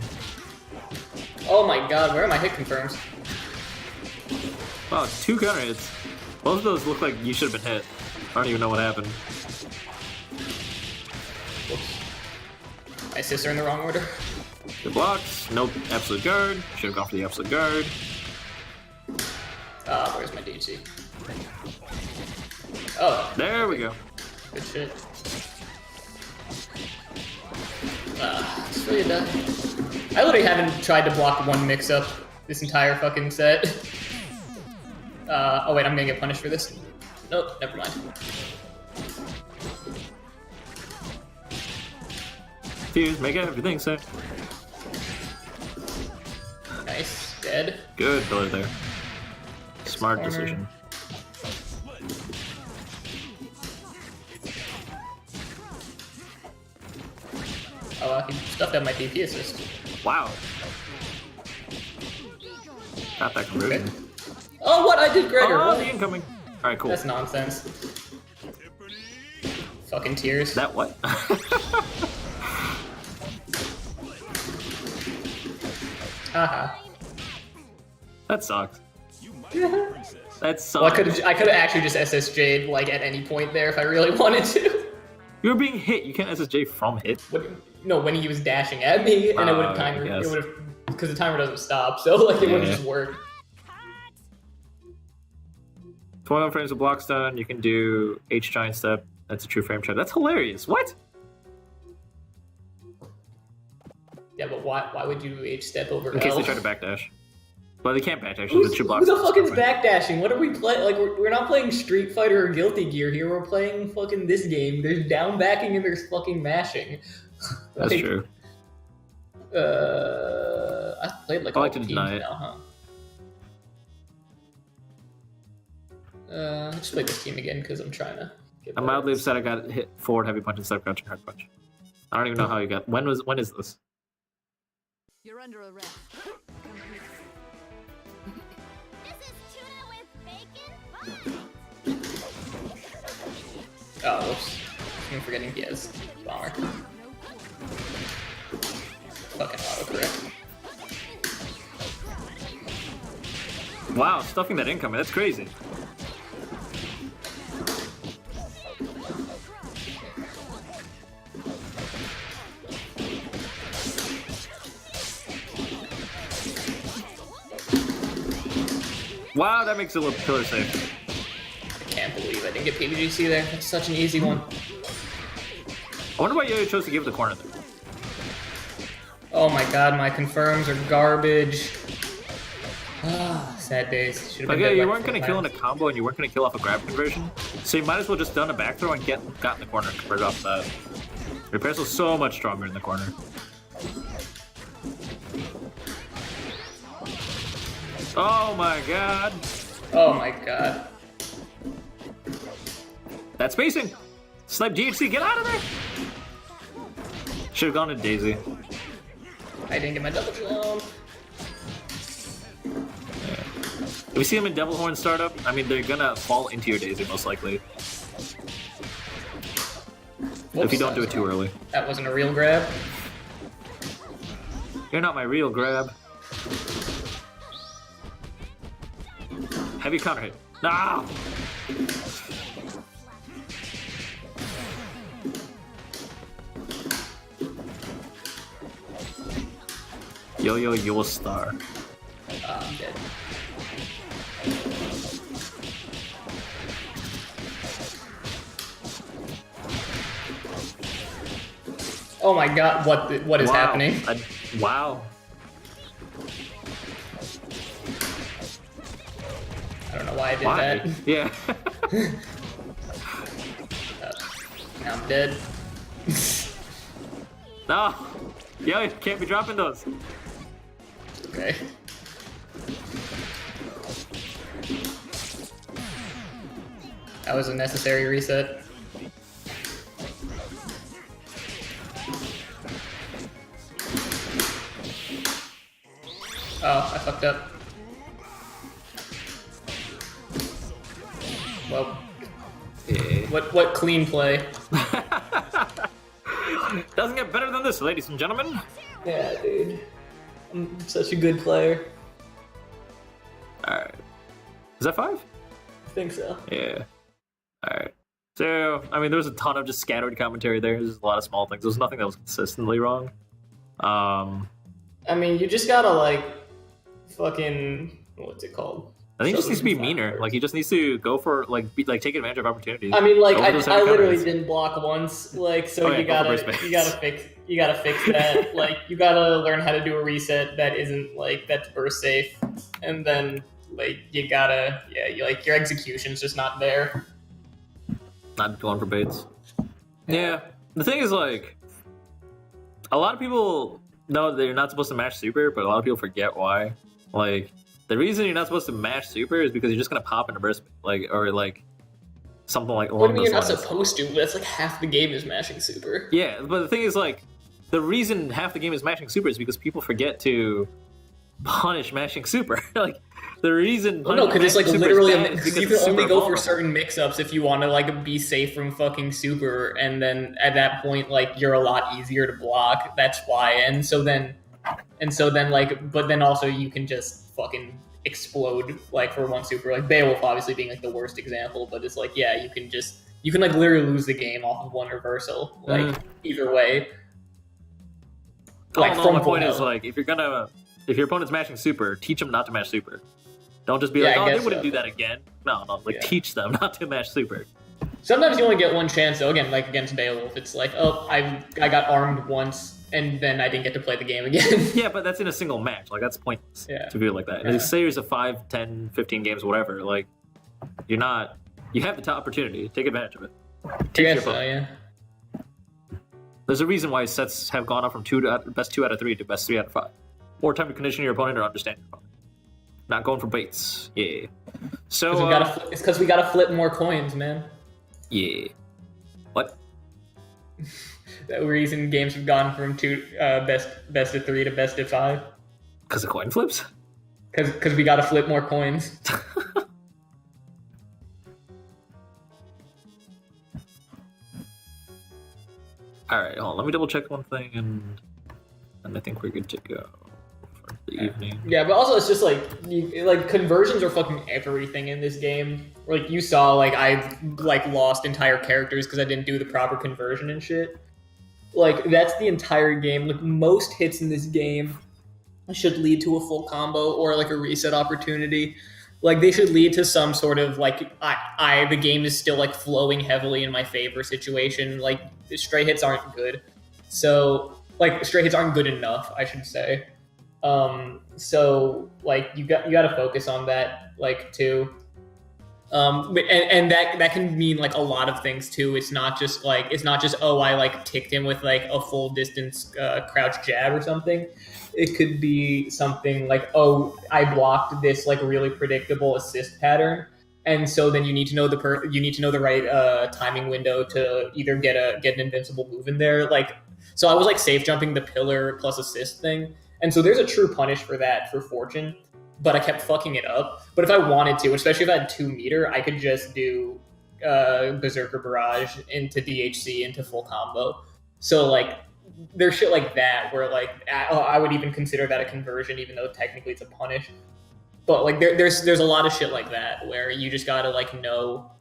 Oh my god, where are my hit confirms? Wow, 2 counter hits. Both of those look like you should have been hit. I don't even know what happened. Whoops. My assists are in the wrong order. Good blocks. No absolute guard. Should have gone for the absolute guard. Where's my DHC? Oh, There we go. good shit. It's really done. I literally haven't tried to block one mix-up this entire fucking set. Oh wait, I'm gonna get punished for this. Nope, never mind. Fuse, make everything safe. Nice, dead. Good pillar there. Smart Corner. decision. Oh, he stuffed out my DP assist. Wow. Got that conversion. Okay. Oh, what? I did Gregor. Oh, What? the incoming. Alright, cool. That's nonsense. Fucking tears. That what? Haha. That sucks. That sucks. Well, I could have actually just SSJ'd like at any point there if I really wanted to. You were being hit. You can't SSJ from hit. No, when he was dashing at me, and it would have I timer. guess. It would have because the timer doesn't stop, so like it would Yeah. have just worked. 21 frames of block stun. You can do H giant step. That's a true frame check. That's hilarious. What? Yeah, but why would you H step over In case L? they try to backdash. But they can't backdash. Who's- The two who blocks. the fuck is Fine. backdashing? What are we playing? Like we're not playing Street Fighter or Guilty Gear here. We're playing fucking this game. There's down backing and there's fucking mashing. That's Like, true. I've played like I all like to the deny teams it. now, huh? Let's play this team again because I'm trying to. Get I'm better. mildly upset I got hit forward heavy punch instead of crouching hard punch. I don't even know how you got. When is this? You're under arrest. Complete. This is tuna with bacon. Oh, whoops. I'm forgetting he has bomber. Fucking autocorrect. Wow, stuffing that incoming. That's crazy. Wow, that makes it look pillar safe. I can't believe I didn't get PBGC there. It's such an easy one. I wonder why Yo-Yo chose to give the corner there. Oh my god, my confirms are garbage. Ah, sad days. Should have been Okay, dead you like weren't gonna 4 kill in a times. combo and you weren't gonna kill off a grab conversion, so you might as well just done a back throw and got in the corner right off that. Your paracel is so much stronger in the corner. Oh my god. Oh my god. That spacing! Snipe GHC, get out of there! Should've gone to Daisy. I didn't get my double jump. If we see them in Devil Horn startup, I mean, they're gonna fall into your Daisy most likely. If you don't do it too early. That wasn't a real grab. You're not my real grab. Heavy counter hit. No! Yo-yo, you'll star. I'm dead. Oh my god, what is happening? Wow. I don't know why I did Why? that. Yeah. Now I'm dead. No! Yo, you can't be dropping those. Okay. That was a necessary reset. Oh, I fucked up. Well, Yeah. what clean play? Doesn't get better than this, ladies and gentlemen. Yeah, dude. I'm such a good player. Alright. Is that 5? I think so. Yeah. Alright. So, I mean, there was a ton of just scattered commentary there. There's a lot of small things. There was nothing that was consistently wrong. I mean, you just gotta, like, fucking... What's it called? I think he just needs to be Something meaner. flat. Like, he just needs to go for, like, take advantage of opportunities. I mean, like, Go for those I heavy literally counters. didn't block once, like, so Oh, yeah, you go for gotta burst you gotta fix that. Like, you gotta learn how to do a reset that isn't, like, that's burst safe. And then, like, you gotta, like, your execution's just not there. Not going for baits. Yeah. The thing is, like, a lot of people know that you're not supposed to mash super, but a lot of people forget why. Like, the reason you're not supposed to mash super is because you're just gonna pop into burst, like, or like something like What do along you mean those you're not lines. supposed to? That's like half the game is mashing super. Yeah, but the thing is, like, the reason half the game is mashing super is because people forget to punish mashing super. Like, the reason. Well, no, because it's like mashing super literally, is bad is because because you can it's only super go for vulnerable. certain mix-ups if you want to like be safe from fucking super, and then at that point, like you're a lot easier to block. That's why, and so then like, but then also you can just fucking explode like for one super. Like Beowulf obviously being like the worst example, but it's like yeah, you can like literally lose the game off of one reversal, like either way. Like All in all, from my point full is health. like if your opponent's mashing super, teach them not to mash super. Don't just be Yeah, like, I oh, they guess wouldn't so. do that again. No, like Yeah. teach them not to mash super. Sometimes you only get one chance though. Again, like against Beowulf, it's like, oh, I got armed once, and then I didn't get to play the game again. Yeah, but that's in a single match. Like, that's pointless Yeah. to view it like that. In Yeah. a series of 5, 10, 15 games, whatever, like, you have the top opportunity. Take advantage of it. I Teach your guess so, opponent. yeah. There's a reason why sets have gone up from best 2 out of 3 to best 3 out of 5. More time to condition your opponent or understand your opponent. Not going for baits. Yeah. So, It's because we gotta flip more coins, man. yeah. What? The reason games have gone from best of 3 to best of 5. Because of coin flips? Because we gotta flip more coins. Alright, hold on. Let me double check one thing, and I think we're good to go for the evening. Yeah, but also it's just like conversions are fucking everything in this game. Like you saw, like I like lost entire characters because I didn't do the proper conversion and shit. Like that's the entire game. Like most hits in this game should lead to a full combo or like a reset opportunity. Like they should lead to some sort of like the game is still like flowing heavily in my favor situation. Like the stray hits aren't good. So like straight hits aren't good enough, I should say. So like you got to focus on that like too. And that can mean like a lot of things too. It's not just oh, I like ticked him with like a full distance crouch jab or something. It could be something like, oh, I blocked this like really predictable assist pattern, and so then you need to know the right timing window to either get an invincible move in there. Like, so I was like safe jumping the pillar plus assist thing, and so there's a true punish for that for Fortune, but I kept fucking it up. But if I wanted to, especially if I had 2 meter, I could just do Berserker Barrage into DHC into full combo. So like there's shit like that where like I would even consider that a conversion, even though technically it's a punish. But like there's a lot of shit like that where you just gotta like know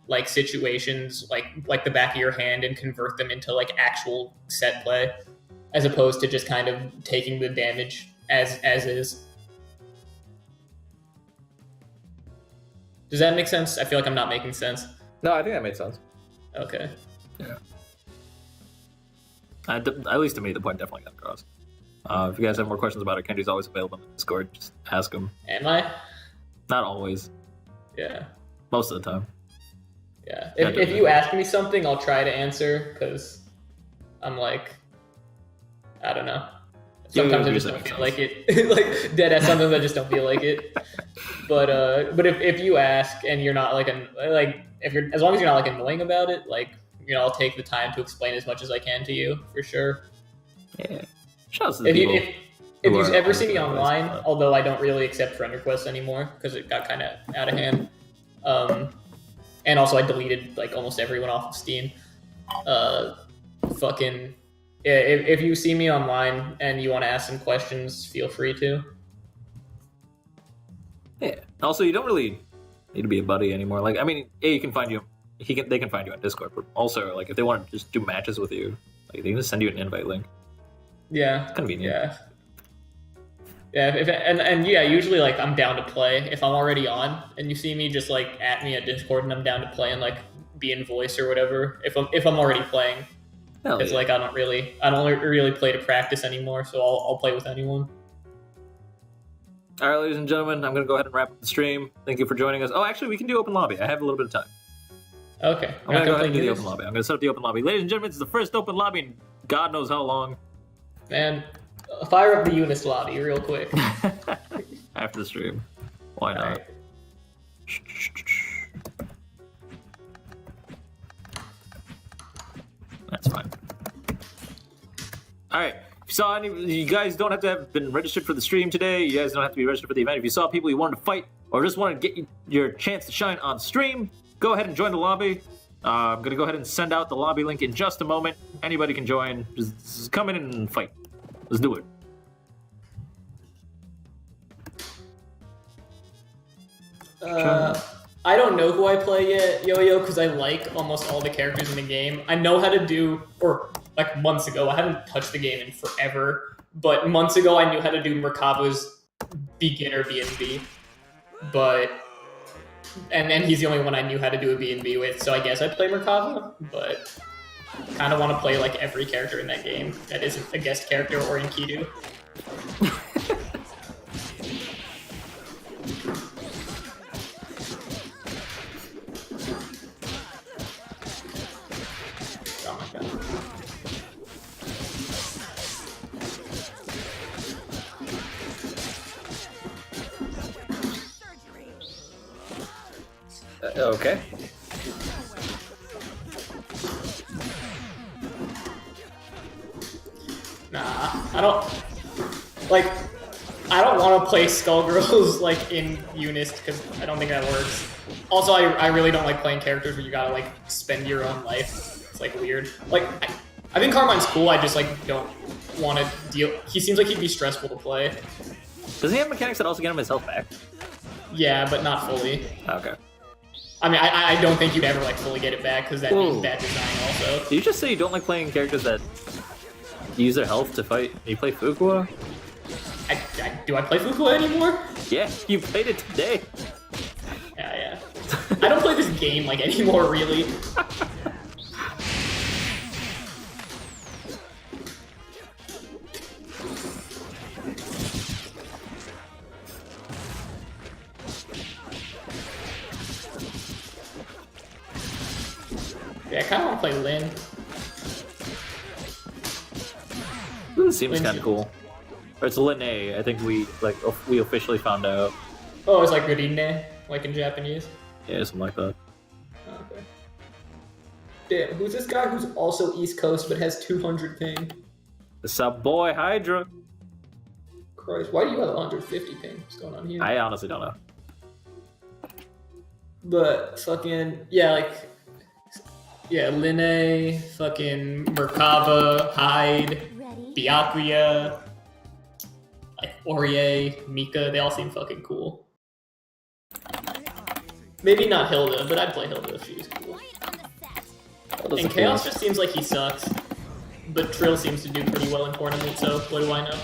like situations like the back of your hand and convert them into like actual set play, as opposed to just kind of taking the damage as is. Does that make sense? I feel like I'm not making sense. No, I think that made sense. Okay. Yeah. At least to me, the point definitely got across. If you guys have more questions about it, Kenji's always available in the Discord. Just ask him. Am I? Not always. Yeah. Most of the time. Yeah. If you ask me something, I'll try to answer, because I'm like, I don't know. Sometimes I just don't feel like it. Like dead ass, sometimes I just don't feel like it. But if you ask and you're not like as long as you're not like annoying about it, like, you know, I'll take the time to explain as much as I can to you, for sure. Yeah. Shout out to the people. If you ever see me online, although I don't really accept friend requests anymore because it got kind of out of hand, and also I deleted like almost everyone off of Steam. If you see me online and you want to ask some questions, feel free to. Yeah. Also, you don't really need to be a buddy anymore. Like, I mean, you can find you. They can find you on Discord, but also, like, if they want to just do matches with you, like, they can just send you an invite link. Yeah. It's convenient. Yeah. Yeah. Yeah, usually like I'm down to play if I'm already on, and you see me, just like at me at Discord, and I'm down to play and like be in voice or whatever. If I'm already playing, because like I don't really play to practice anymore, so I'll play with anyone. All right, ladies and gentlemen, I'm going to go ahead and wrap up the stream. Thank you for joining us. Oh, actually, we can do open lobby. I have a little bit of time. Okay. I'm going to go ahead and do the open lobby. I'm going to set up the open lobby. Ladies and gentlemen, it's the first open lobby in God knows how long. Man, fire up the Eunice lobby real quick. After the stream. Why not? Right. That's fine. All right. If you saw any, you guys don't have to have been registered for the stream today. You guys don't have to be registered for the event. If you saw people you wanted to fight or just wanted to get your chance to shine on stream, go ahead and join the lobby. I'm going to go ahead and send out the lobby link in just a moment. Anybody can join. Just come in and fight. Let's do it. I don't know who I play yet, Yo-Yo, because I like almost all the characters in the game. I know how to do, or like months ago, I haven't touched the game in forever, but months ago I knew how to do Merkava's beginner B&B, and he's the only one I knew how to do a B&B with, so I guess I'd play Merkava, but kind of want to play like every character in that game that isn't a guest character or Enkidu. Okay. Nah, I don't want to play Skullgirls like in Eunice because I don't think that works. Also, I really don't like playing characters where you gotta like spend your own life. It's like weird. Like I think Carmine's cool. I just like don't want to deal. He seems like he'd be stressful to play. Does he have mechanics that also get him his health back? Yeah, but not fully. Okay. I mean, I don't think you'd ever like fully get it back because that means bad design also. Did you just say you don't like playing characters that use their health to fight? You play Fuqua? Do I play Fuqua anymore? Yeah, you played it today. Yeah. I don't play this game like anymore, really. Yeah, I kind of want to play Lin. This seems kind of cool. Or it's Linne. I think we officially found out. Oh, it's like Rine, like in Japanese. Yeah, something like that. Okay. Damn, who's this guy who's also East Coast but has 200 ping? It's our boy Hydra. Christ, why do you have 150 ping? What's going on here? I honestly don't know. But fucking yeah, like yeah, Linne, fucking Merkava, Hyde, Ready? Byakuya, like Orie, Mika, they all seem fucking cool. Maybe not Hilda, but I'd play Hilda if she was cool. Right on the set. That was And a Chaos cool- just seems like he sucks. But Trill seems to do pretty well in tournament, so what do I know?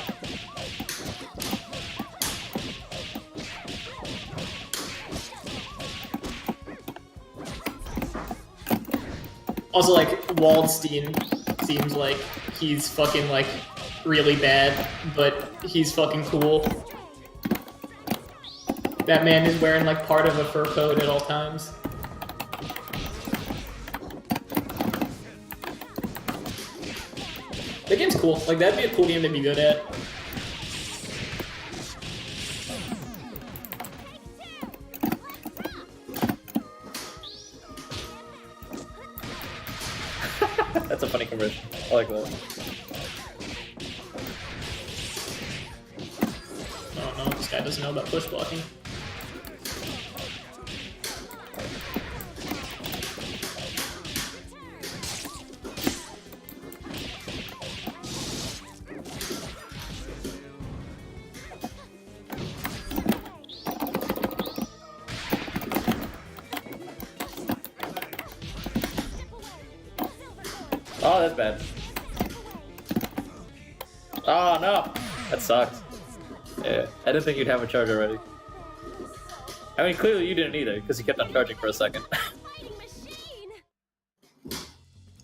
Also, like, Waldstein seems like he's fucking, like, really bad, but he's fucking cool. That man is wearing, like, part of a fur coat at all times. That game's cool. Like, that'd be a cool game to be good at. That's a funny conversion. I like that. Oh no, this guy doesn't know about push blocking. Oh, that's bad. Oh no, that sucks. Yeah, I didn't think you'd have a charge already. I mean, clearly you didn't either, because you kept on charging for a second. Fighting machine.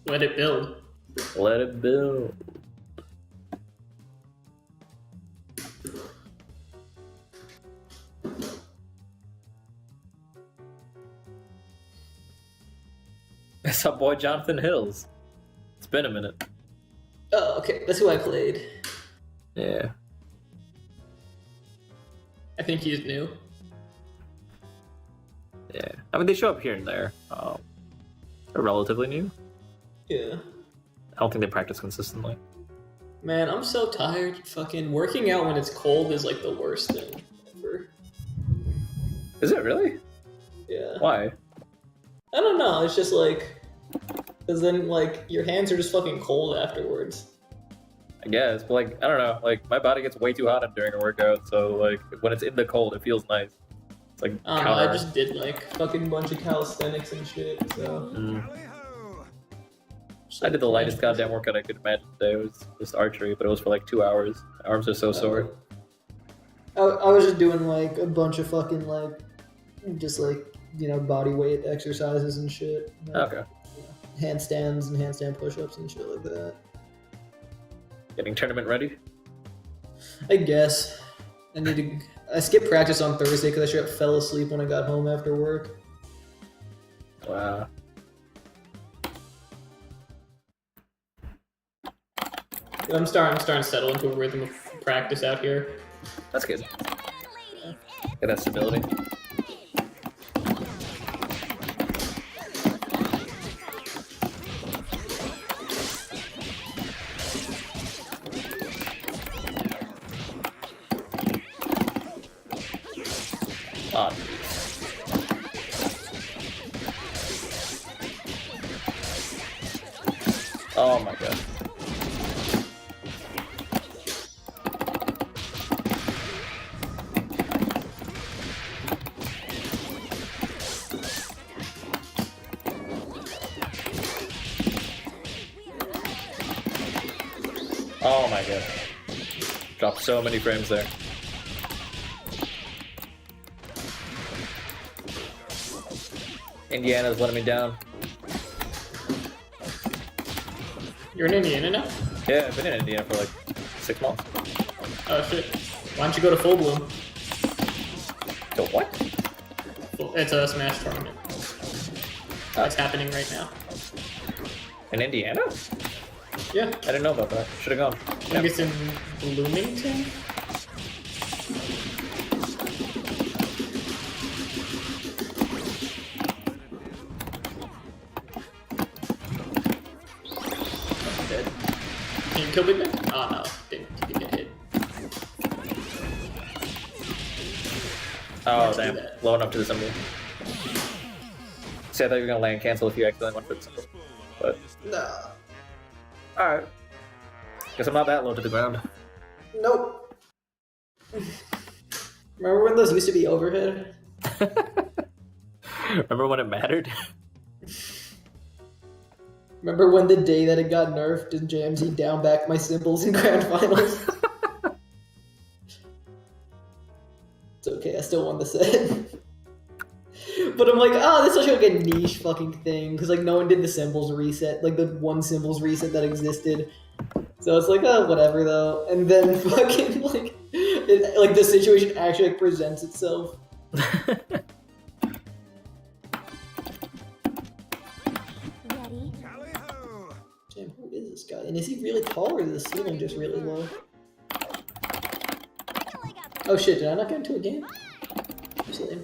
Let it build. Let it build. That's our boy Jonathan Hills. It's been a minute. Oh, okay. That's who I played. Yeah. I think he's new. Yeah. I mean, they show up here and there. They're relatively new. Yeah. I don't think they practice consistently. Man, I'm so tired. Fucking working out when it's cold is like the worst thing ever. Is it really? Yeah. Why? I don't know. It's just like, because then like your hands are just fucking cold afterwards. I guess, but like, I don't know. Like, my body gets way too hot during a workout, so like, when it's in the cold, it feels nice. It's like I don't know. I just did like fucking bunch of calisthenics and shit. So. I did the lightest goddamn workout I could imagine today. It was just archery, but it was for like 2 hours. My arms are so sore. I was just doing like a bunch of fucking like, just like, you know, body weight exercises and shit. Like, Okay. handstands and handstand push-ups and shit like that. Getting tournament ready? I guess. I skipped practice on Thursday because I straight up fell asleep when I got home after work. Wow. I'm starting to settle into a rhythm of practice out here. That's good. Ladies, Get that stability. Ah, oh my god. Oh my god. Dropped so many frames there. Indiana's letting me down. You're in Indiana now? Yeah, I've been in Indiana for like 6 months. Oh shit. Why don't you go to Full Bloom? So what? It's a Smash tournament. It's happening right now. In Indiana? Yeah, I didn't know about that. Should have gone. I think it's in Bloomington. I'm dead. Can you kill Big Ben? Oh no, didn't get hit. Oh, Let's do damn. that. Low enough to the symbol. See, I thought you were gonna land cancel if you accidentally went for the symbol. But, Nah. alright. Guess I'm not that low to the ground. Nope. Remember when those used to be overhead? Remember when it mattered? Remember when the day that it got nerfed and Jamsey down back my symbols in grand finals? It's okay, I still won the set. But I'm like, oh, this is like a niche fucking thing, because like no one did the symbols reset, like the one symbols reset that existed. So it's like, oh, whatever though. And then fucking like, like the situation actually like, presents itself. Ready? Tally-ho! Damn, who is this guy? And is he really tall or is the ceiling just really low? Oh shit, did I not get into a game? Silly.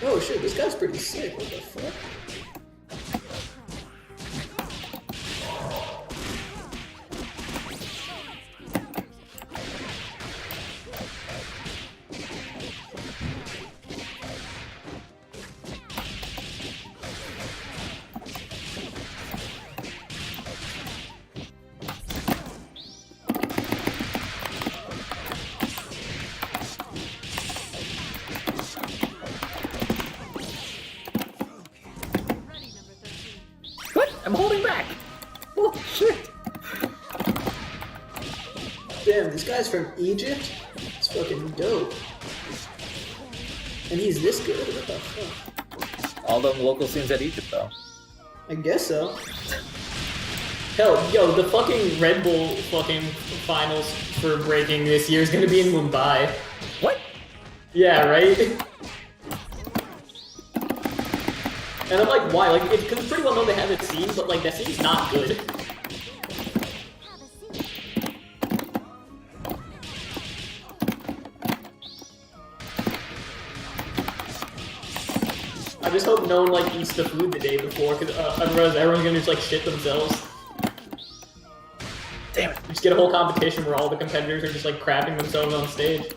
Oh shit, this guy's pretty sick. What the fuck? Ready, number 13. What? I'm holding back! Oh, shit! Damn, this guy's from Egypt? It's fucking dope. And he's this good? What the fuck? All them local scenes at Egypt, though. I guess so. Hell, yo, the fucking Red Bull fucking finals for breaking this year is gonna be in Mumbai. What? Yeah, right? And I'm like, why? Like, because it's pretty well known they have a scene, but like, that scene's not good. Have a seat. I just hope no one like eats the food the day before, because otherwise everyone's gonna just like shit themselves. Damn it. Just get a whole competition where all the competitors are just like crapping themselves on stage.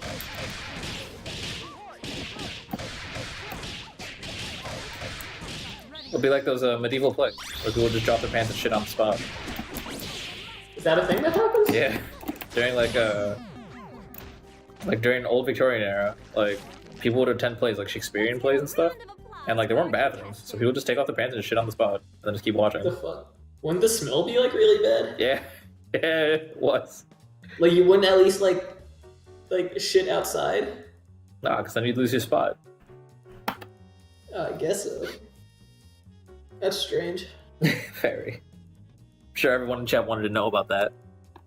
It'll be like those medieval plays, where people just drop their pants and shit on the spot. Is that a thing that happens? Yeah. During like during old Victorian era, like people would attend plays like Shakespearean plays and stuff, Round of applause. and like there weren't bathrooms, so people just take off their pants and just shit on the spot, and then just keep watching. What the fuck? Wouldn't the smell be like really bad? Yeah, yeah, it was. Like you wouldn't at least like shit outside? Nah, because then you'd lose your spot. I guess so. That's strange. Very. I'm sure everyone in chat wanted to know about that.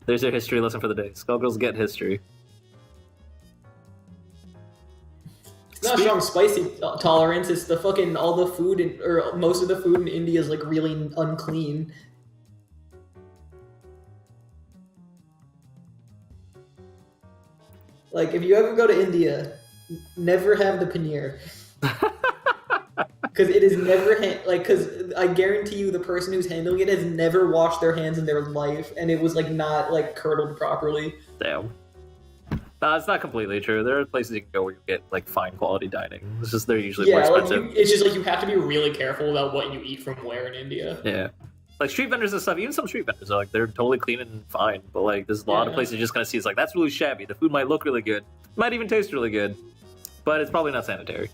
There's your history lesson for the day. Skullgirls get history. It's not strong spicy tolerance. It's the fucking all the food in, or most of the food in India is like really unclean. Like if you ever go to India, never have the paneer. Because it is never because I guarantee you the person who's handling it has never washed their hands in their life, and it was like not like curdled properly. Damn. No, it's not completely true. There are places you can go where you get like fine quality dining. It's just they're usually more Yeah, like expensive. it's just like you have to be really careful about what you eat from where in India. Yeah. Like street vendors and stuff, even some street vendors are like they're totally clean and fine. But like there's a lot of Yeah. places you just kind of see it's like that's really shabby. The food might look really good, might even taste really good, but it's probably not sanitary.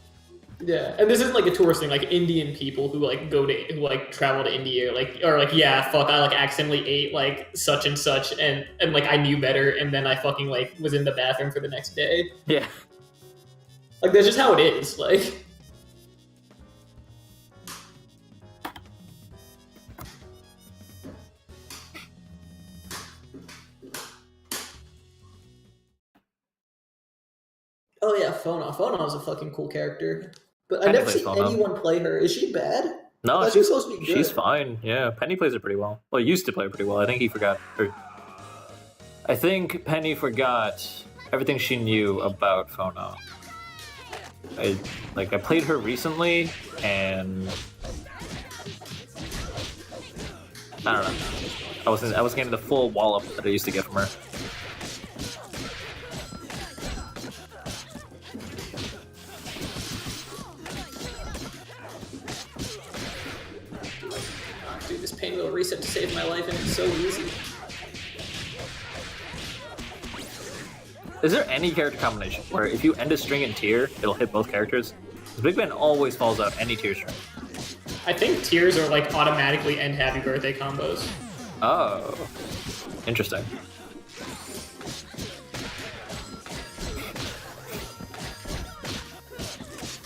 Yeah, and this isn't like a tourist thing. Like Indian people who like travel to India, or yeah, fuck, I like accidentally ate like such and such, and like I knew better, and then I fucking like was in the bathroom for the next day. Yeah. Like that's just how it is. Like. Oh yeah, Fona. Fona is a fucking cool character. But I Penny never plays seen Fona. anyone play her. Is she bad? I No, thought she was supposed to be good. she's fine. Yeah, Penny plays it pretty well. Well, used to play it pretty well. I think he forgot. I think Penny forgot everything she knew about Fona. I played her recently, and I don't know. I wasn't getting the full wallop that I used to get from her. Dude, this pain wheel reset to save my life, and it's so easy. Is there any character combination where if you end a string in tier, it'll hit both characters? Because Big Ben always falls out any tier string. I think tiers are like automatically end happy birthday combos. Oh, interesting.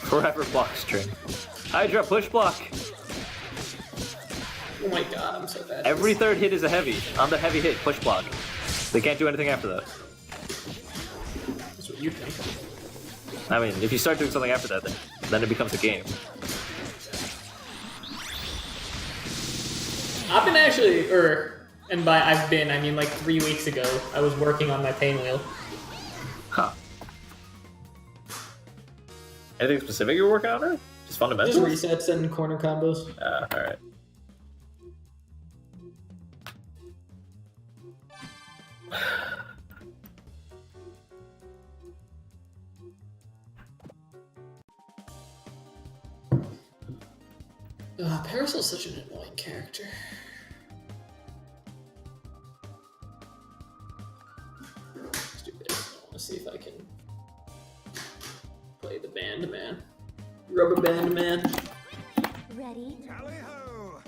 Forever block string. Hydra push block. Oh my god, I'm so bad. Every third hit is a heavy. On the heavy hit, push block. They can't do anything after that. That's what you think. I mean, if you start doing something after that, then it becomes a game. I've been actually, and by I've been, I mean like 3 weeks ago, I was working on my pain wheel. Huh. Anything specific you're working on, or just fundamentals? Just resets and corner combos. Alright. Parasol's such an annoying character. Let's do this. I want to see if I can play the band man. Rubber band man. Ready? Tally ho!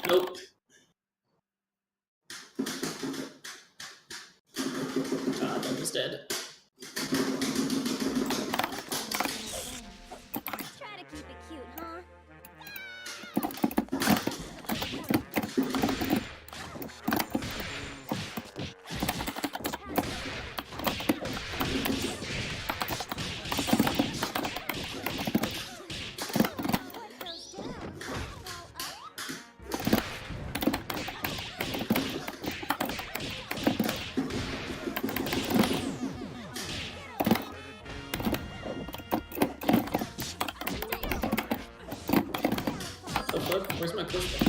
Nope. Ah, that was dead. Try to keep it cute, huh? What the fuck? Where's my pushback?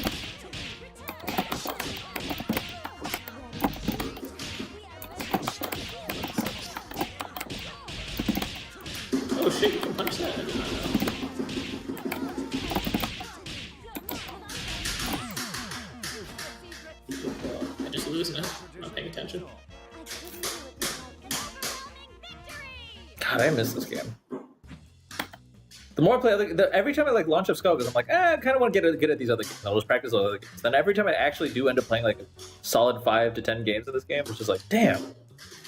Oh shit, you can punch that. I did not know. I just lose now. I'm not paying attention. God, I miss this game. The more I play, every time I launch up Skullgirls, I'm like, I kind of want to get good at these other games. I'll just practice other games. Then every time I actually do end up playing like a solid 5 to 10 games in this game, it's just like, damn,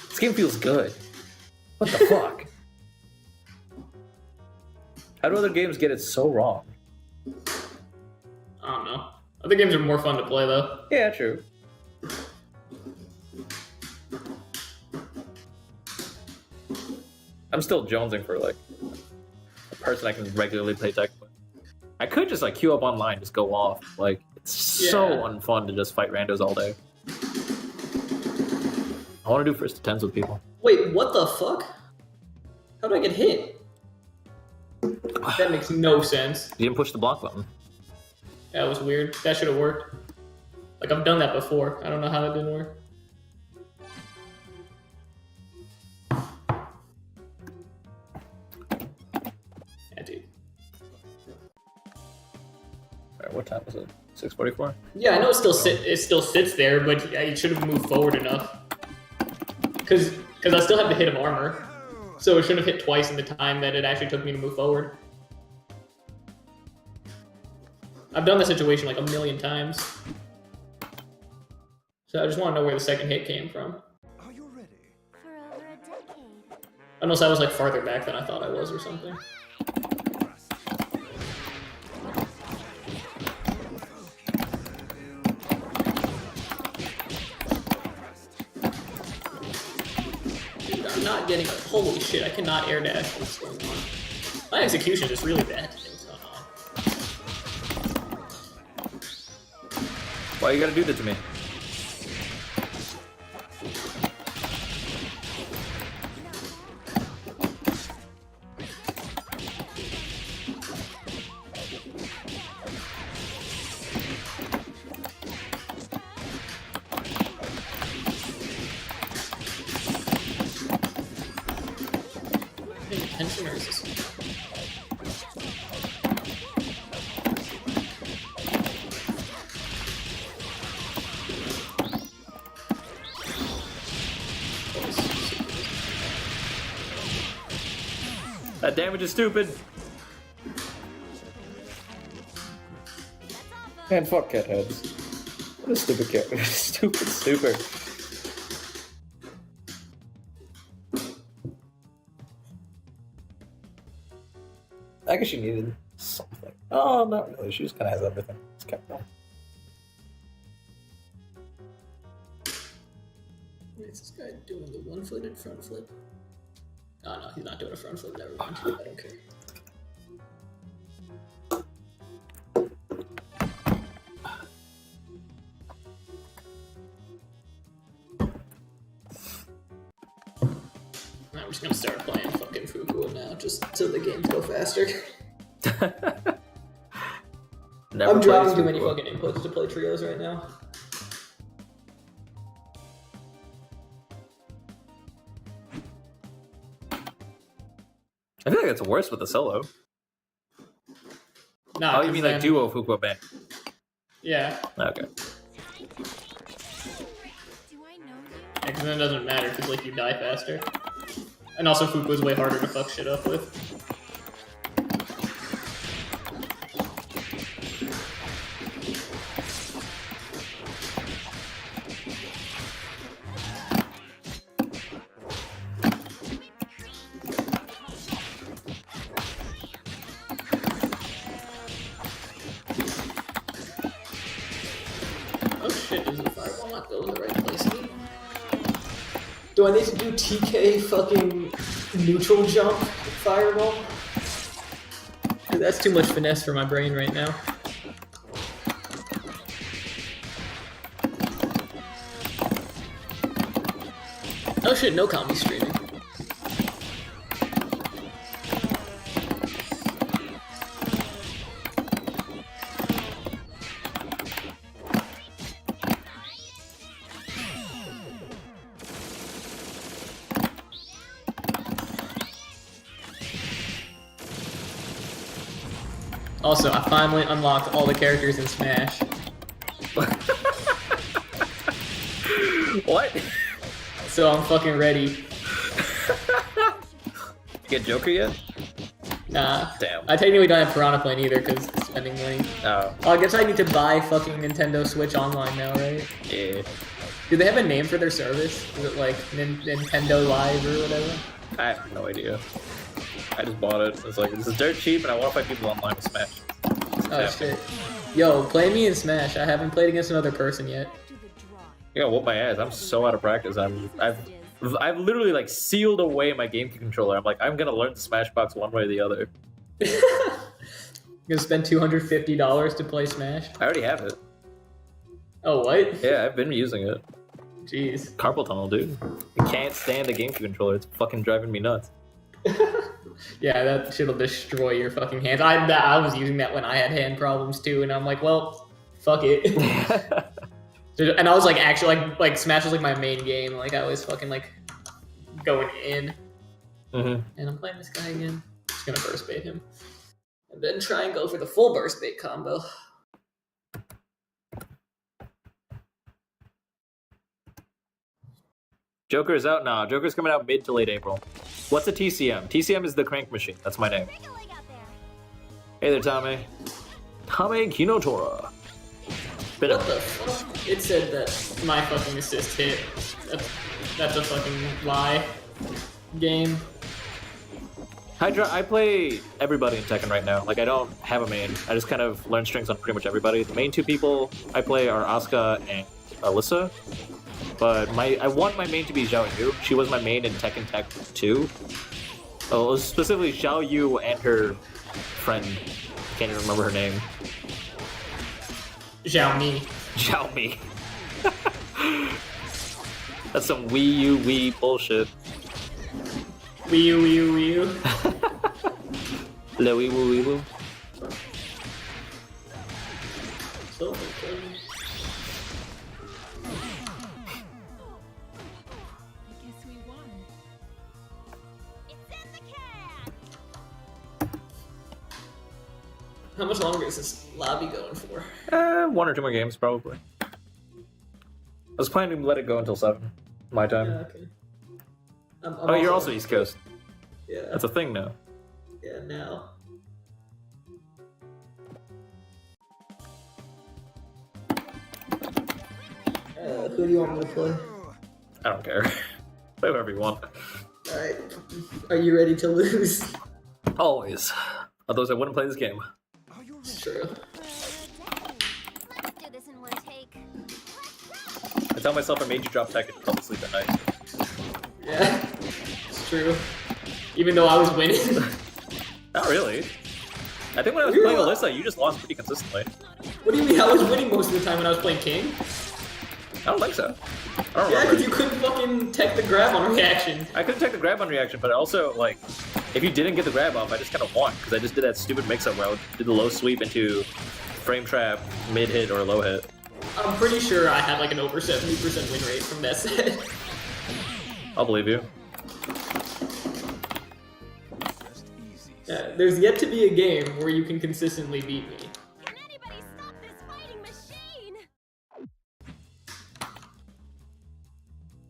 this game feels good. What the fuck? How do other games get it so wrong? I don't know. Other games are more fun to play though. Yeah, true. I'm still jonesing for like a person I can regularly play tech with. I could just like queue up online, just go off. Like it's so unfun to just fight randos all day. I want to do first to tens with people. Wait, what the fuck? How do I get hit? That makes no sense. You didn't push the block button. That was weird. That should have worked. Like, I've done that before. I don't know how that didn't work. Yeah, dude. Alright, what time was it? 6:44? Yeah, I know it still sits there, but it should have moved forward enough. Because I still have to hit him armor. So it shouldn't have hit twice in the time that it actually took me to move forward. I've done this situation like a million times. So I just want to know where the second hit came from. Are you ready? For over a decade. Unless I was like farther back than I thought I was or something. not getting. Holy shit! I cannot air dash. What's going on? My execution is really bad today. What's going on? Why you gotta do that to me? Attention or is this? That damage is stupid. Man, fuck cat heads. What a stupid cat. Stupid. I guess she needed something. Oh, not really. She just kind of has everything. It's kept going. Is this guy doing the one-footed front flip? Oh no, he's not doing a front flip. Never mind. I don't care. I'm just gonna start playing fucking Fuku now, just so the games go faster. I'm dropping too many fucking inputs to play trios right now. I feel like it's worse with the solo. Nah, oh, you mean like duo Fuku band? Yeah. Okay. Yeah, because then it doesn't matter, because like you die faster. And also Fuku is way harder to fuck shit up with. Oh shit, does the fireball not go in the right place anymore? Do I need to do TK fucking neutral jump fireball? Dude, that's too much finesse for my brain right now. Oh shit, no comedy streaming. Also, I finally unlocked all the characters in Smash. What? So I'm fucking ready. Get Joker yet? Nah. Damn. I technically don't have Piranha Plant either because spending money. Oh. Oh, I guess I need to buy fucking Nintendo Switch Online now, right? Yeah. Do they have a name for their service? Is it like Nintendo Live or whatever? I have no idea. I just bought it. It's like, this is dirt cheap and I want to fight people online with Smash. Oh shit. Yo, play me in Smash. I haven't played against another person yet. You gotta whoop my ass. I'm so out of practice. I've literally like sealed away my GameCube controller. I'm like, I'm gonna learn the Smashbox one way or the other. You're gonna spend $250 to play Smash? I already have it. Oh, what? Yeah, I've been using it. Jeez. Carpal tunnel, dude. I can't stand the GameCube controller. It's fucking driving me nuts. Yeah, that shit'll destroy your fucking hands. I was using that when I had hand problems too, and I'm like, well, fuck it. And I was like, actually, like Smash was like my main game. Like I was fucking like going in. Mm-hmm. And I'm playing this guy again. Just gonna burst bait him, and then try and go for the full burst bait combo. Joker is out now. Joker's coming out mid to late April. What's a TCM? TCM is the crank machine. That's my name. Hey there, Tommy. Tommy Kinotora. Bit What of the fuck? It said that my fucking assist hit. That's a fucking lie. Game. Hydra, I play everybody in Tekken right now. Like, I don't have a main. I just kind of learn strings on pretty much everybody. The main two people I play are Asuka and Alyssa. but I want my main to be Xiao Yu. She was my main in Tekken Tech 2. Oh, specifically Xiao Yu and her friend. I can't even remember her name. Xiaomi. Xiaomi. That's some Wii U Wii bullshit. Wii U, Wii U, Wii U. Le Wii Woo Wii Woo. So okay. I guess we won. It's in the can. How much longer is this lobby going for? 1 or 2 more games, probably. I was planning to let it go until 7, my time. Yeah, okay. I'm Oh, you're also East Coast. Yeah. That's a thing now. Yeah, now. Who do you want me to play? I don't care. Play whatever you want. Alright. Are you ready to lose? Always. Otherwise, I wouldn't play this game. It's true. Let's do this in one take. I tell myself I made you drop Tekken to fall asleep at night. Yeah. It's true. Even though I was winning. Not really. I think when I was You playing were- Alyssa, you just lost pretty consistently. What do you mean? I was winning most of the time when I was playing King. I don't think so. I don't Yeah, remember. because you couldn't fucking tech the grab on reaction. I couldn't take the grab on reaction, but also, like, if you didn't get the grab off, I just kind of won, because I just did that stupid mix-up where I did the low sweep into frame trap, mid-hit, or low-hit. I'm pretty sure I had like an over 70% win rate from that set. I'll believe you. Just easy. Yeah, there's yet to be a game where you can consistently beat me. Can anybody stop this fighting machine?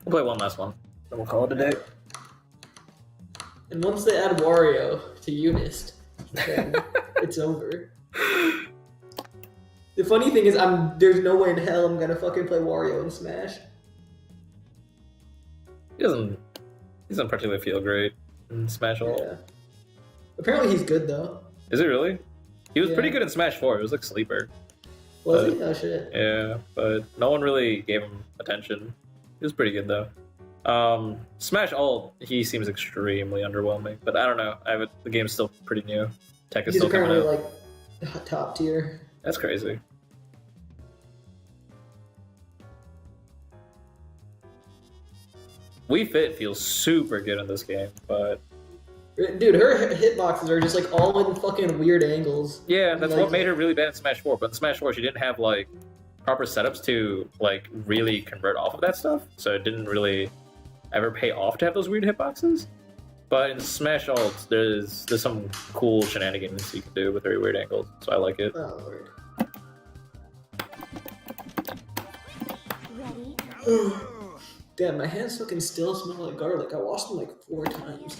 We'll play one last one, then we'll call it a day. And once they add Wario to Unist, then it's over. The funny thing is, there's no way in hell I'm gonna fucking play Wario in Smash. He doesn't particularly feel great in Smash Ult. Yeah. Apparently he's good though. Is it really? He was Yeah. pretty good in Smash 4, it was like Sleeper. Was he? Oh shit. Yeah, but no one really gave him attention. He was pretty good though. Smash Ult, he seems extremely underwhelming, but I don't know. The game's still pretty new. Tech is He's still coming apparently out. like top tier. That's crazy. Wii Fit feels super good in this game, but Dude, her hitboxes are just like all in fucking weird angles. yeah, that's Like- what made her really bad in Smash 4. But in Smash 4, she didn't have like proper setups to like really convert off of that stuff, so it didn't really ever pay off to have those weird hitboxes. But in Smash Ult, there's some cool shenanigans you can do with very weird angles, so I like it. Oh lord. Ready? Damn, my hands fucking still smell like garlic. I washed them like 4 times.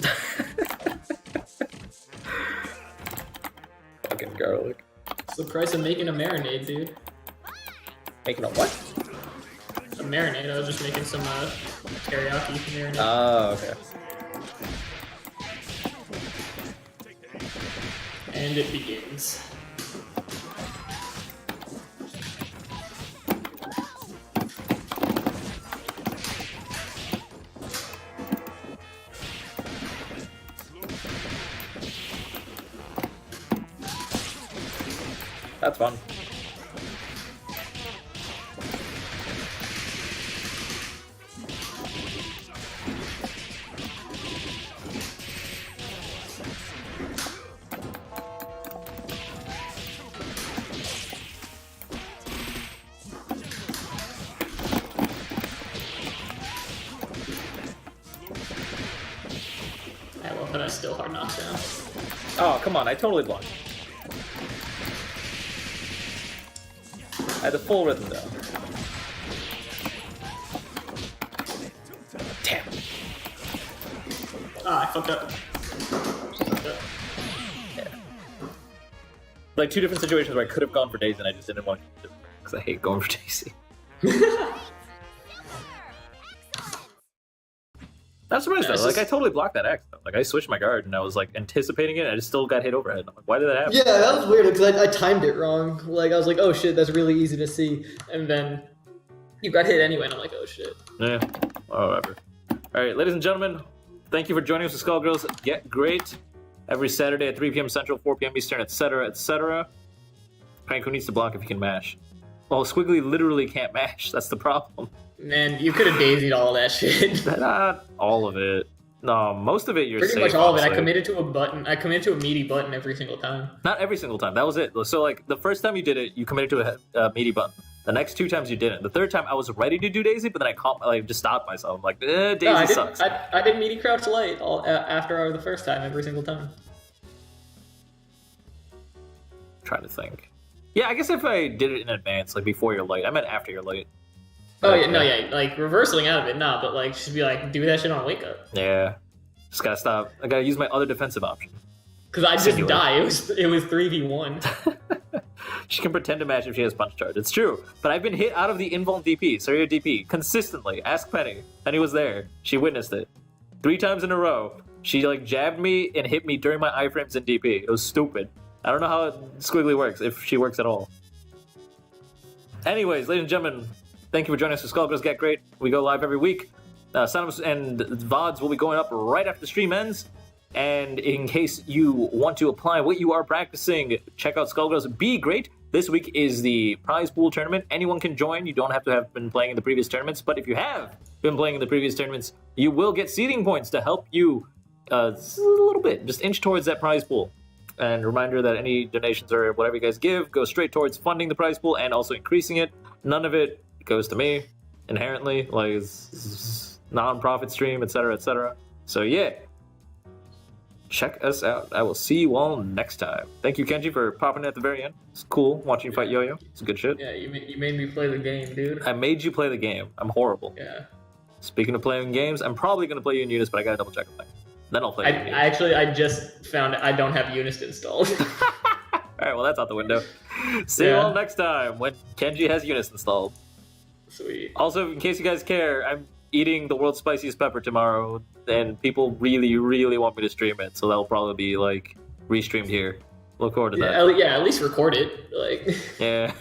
Fucking garlic. It's the price of making a marinade, dude. Making a what? A marinade. I was just making some teriyaki marinade. Oh, okay. And it begins. That's fun. I love that I still hard knockdown. Oh, come on, I totally blocked. I had the full rhythm down. Damn. Ah, I fucked up. Fucked up. Like 2 different situations where I could have gone for Daisy and I just didn't want to because I hate going for Daisy. Not surprised Yeah, though. it's Like just- I totally blocked that X though. Like I switched my guard and I was like anticipating it and I just still got hit overhead. I'm like, why did that happen? Yeah, that was weird because I timed it wrong. Like I was like, oh shit, that's really easy to see, and then You got hit anyway, and I'm like, oh shit. Yeah, whatever. All right, ladies and gentlemen, thank you for joining us with Skullgirls Get Great every Saturday at 3 p.m. Central, 4 p.m. Eastern, etc., etc. Frank, who needs to block if you can mash? Well, Squiggly literally can't mash. That's the problem. Man, you could have daisied all that shit. Not all of it. No, most of it you're Pretty safe, much all of it. I honestly. committed to a button. I committed to a meaty button every single time. Not every single time. That was it. So, like, the first time you did it, you committed to a meaty button. The next 2 times you didn't. The third time I was ready to do Daisy, but then I just stopped myself. I'm like, Daisy No, I did, sucks. I did meaty crouch light after the first time, every single time. Trying to think. Yeah, I guess if I did it in advance, like before your light. I meant after your light. Oh, yeah, no, yeah, like, reversing out of it, nah, but, like, just be like, do that shit on wake up. Yeah. Just gotta stop. I gotta use my other defensive option. Because I just Singular. die. It was 3v1. She can pretend to match if she has punch charge. It's true. But I've been hit out of the invuln DP, Surya DP, consistently. Ask Penny. Penny was there. She witnessed it. 3 times in a row. She, like, jabbed me and hit me during my iframes in DP. It was stupid. I don't know how Squiggly works, if she works at all. Anyways, ladies and gentlemen, thank you for joining us for Skullgirls Get Great. We go live every week. Signups and VODs will be going up right after the stream ends. And in case you want to apply what you are practicing, check out Skullgirls Be Great. This week is the prize pool tournament. Anyone can join. You don't have to have been playing in the previous tournaments. But if you have been playing in the previous tournaments, you will get seeding points to help you a little bit. Just inch towards that prize pool. And reminder that any donations or whatever you guys give go straight towards funding the prize pool and also increasing it. None of it goes to me, inherently. Like, it's non-profit stream, etc., etc. So, yeah. Check us out. I will see you all next time. Thank you, Kenji, for popping at the very end. It's cool watching you fight Yo-Yo. It's good shit. Yeah, you made me play the game, dude. I made you play the game. I'm horrible. Yeah. Speaking of playing games, I'm probably going to play you in Eunice, but I got to double check the thing. Then I'll play you in Eunice. I just found I don't have Unist installed. Alright, well, that's out the window. See you all next time when Kenji has Eunice installed. Sweet. Also, in case you guys care, I'm eating the world's spiciest pepper tomorrow, and people really, really want me to stream it, so that'll probably be, like, restreamed here. Look forward to that. Yeah, at least record it. Like. Yeah.